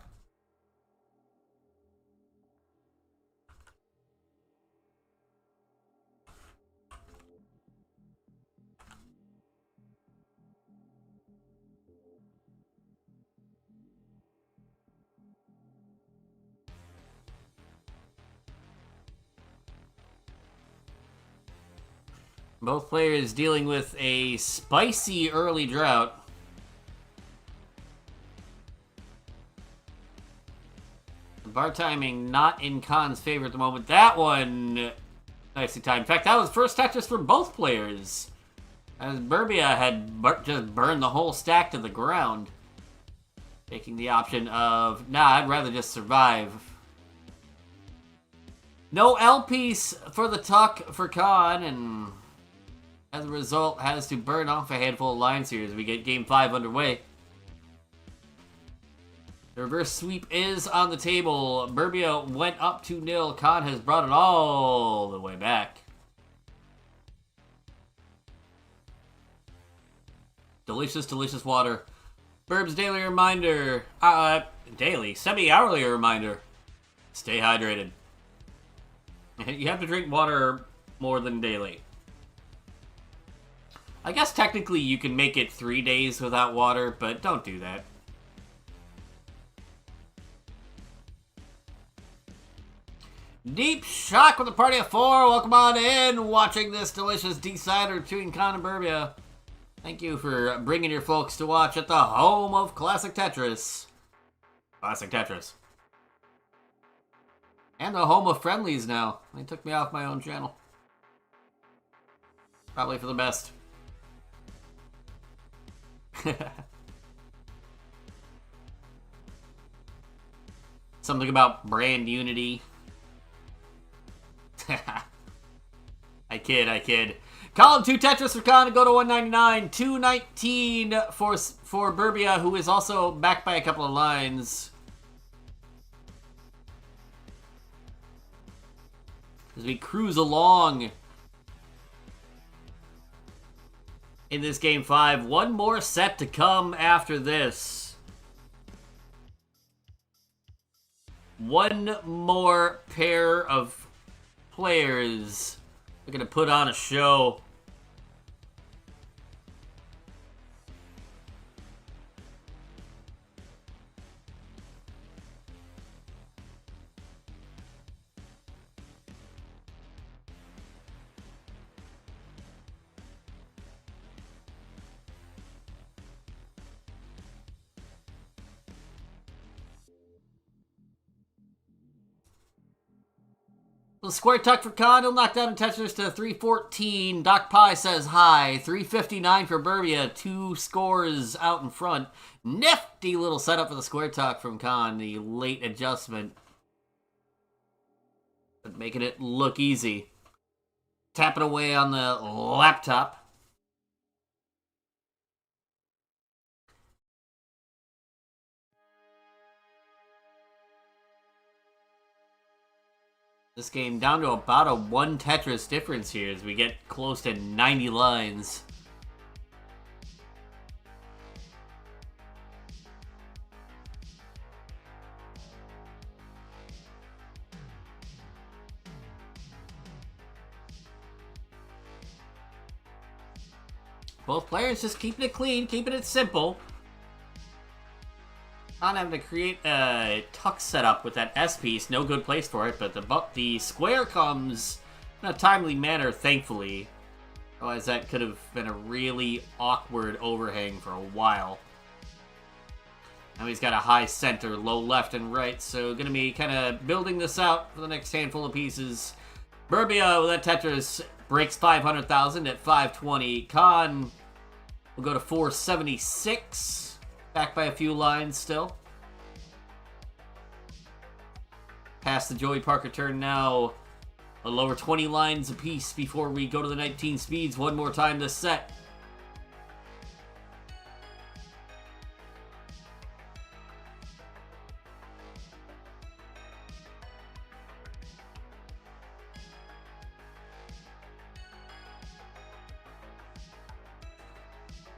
Both players dealing with a spicy early drought. Bar timing not in Kann's favor at the moment. That one, nicely timed. In fact, that was first Tetris for both players, as Burbia had just burned the whole stack to the ground, taking the option of, nah, I'd rather just survive. No L piece for the tuck for Kann, and as a result, has to burn off a handful of lines here as we get Game 5 underway. The reverse sweep is on the table. Burbia went up 2-0. Kann has brought it all the way back. Delicious, delicious water. Burb's daily reminder. Daily, semi-hourly reminder. Stay hydrated. You have to drink water more than daily. I guess technically you can make it 3 days without water, but don't do that. Deep Shock with a party of 4. Welcome on in, watching this delicious decider between Kann and Burbia. Thank you for bringing your folks to watch at the home of Classic Tetris. Classic Tetris. And the home of Friendlies now. They took me off my own channel. Probably for the best. Something about brand unity. I kid. Column 2 Tetris for Kann to go to 199. 219 for Burbia, who is also backed by a couple of lines. As we cruise along in this Game 5. One more set to come after this. One more pair of players are going to put on a show. The square tuck for Kann. He'll knock down Tetris to 314. Doc Pie says hi. 359 for Burbia. 2 scores out in front. Nifty little setup for the square tuck from Kann. The late adjustment, but making it look easy. Tapping away on the laptop. This game down to about a 1 Tetris difference here as we get close to 90 lines. Both players just keeping it clean, keeping it simple. Not having to create a tuck setup with that S piece, no good place for it, but the square comes in a timely manner, thankfully. Otherwise, that could have been a really awkward overhang for a while. Now he's got a high center, low left and right, so going to be kind of building this out for the next handful of pieces. Burbia with that Tetris breaks 500,000 at 520. Kann will go to 476. Back by a few lines still. Past the Joey Parker turn now. A lower 20 lines apiece before we go to the 19 speeds one more time this set.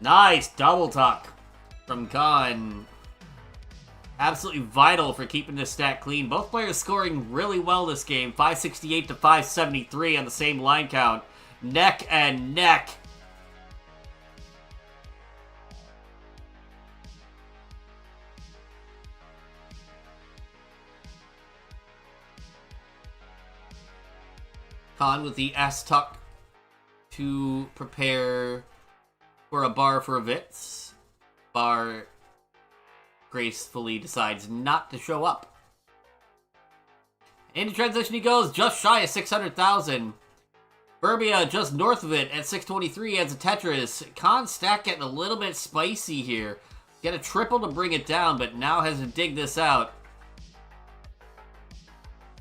Nice double tuck from Kann. Absolutely vital for keeping this stack clean. Both players scoring really well this game. 568 to 573 on the same line count. Neck and neck. Kann with the S-tuck to prepare for a bar for a Vitz. Bar gracefully decides not to show up. Into transition he goes, just shy of 600,000. Burbia just north of it at 623 adds a Tetris. Kann stack getting a little bit spicy here. Get a triple to bring it down, but now has to dig this out.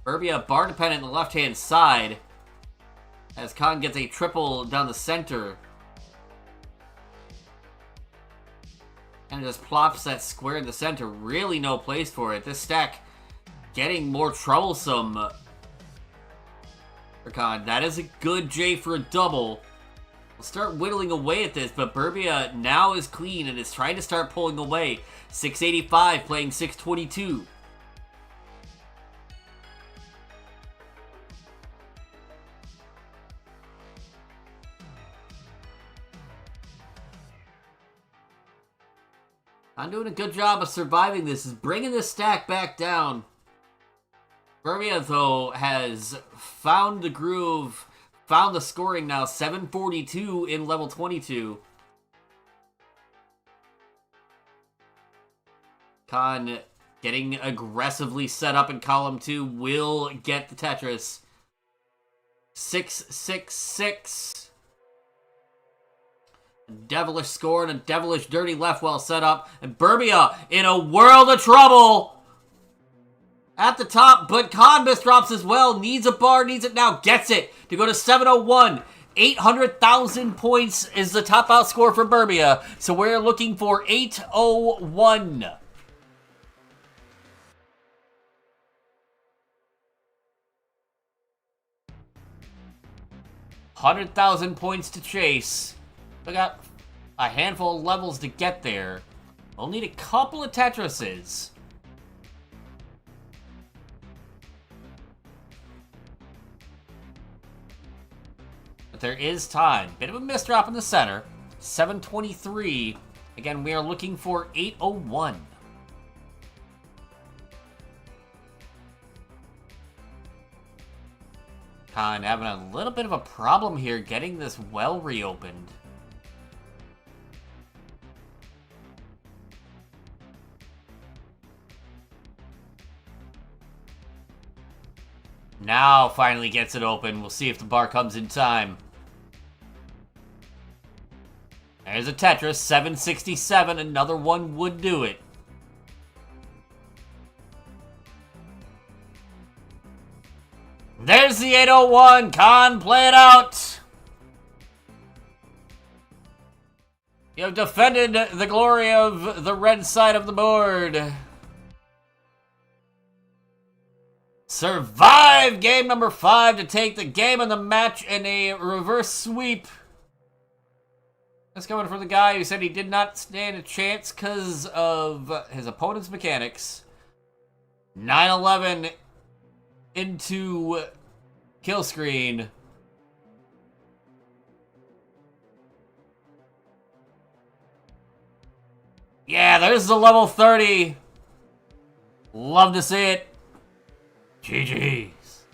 Burbia bar dependent on the left-hand side, as Kann gets a triple down the center. And just plops that square in the center. Really no place for it. This stack getting more troublesome for Kann. That is a good J for a double. We'll start whittling away at this, but Burbia now is clean and is trying to start pulling away. 685 playing 622. I'm doing a good job of surviving this, is bringing this stack back down. Burbia, though, has found the groove, found the scoring now, 742 in level 22. Kann getting aggressively set up in column 2 will get the Tetris. 666. Devilish score and a devilish dirty left well set up. And Burbia in a world of trouble at the top, but Kann misdrops as well. Needs a bar, needs it now, gets it to go to 701. 800,000 points is the top out score for Burbia. So we're looking for 801. 100,000 points to chase. We got a handful of levels to get there. We'll need a couple of Tetrises. But there is time. Bit of a misdrop in the center. 723. Again, we are looking for 801. Kann having a little bit of a problem here getting this well reopened. Now finally gets it open. We'll see if the bar comes in time. There's a Tetris, 767. Another one would do it. There's the 801. Kann, play it out. You have defended the glory of the red side of the board. Survive game number 5 to take the game and the match in a reverse sweep. That's coming from the guy who said he did not stand a chance because of his opponent's mechanics. 9-11 into kill screen. Yeah, there's the level 30. Love to see it. GG's.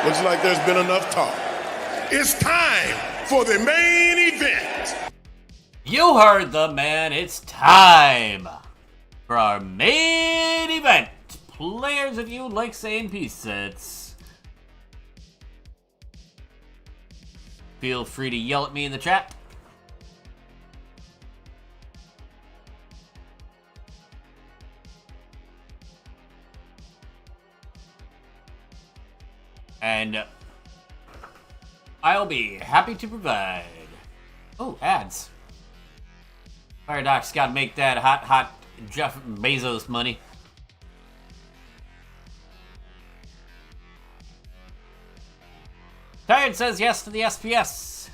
Looks like there's been enough talk. It's time for the main event.
You heard the man. It's time for our main event. Players, if you like saying peace sets, feel free to yell at me in the chat. And I'll be happy to provide. Oh, ads. Firedox gotta make that hot Jeff Bezos money. Tired says yes to the SPS.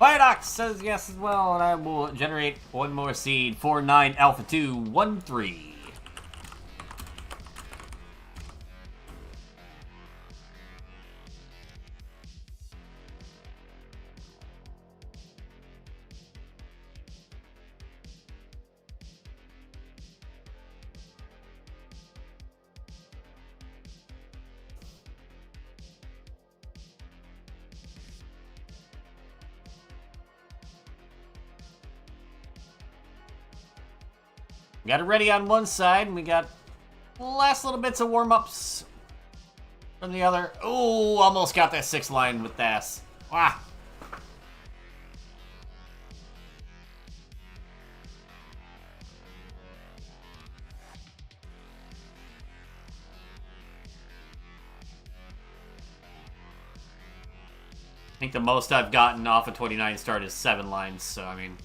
Firedox says yes as well, and I will generate one more seed. 49 Alpha 213. Got it ready on one side, and we got last little bits of warm-ups from the other. Ooh, almost got that 6 line with Das. Ah. I think the most I've gotten off a 29 start is 7 lines, so I mean...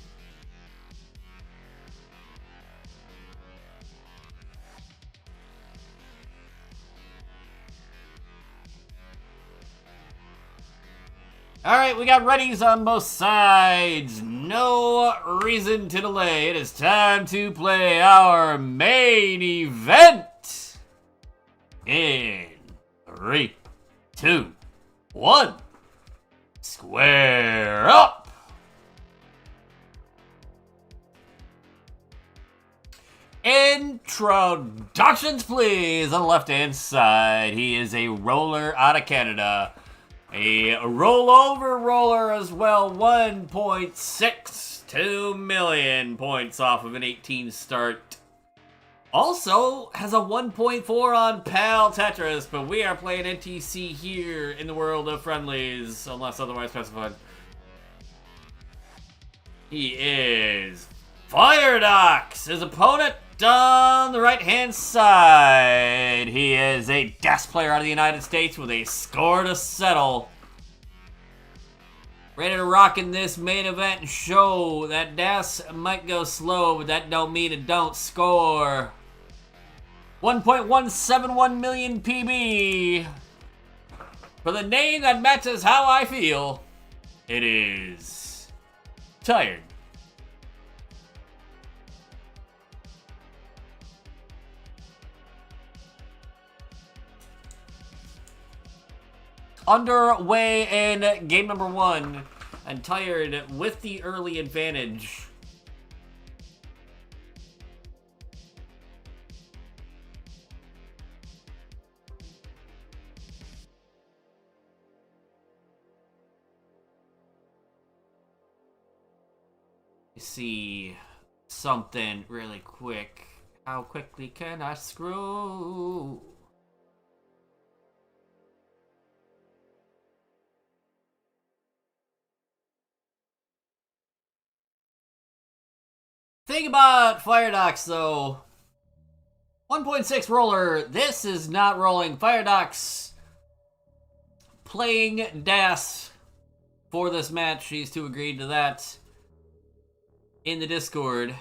Alright, we got readies on both sides. No reason to delay. It is time to play our main event. In 3, 2, 1. Square up. Introductions, please. On the left-hand side, he is a roller out of Canada. A rollover roller as well, 1.62 million points off of an 18 start. Also has a 1.4 on Pal Tetris, but we are playing NTC here in the world of friendlies, unless otherwise specified. He is Firedox. His opponent on the right-hand side, he is a desk player out of the United States with a score to settle. Ready to rock in this main event and show that Das might go slow, but that don't mean it don't score. 1.171 million PB. For the name that matches how I feel, it is Tired. Underway in game number 1, and Tired with the early advantage. See something really quick. How quickly can I screw? Thing about Firedox, though, 1.6 roller, this is not rolling. Firedox playing Das for this match. These two agreed to that in the Discord.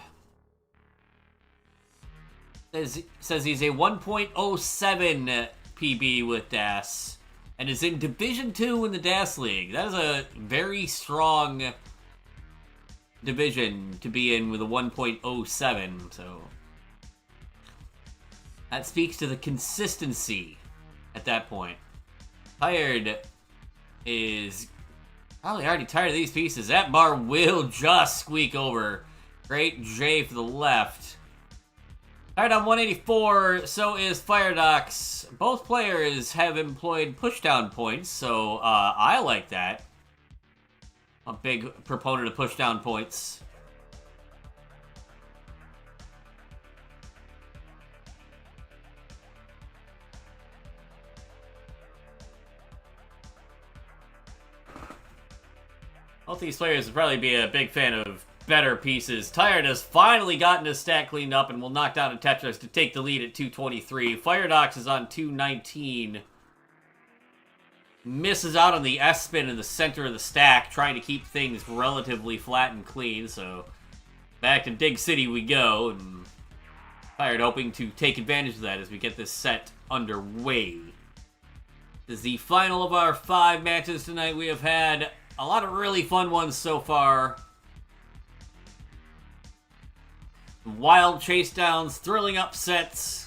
Says he's a 1.07 PB with Das and is in Division 2 in the Das League. That is a very strong division to be in with a 1.07, so that speaks to the consistency at that point. Tired is probably already tired of these pieces. That bar will just squeak over. Great J for the left. Alright, on 184, so is Firedox. Both players have employed pushdown points, so I like that. I'm a big proponent of pushdown points. Both these players would probably be a big fan of better pieces. Tired has finally gotten his stat cleaned up and will knock down a Tetris to take the lead at 223. Firedox is on 219. Misses out on the S-spin in the center of the stack, trying to keep things relatively flat and clean, so back to Dig City we go, and Tired hoping to take advantage of that as we get this set underway. This is the final of our 5 matches tonight. We have had a lot of really fun ones so far. Wild chase downs, thrilling upsets.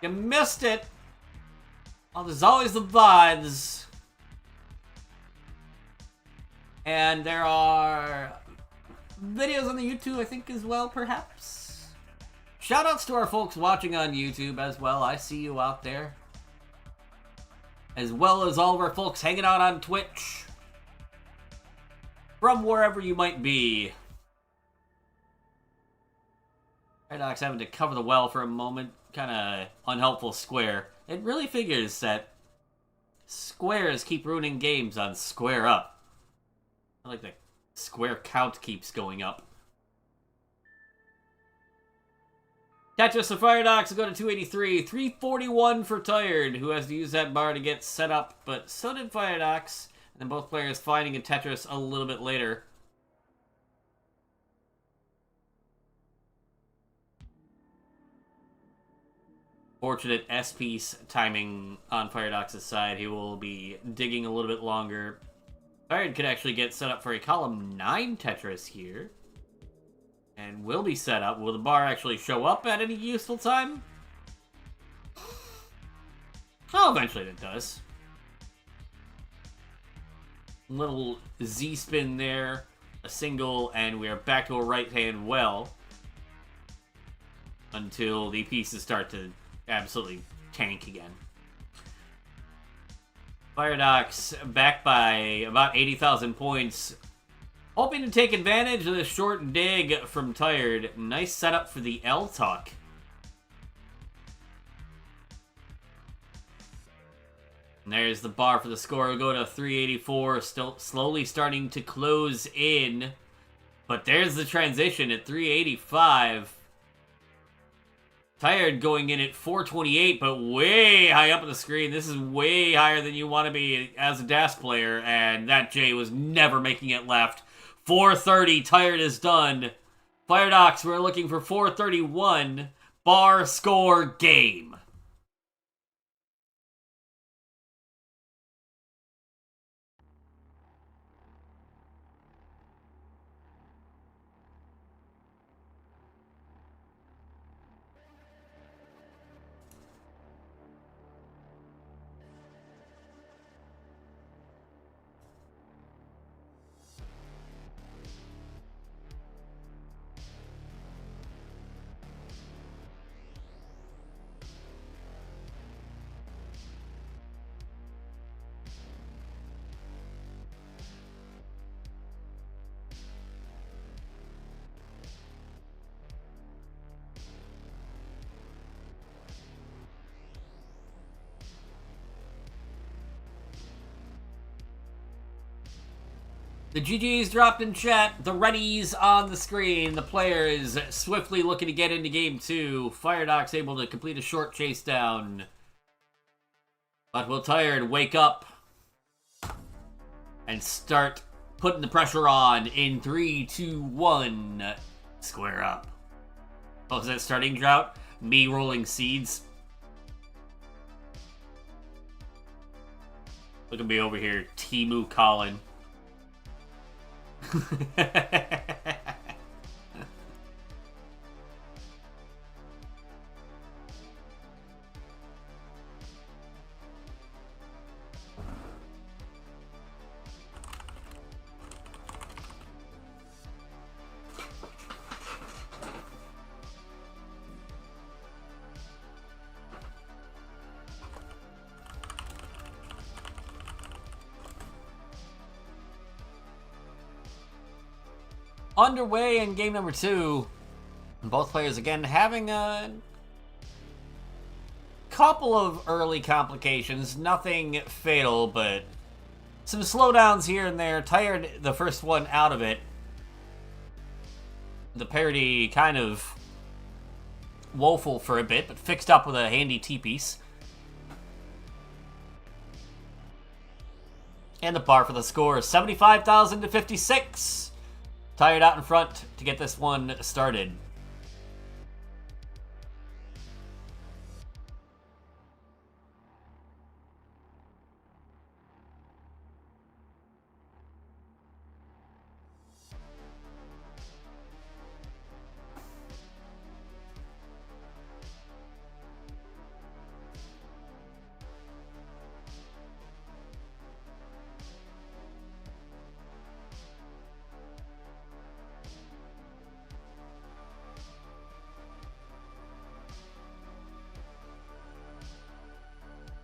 You missed it. Oh, there's always the VODs. And there are videos on the YouTube, I think, as well, perhaps. Shoutouts to our folks watching on YouTube as well. I see you out there. As well as all of our folks hanging out on Twitch. From wherever you might be. Firedox having to cover the well for a moment. Kind of unhelpful square. It really figures that squares keep ruining games on Square Up. I like the square count keeps going up. Tetris and Firedox will go to 283. 341 for Tired, who has to use that bar to get set up, but so did Firedox. And then both players finding a Tetris a little bit later. Fortunate S-piece timing on Firedox's side. He will be digging a little bit longer. Fired could actually get set up for a column 9 Tetris here. And will be set up. Will the bar actually show up at any useful time? Oh, eventually it does. Little Z-spin there. A single, and we are back to a right-hand well. Until the pieces start to absolutely tank again. Firedox back by about 80,000 points. Hoping to take advantage of this short dig from Tired. Nice setup for the L-Tuck. And there's the bar for the score. We'll go to 384. Still slowly starting to close in. But there's the transition at 385. Tired going in at 428, but way high up on the screen. This is way higher than you want to be as a DAS player, and that J was never making it left. 430, Tired is done. Firedox, we're looking for 431. Bar, score, game. The GG's dropped in chat. The readies on the screen. The player is swiftly looking to get into game 2. Firedox able to complete a short chase down. But will Tired wake up and start putting the pressure on in 3, 2, 1. Square up. Oh, is that starting drought? Me rolling seeds. Look at me over here, Timu Colin. underway in game number 2. Both players again having a couple of early complications. Nothing fatal, but some slowdowns here and there. Tired the first one out of it. The parody kind of woeful for a bit, but fixed up with a handy T-piece. And the bar for the score is 75,000 to 56. Tired out in front to get this one started.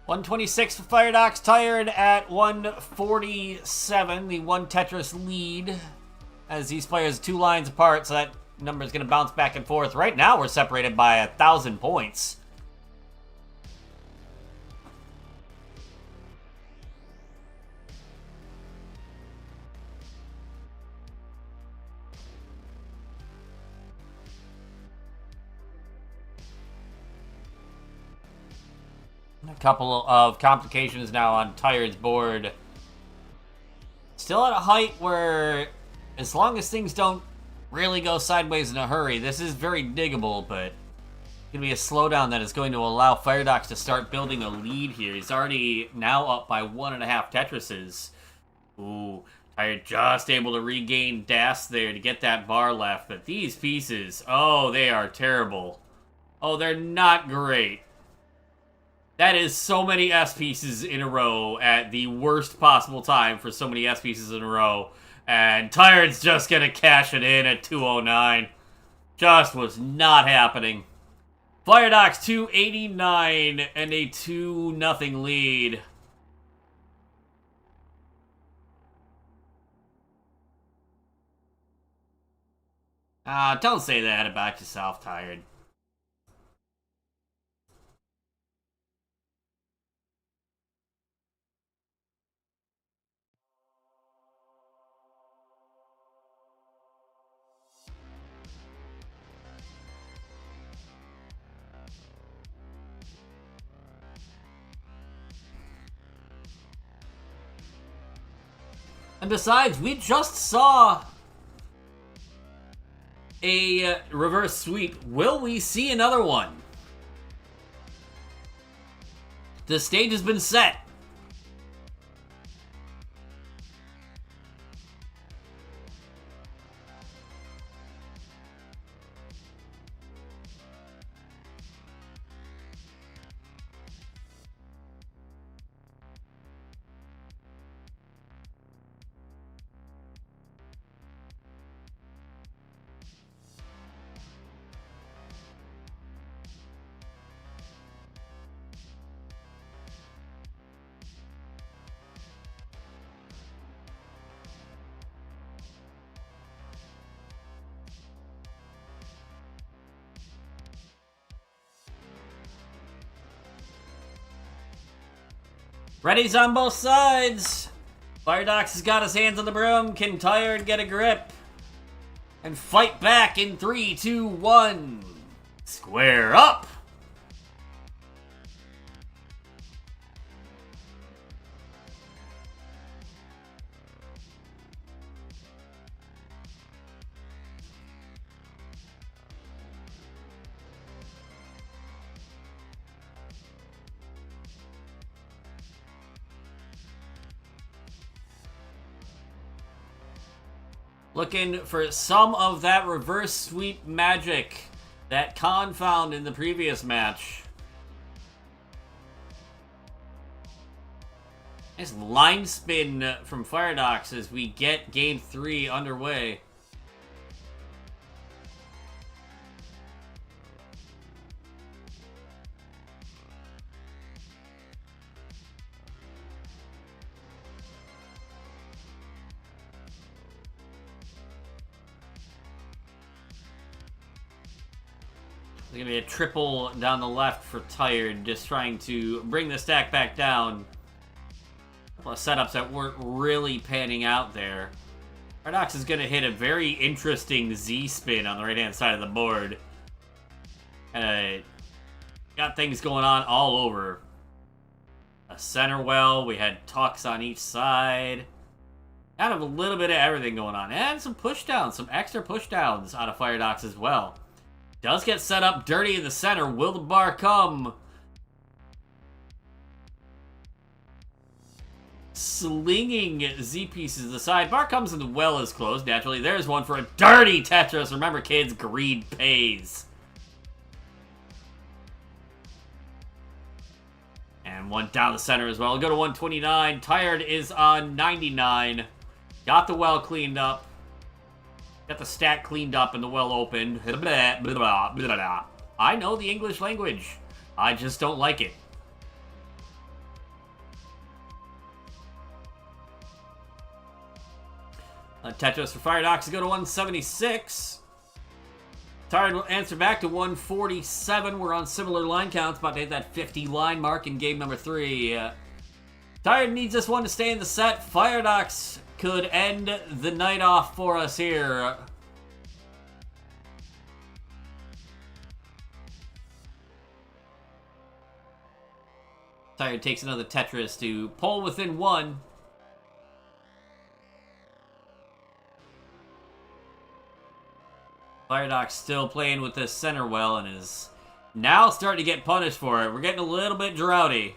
$126 for Firedox, Tired at $147, the one Tetris lead, as these players 2 lines apart, so that number is going to bounce back and forth. Right now, we're separated by 1,000 points. A couple of complications now on Tired's board. Still at a height where, as long as things don't really go sideways in a hurry, this is very diggable, but it's going to be a slowdown that is going to allow Firedox to start building a lead here. He's already now up by 1.5 Tetrises. Ooh, Tired just able to regain Das there to get that bar left, but these pieces, oh, they are terrible. Oh, they're not great. That is so many S pieces in a row at the worst possible time for so many S pieces in a row. And Tired's just going to cash it in at 209. Just was not happening. Firedox 289 and a 2-0 lead. Don't say that about yourself, Tired. And besides, we just saw a reverse sweep. Will we see another one? The stage has been set. Ready's on both sides. Firedox has got his hands on the broom. Can Tired get a grip and fight back in 3, 2, 1. Square up. Looking for some of that reverse sweep magic that Kann found in the previous match. Nice line spin from Firedox as we get game 3 underway. There's gonna be a triple down the left for Tired, just trying to bring the stack back down. A couple of setups that weren't really panning out there. Firedox is gonna hit a very interesting Z-spin on the right-hand side of the board. Got things going on all over. A center well, we had tucks on each side. Kind of a little bit of everything going on. And some pushdowns, some extra pushdowns out of Firedox as well. Does get set up dirty in the center. Will the bar come? Slinging Z pieces to the side. Bar comes and the well is closed. Naturally, there's one for a dirty Tetris. Remember, kids, greed pays. And one down the center as well. Go to 129. Tired is on 99. Got the well cleaned up. Got the stack cleaned up and the well opened. I know the English language. I just don't like it. Tetris for Firedox to go to 176. Tired will answer back to 147. We're on similar line counts. About to hit that 50 line mark in game number 3. Tired needs this one to stay in the set. Firedox could end the night off for us here. Tired takes another Tetris to pull within 1. Firedox still playing with this center well and is now starting to get punished for it. We're getting a little bit droughty.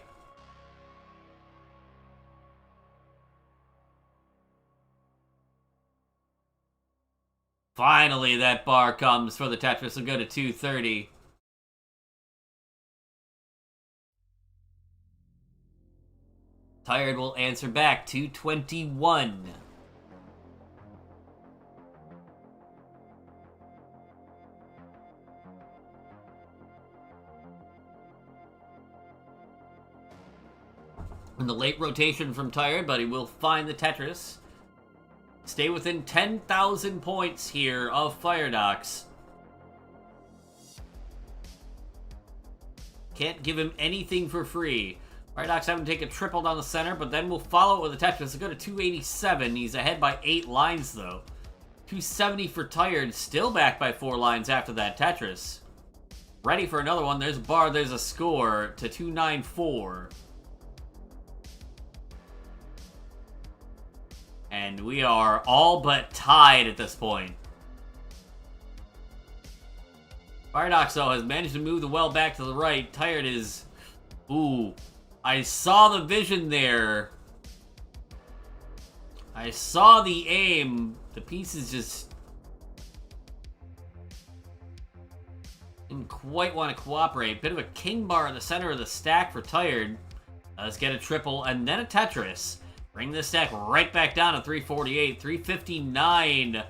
Finally, that bar comes for the Tetris. Will go to 230. Tired will answer back, 221. In the late rotation from Tired, but he will find the Tetris. Stay within 10,000 points here of Firedox. Can't give him anything for free. Firedox having to take a triple down the center, but then we'll follow it with a Tetris. We'll go to 287. He's ahead by 8 lines, though. 270 for Tired. Still back by 4 lines after that Tetris. Ready for another one. There's a bar. There's a score to 294. And we are all but tied at this point. Firedox, though, has managed to move the well back to the right. Tired is... Ooh. I saw the vision there. I saw the aim. The pieces just... didn't quite want to cooperate. Bit of a king bar in the center of the stack for Tired. Let's get a triple and then a Tetris. Bring this stack right back down to 348, 359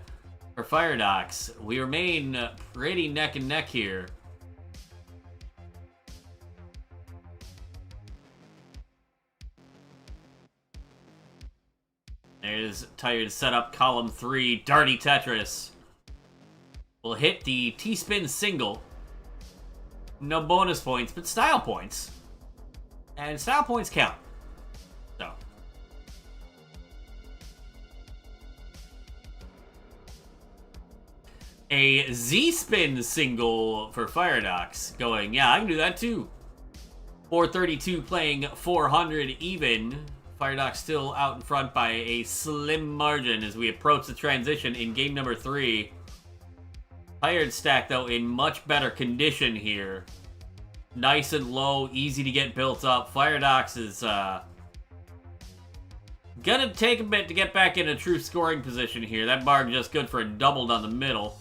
for Firedox. We remain pretty neck and neck here. There's Tired set up column 3, Darty Tetris. We'll hit the T-spin single. No bonus points, but style points. And style points count. So. A Z-spin single for Firedox. Going, yeah, I can do that too. 432 playing 400 even. Firedox still out in front by a slim margin as we approach the transition in game number 3. Tired stack, though, in much better condition here. Nice and low, easy to get built up. Firedox is gonna take a bit to get back in a true scoring position here. That bar just good for a double down the middle.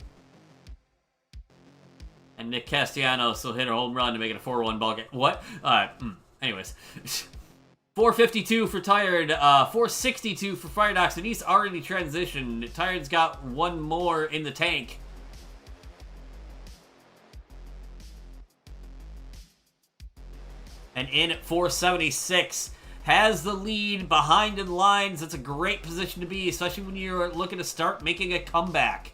And Nick Castellanos will hit a home run to make it a 4-1 ball game. What? Anyways. 452 for Tired, 462 for Firedox, and he's already transitioned. Tired's got one more in the tank. And in at 476, has the lead behind in lines. That's a great position to be, especially when you're looking to start making a comeback.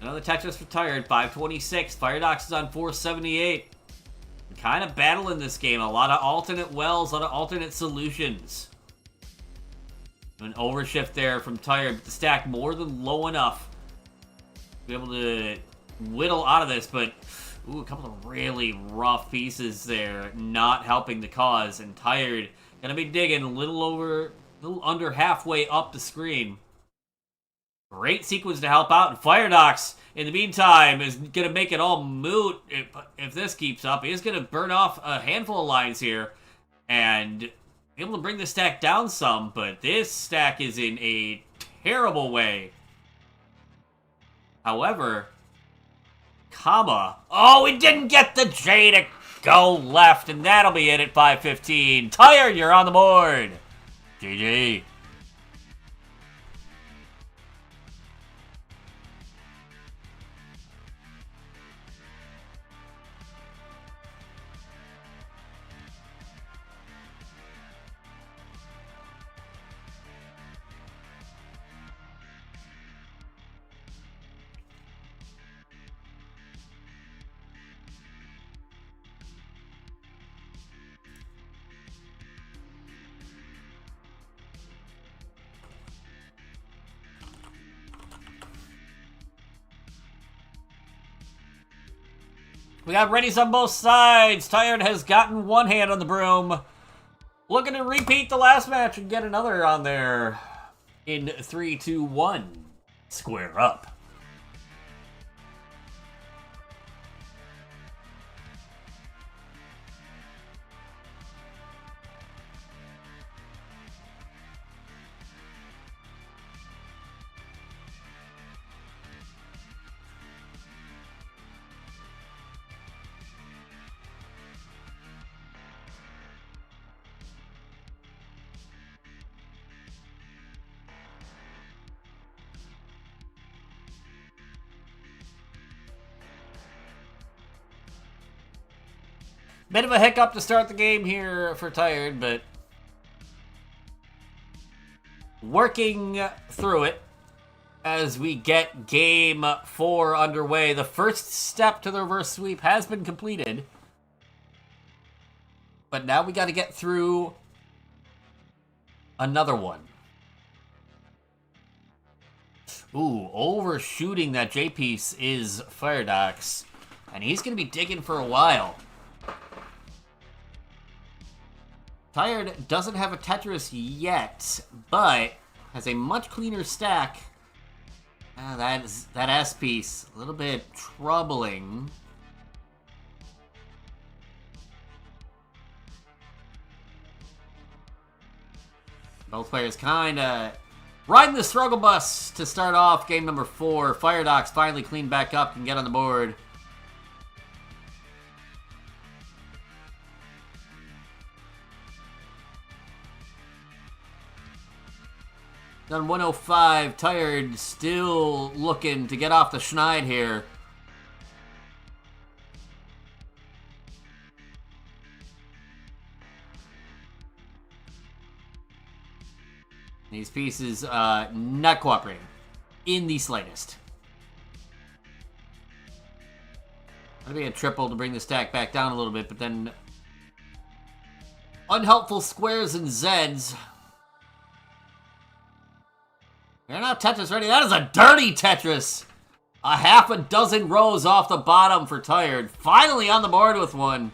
Another Tetris for Tired, 526. Firedox is on 478. Kind of battling this game. A lot of alternate wells, a lot of alternate solutions. An overshift there from Tired, but the stack more than low enough to be able to whittle out of this, but ooh, a couple of really rough pieces there, not helping the cause, and Tired gonna be digging a little under halfway up the screen. Great sequence to help out, and Firedox, in the meantime, is gonna make it all moot if this keeps up. He's gonna burn off a handful of lines here, and be able to bring the stack down some, but this stack is in a terrible way. However, oh, we didn't get the J to go left, and that'll be it at 5:15. Tired, you're on the board. GG. We got readies on both sides. Tired has gotten one hand on the broom. Looking to repeat the last match and get another on there. In 3, 2, 1. Square up. Bit of a hiccup to start the game here for Tired, but working through it as we get game 4 underway. The first step to the reverse sweep has been completed, but now we got to get through another one. Ooh, overshooting that J piece is Firedox, and he's going to be digging for a while. Tired doesn't have a Tetris yet, but has a much cleaner stack. That S piece, a little bit troubling. Both players kind of riding the struggle bus to start off game number 4. Firedox finally cleaned back up and get on the board. On 105, Tired still looking to get off the schneid here. These pieces not cooperating in the slightest. That'd be a triple to bring the stack back down a little bit, but then unhelpful squares and Zs. They're not Tetris ready. That is a dirty Tetris. A half a dozen rows off the bottom for Tired. Finally on the board with one.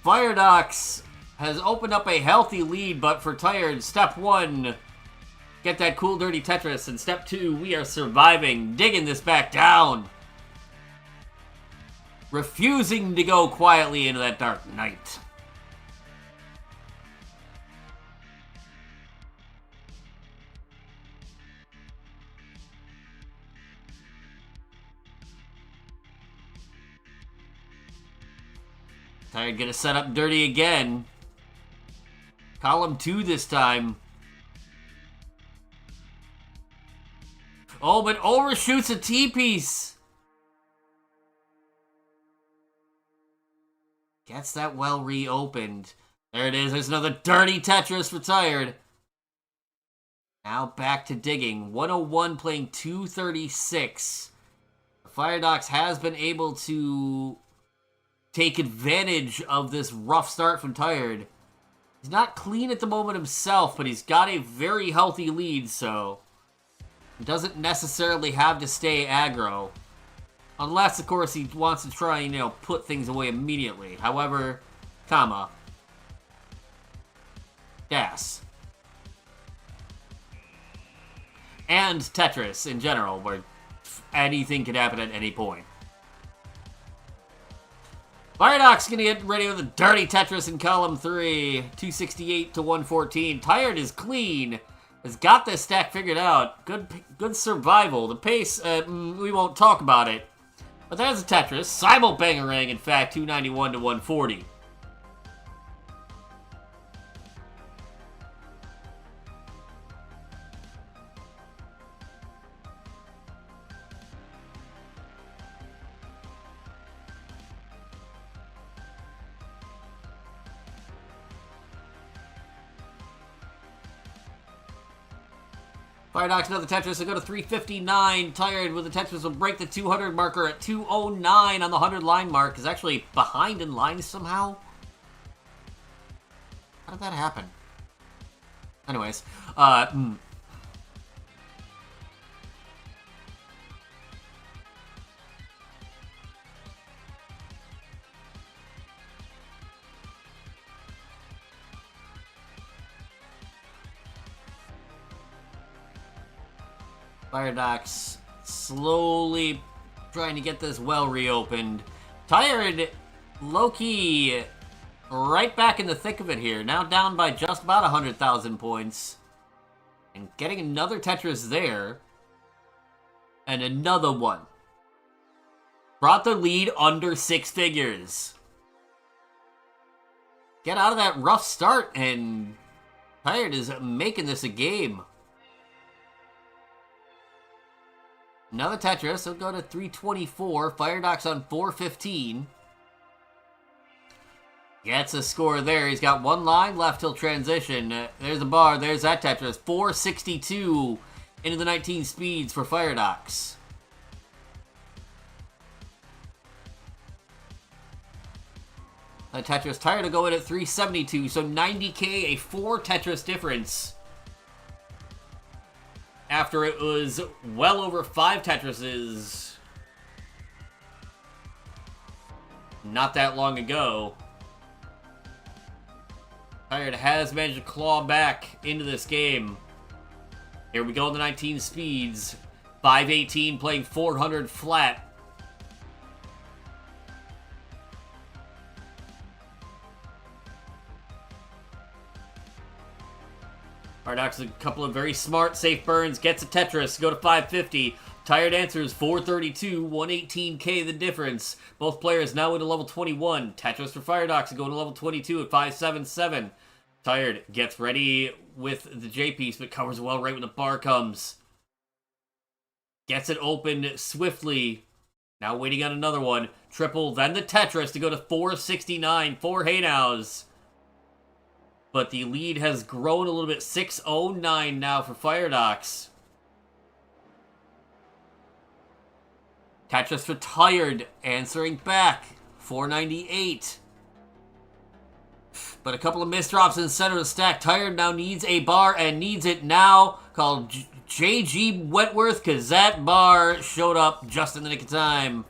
Firedox has opened up a healthy lead, but for Tired, step 1, get that cool dirty Tetris, and step 2, we are surviving, digging this back down. Refusing to go quietly into that dark night. Tired gonna set up dirty again. Column 2 this time. Oh, but overshoots a T-piece. Gets that well reopened. There it is. There's another dirty Tetris for Tired. Now back to digging. 101 playing 236. Firedox has been able to take advantage of this rough start from Tired. He's not clean at the moment himself, but he's got a very healthy lead, so he doesn't necessarily have to stay aggro. Unless, of course, he wants to try and, put things away immediately. However, comma. Gas. And Tetris in general, where anything could happen at any point. Firedox gonna get ready with a dirty Tetris in column 3. 268 to 114. Tired is clean. Has got this stack figured out. Good survival. The pace, we won't talk about it. But there's a Tetris. Simul Bangarang, in fact, 291 to 140. Firedox, another Tetris, will go to 359. Tired with the Tetris will break the 200 marker at 209 on the 100 line mark. Is actually behind in line somehow. How did that happen? Anyways, Firedox slowly trying to get this well reopened. Tired, low-key, right back in the thick of it here. Now down by just about 100,000 points. And getting another Tetris there. And another one. Brought the lead under 6 figures. Get out of that rough start, and Tired is making this a game. Another Tetris, he'll go to 324. Firedox on 415. Gets a score there. He's got one line left till transition. There's the bar. There's that Tetris. 462 into the 19 speeds for Firedox. That Tetris Tired to go in at 372. So 90k, a 4 Tetris difference. After it was well over 5 Tetrises not that long ago. Tired has managed to claw back into this game. Here we go in the 19 speeds. 518 playing 400 flat. Firedox, a couple of very smart, safe burns. Gets a Tetris, go to 550. Tired answers, 432, 118k the difference. Both players now into level 21. Tetris for Firedox going to level 22 at 577. Tired gets ready with the J-piece, but covers well right when the bar comes. Gets it open swiftly. Now waiting on another one. Triple, then the Tetris to go to 469. 4 hey nows. But the lead has grown a little bit. 609 now for Firedox. Tetris for Tired, answering back. 498. But a couple of misdrops in the center of the stack. Tired now needs a bar, and needs it now. Called JG Wentworth, because that bar showed up just in the nick of time.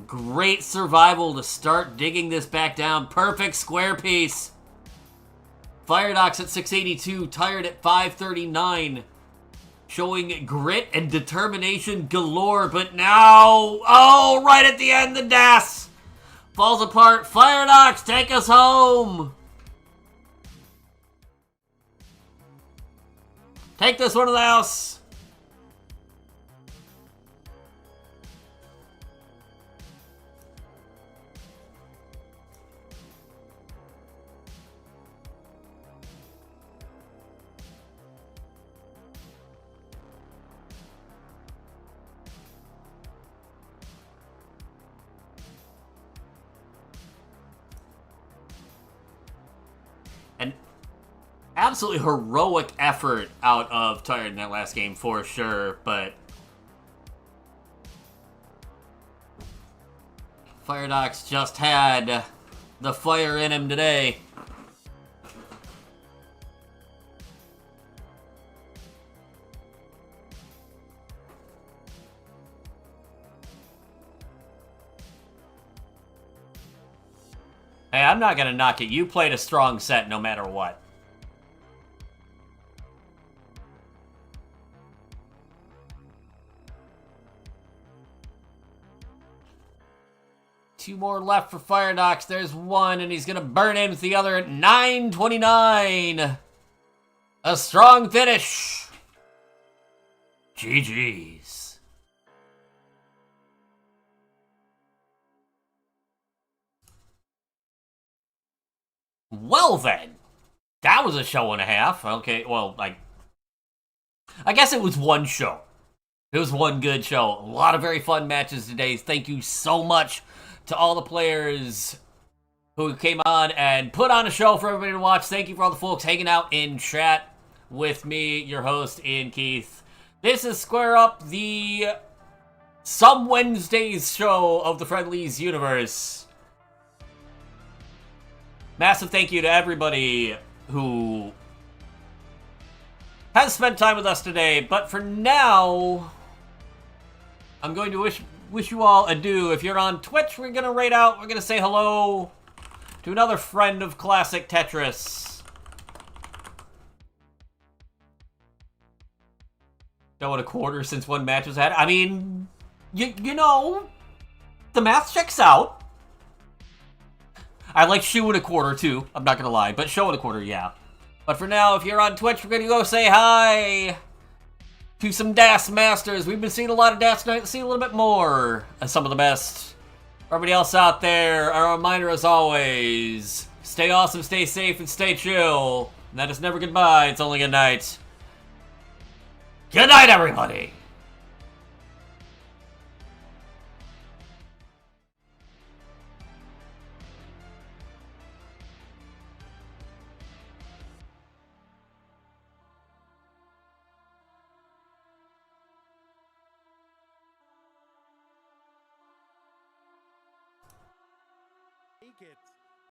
Great survival to start digging this back down. Perfect square piece. Firedox at 682. Tired at 539. Showing grit and determination galore. But now, oh, right at the end, the DAS falls apart. Firedox, take us home. Take this one to the house. absolutely heroic effort out of Tired in that last game for sure, but Firedox just had the fire in him today. Hey, I'm not gonna knock it. You played a strong set no matter what. Two more left for Firedox. There's one, and he's gonna burn in with the other at 9:29. A strong finish. GG's. Well then, that was a show and a half. Okay, well, I guess it was one show. It was one good show. A lot of very fun matches today. Thank you so much to all the players who came on and put on a show for everybody to watch. Thank you for all the folks hanging out in chat with me, your host, Iankeith. This is Square Up, the Some Wednesdays show of the Friendlies universe. Massive thank you to everybody who has spent time with us today. But for now, I'm going to wish you all adieu. If you're on Twitch, we're going to raid out. We're going to say hello to another friend of classic Tetris. Go at a quarter since one match was had. I mean, you know, the math checks out. I like shoe and a quarter too, I'm not gonna lie, but show and a quarter, yeah. But for now, if you're on Twitch, we're gonna go say hi to some DAS Masters. We've been seeing a lot of DAS tonight, let's see a little bit more of some of the best. For everybody else out there, a reminder as always, stay awesome, stay safe, and stay chill. And that is never goodbye, it's only good night. Good night, everybody!
Take it.